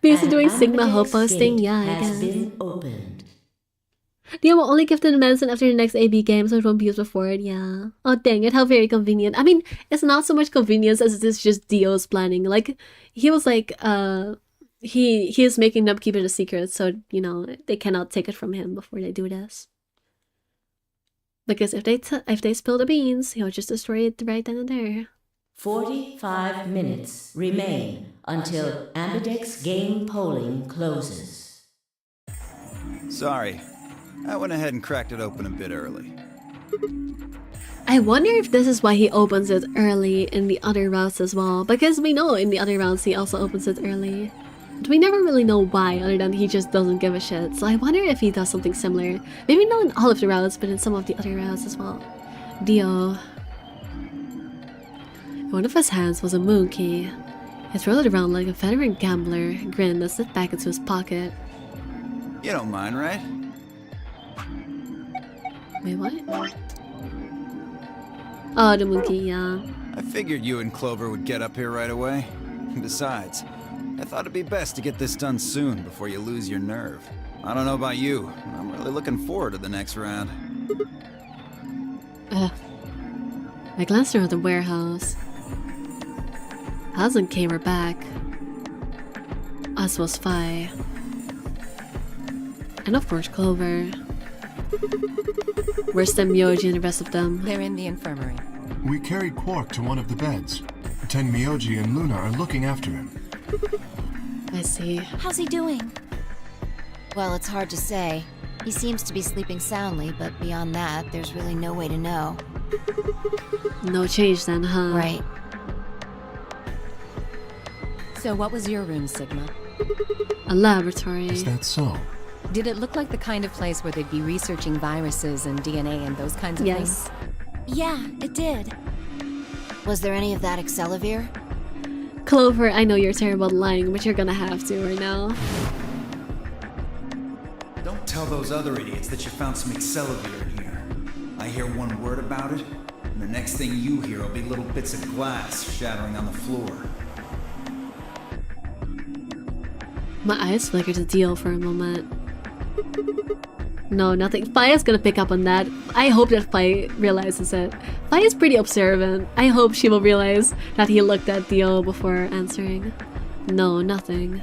Because of doing Sigma hope posting, yeah, I guess. They will only give them the medicine after the next AB game, so it won't be used before it, yeah. Oh dang it, how very convenient. I mean, it's not so much convenience as it is just Dio's planning. Like, he was like, he is making them keep it a secret, so, you know, they cannot take it from him before they do this. Because if they spill the beans, he'll just destroy it right then and there. 45 minutes remain until Ambidex game polling closes. Sorry. I went ahead and cracked it open a bit early. I wonder if this is why he opens it early in the other routes as well, because we know in the other routes he also opens it early. But we never really know why, other than he just doesn't give a shit. So I wonder if he does something similar. Maybe not in all of the routes, but in some of the other routes as well. Dio. One of his hands was a moon key. He rolled it around like a veteran gambler, grinned and slipped back into his pocket. You don't mind, right? Wait, what? Oh, the moon key, yeah. I figured you and Clover would get up here right away. Besides, I thought it'd be best to get this done soon before you lose your nerve. I don't know about you, but I'm really looking forward to the next round. I glanced around the warehouse. Hasn't came her back. As was Fi. And of course Clover. Where's the Myoji and the rest of them? They're in the infirmary. We carried Quark to one of the beds. Tenmyoji and Luna are looking after him. I see. How's he doing? Well, it's hard to say. He seems to be sleeping soundly, but beyond that, there's really no way to know. No change then, huh? Right. So what was your room, Sigma? A laboratory. Is that so? Did it look like the kind of place where they'd be researching viruses and DNA and those kinds of Yes. things? Yeah, it did. Was there any of that Excelivir? Clover, I know you're terrible at lying, but you're gonna have to right now. Don't tell those other idiots that you found some Excelivir in here. I hear one word about it, and the next thing you hear will be little bits of glass shattering on the floor. My eyes flickered to Dio for a moment. No, nothing. Fi is gonna pick up on that. I hope that Fi realizes it. Fi is pretty observant. I hope she will realize that he looked at Dio before answering. No, nothing.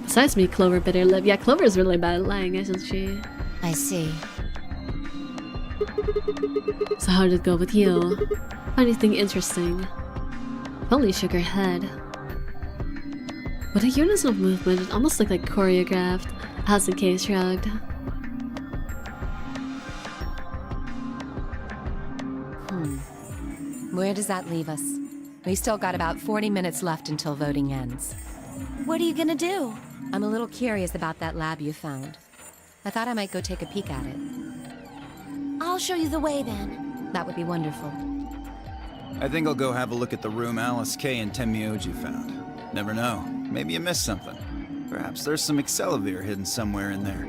Besides me, Clover bit her lip. Yeah, Clover is really bad at lying, isn't she? I see. So how did it go with you? Anything interesting? Only shook her head. With a unison of movement, it almost looked like choreographed, as the case shrugged. Where does that leave us? We still got about 40 minutes left until voting ends. What are you gonna do? I'm a little curious about that lab you found. I thought I might go take a peek at it. I'll show you the way then. That would be wonderful. I think I'll go have a look at the room Alice K and Tenmyoji found. Never know. Maybe you missed something. Perhaps there's some Excelivir hidden somewhere in there.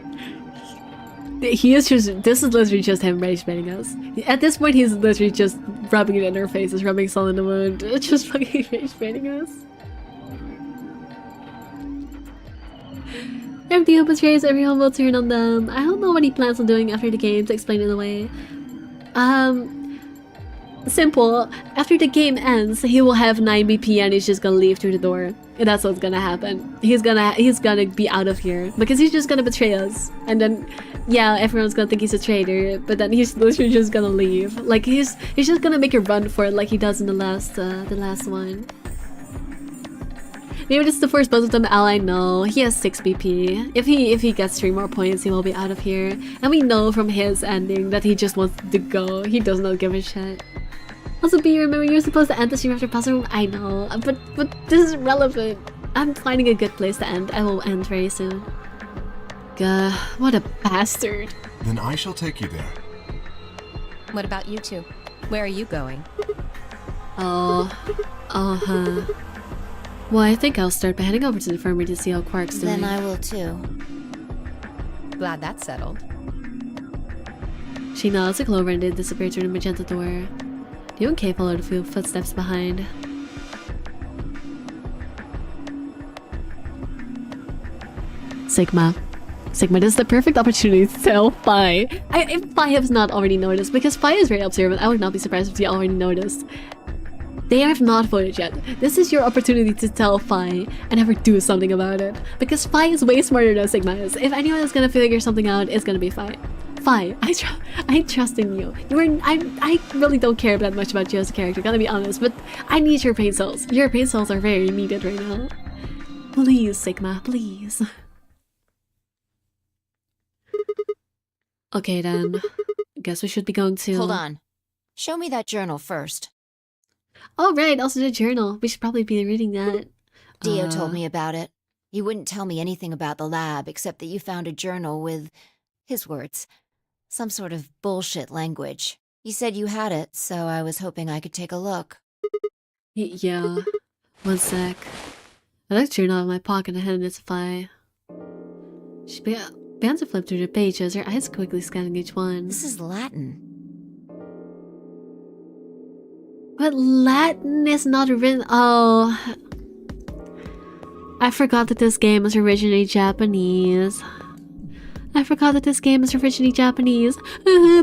He is just, this is literally just him rage baiting us. At this point, he's literally just rubbing it in our faces, rubbing salt in the wound, just fucking rage baiting us. If Dio betrays, everyone will turn on them. I don't know what he plans on doing after the game to explain it away. Simple. After the game ends, he will have 9 BP and he's just gonna leave through the door. And that's what's gonna happen. He's gonna be out of here because he's just gonna betray us. And then, yeah, everyone's gonna think he's a traitor. But then he's literally just gonna leave. Like he's just gonna make a run for it, like he does in the last one. Maybe this is the first boss of them. Ally, no. He has 6 BP. If he gets 3 more points, he will be out of here. And we know from his ending that he just wants to go. He does not give a shit. Also, B, remember you're supposed to end the stream after puzzle room? I know, but this is relevant. I'm finding a good place to end. I will end very soon. Gah, what a bastard. Then I shall take you there. What about you two? Where are you going? Oh, uh-huh. Well, I think I'll start by heading over to the infirmary to see how Quark's doing. Then I will too. Glad that's settled. She nods to Clover and they disappear through the magenta door. You and Kay followed a few footsteps behind. Sigma, this is the perfect opportunity to tell Fi. If Fi has not already noticed, because Fi is very observant, I would not be surprised if she already noticed. They have not voted yet. This is your opportunity to tell Fi and have her do something about it. Because Fi is way smarter than Sigma is. If anyone is gonna figure something out, it's gonna be Fi. Fine, I trust in you. I really don't care that much about you as a character, gotta be honest, but I need your brain cells. Your brain cells are very needed right now. Please, Sigma, please. Okay then, guess we should be going to... Hold on. Show me that journal first. Oh right, also the journal. We should probably be reading that. Dio told me about it. He wouldn't tell me anything about the lab except that you found a journal with, his words, some sort of bullshit language. He said you had it, so I was hoping I could take a look. Yeah. One sec. I left the journal in my pocket and handed it to Fi. She began to flip through the pages, her eyes quickly scanning each one. This is Latin. But Latin is not written. Oh. I forgot that this game is originally Japanese.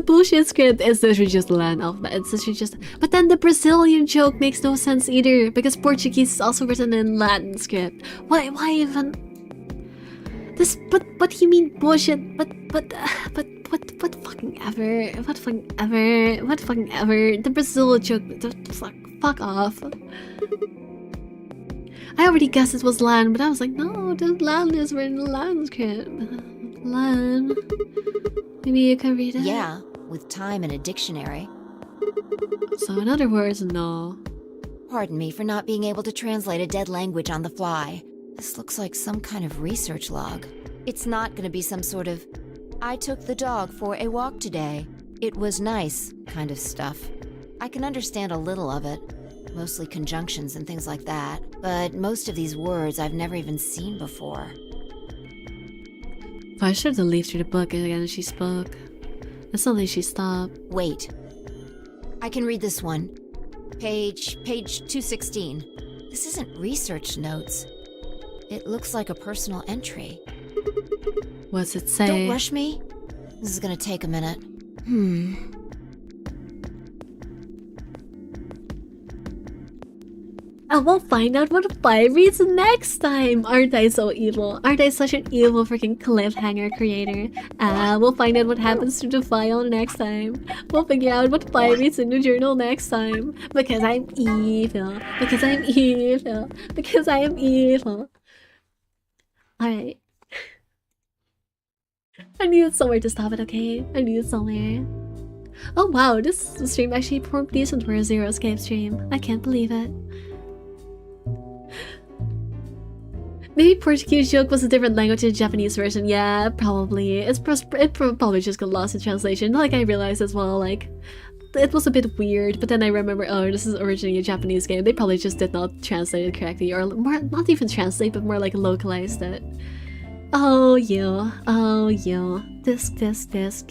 Bullshit script. It's literally just Latin alphabet. It's literally just. But then the Brazilian joke makes no sense either because Portuguese is also written in Latin script. Why even? This. But what do you mean bullshit? What fucking ever? What fucking ever? The Brazil joke. Fuck off. I already guessed it was Latin, but I was like, no, the Latin is written in Latin script. Latin. Maybe you can read it? Yeah, with time and a dictionary. So in other words, no. Pardon me for not being able to translate a dead language on the fly. This looks like some kind of research log. It's not gonna be some sort of, I took the dog for a walk today. It was nice kind of stuff. I can understand a little of it. Mostly conjunctions and things like that. But most of these words I've never even seen before. I should have leafed through the book again as she spoke. And suddenly she stopped. Wait. I can read this one. Page 216. This isn't research notes. It looks like a personal entry. What's it say? Don't rush me. This is gonna take a minute. And we'll find out what Fi reads next time! Aren't I so evil? Aren't I such an evil freaking cliffhanger creator? We'll find out what happens to the file next time. We'll figure out what Fi reads in the journal next time. Because I'm evil. Because I'm evil. Because I am evil. Alright. I needed somewhere to stop it, okay? I needed somewhere. Oh wow, this stream actually performed decent for a Zero Escape stream. I can't believe it. Maybe Portuguese joke was a different language in the Japanese version. Yeah, probably. It probably just got lost in translation. Like I realized as well, like it was a bit weird. But then I remember, oh, this is originally a Japanese game. They probably just did not translate it correctly, or more, not even translate, but more like localized it. Oh you, disc.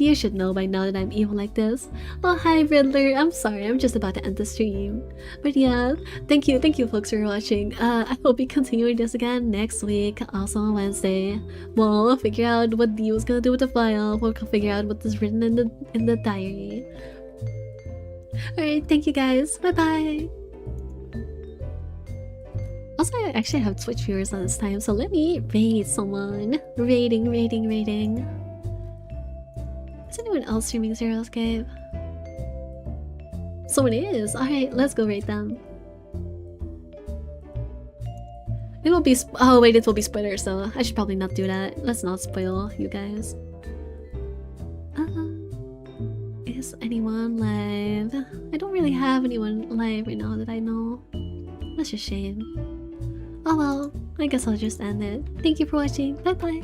You should know by now that I'm evil like this. Oh hi Riddler, I'm sorry, I'm just about to end the stream. But yeah, thank you folks for watching. I hope we continue this again next week, also on Wednesday. We'll figure out what Dio's gonna do with the file. We'll figure out what is written in the diary. Alright, thank you guys. Bye bye. Also, I actually have Twitch viewers on this time, so let me rate someone. Rating. Is anyone else streaming Zero Escape? Someone is! Alright, let's go rate them. It will be oh wait, it will be spoilers, so I should probably not do that. Let's not spoil you guys. Is anyone live? I don't really have anyone live right now that I know. That's a shame. Oh well, I guess I'll just end it. Thank you for watching. Bye bye.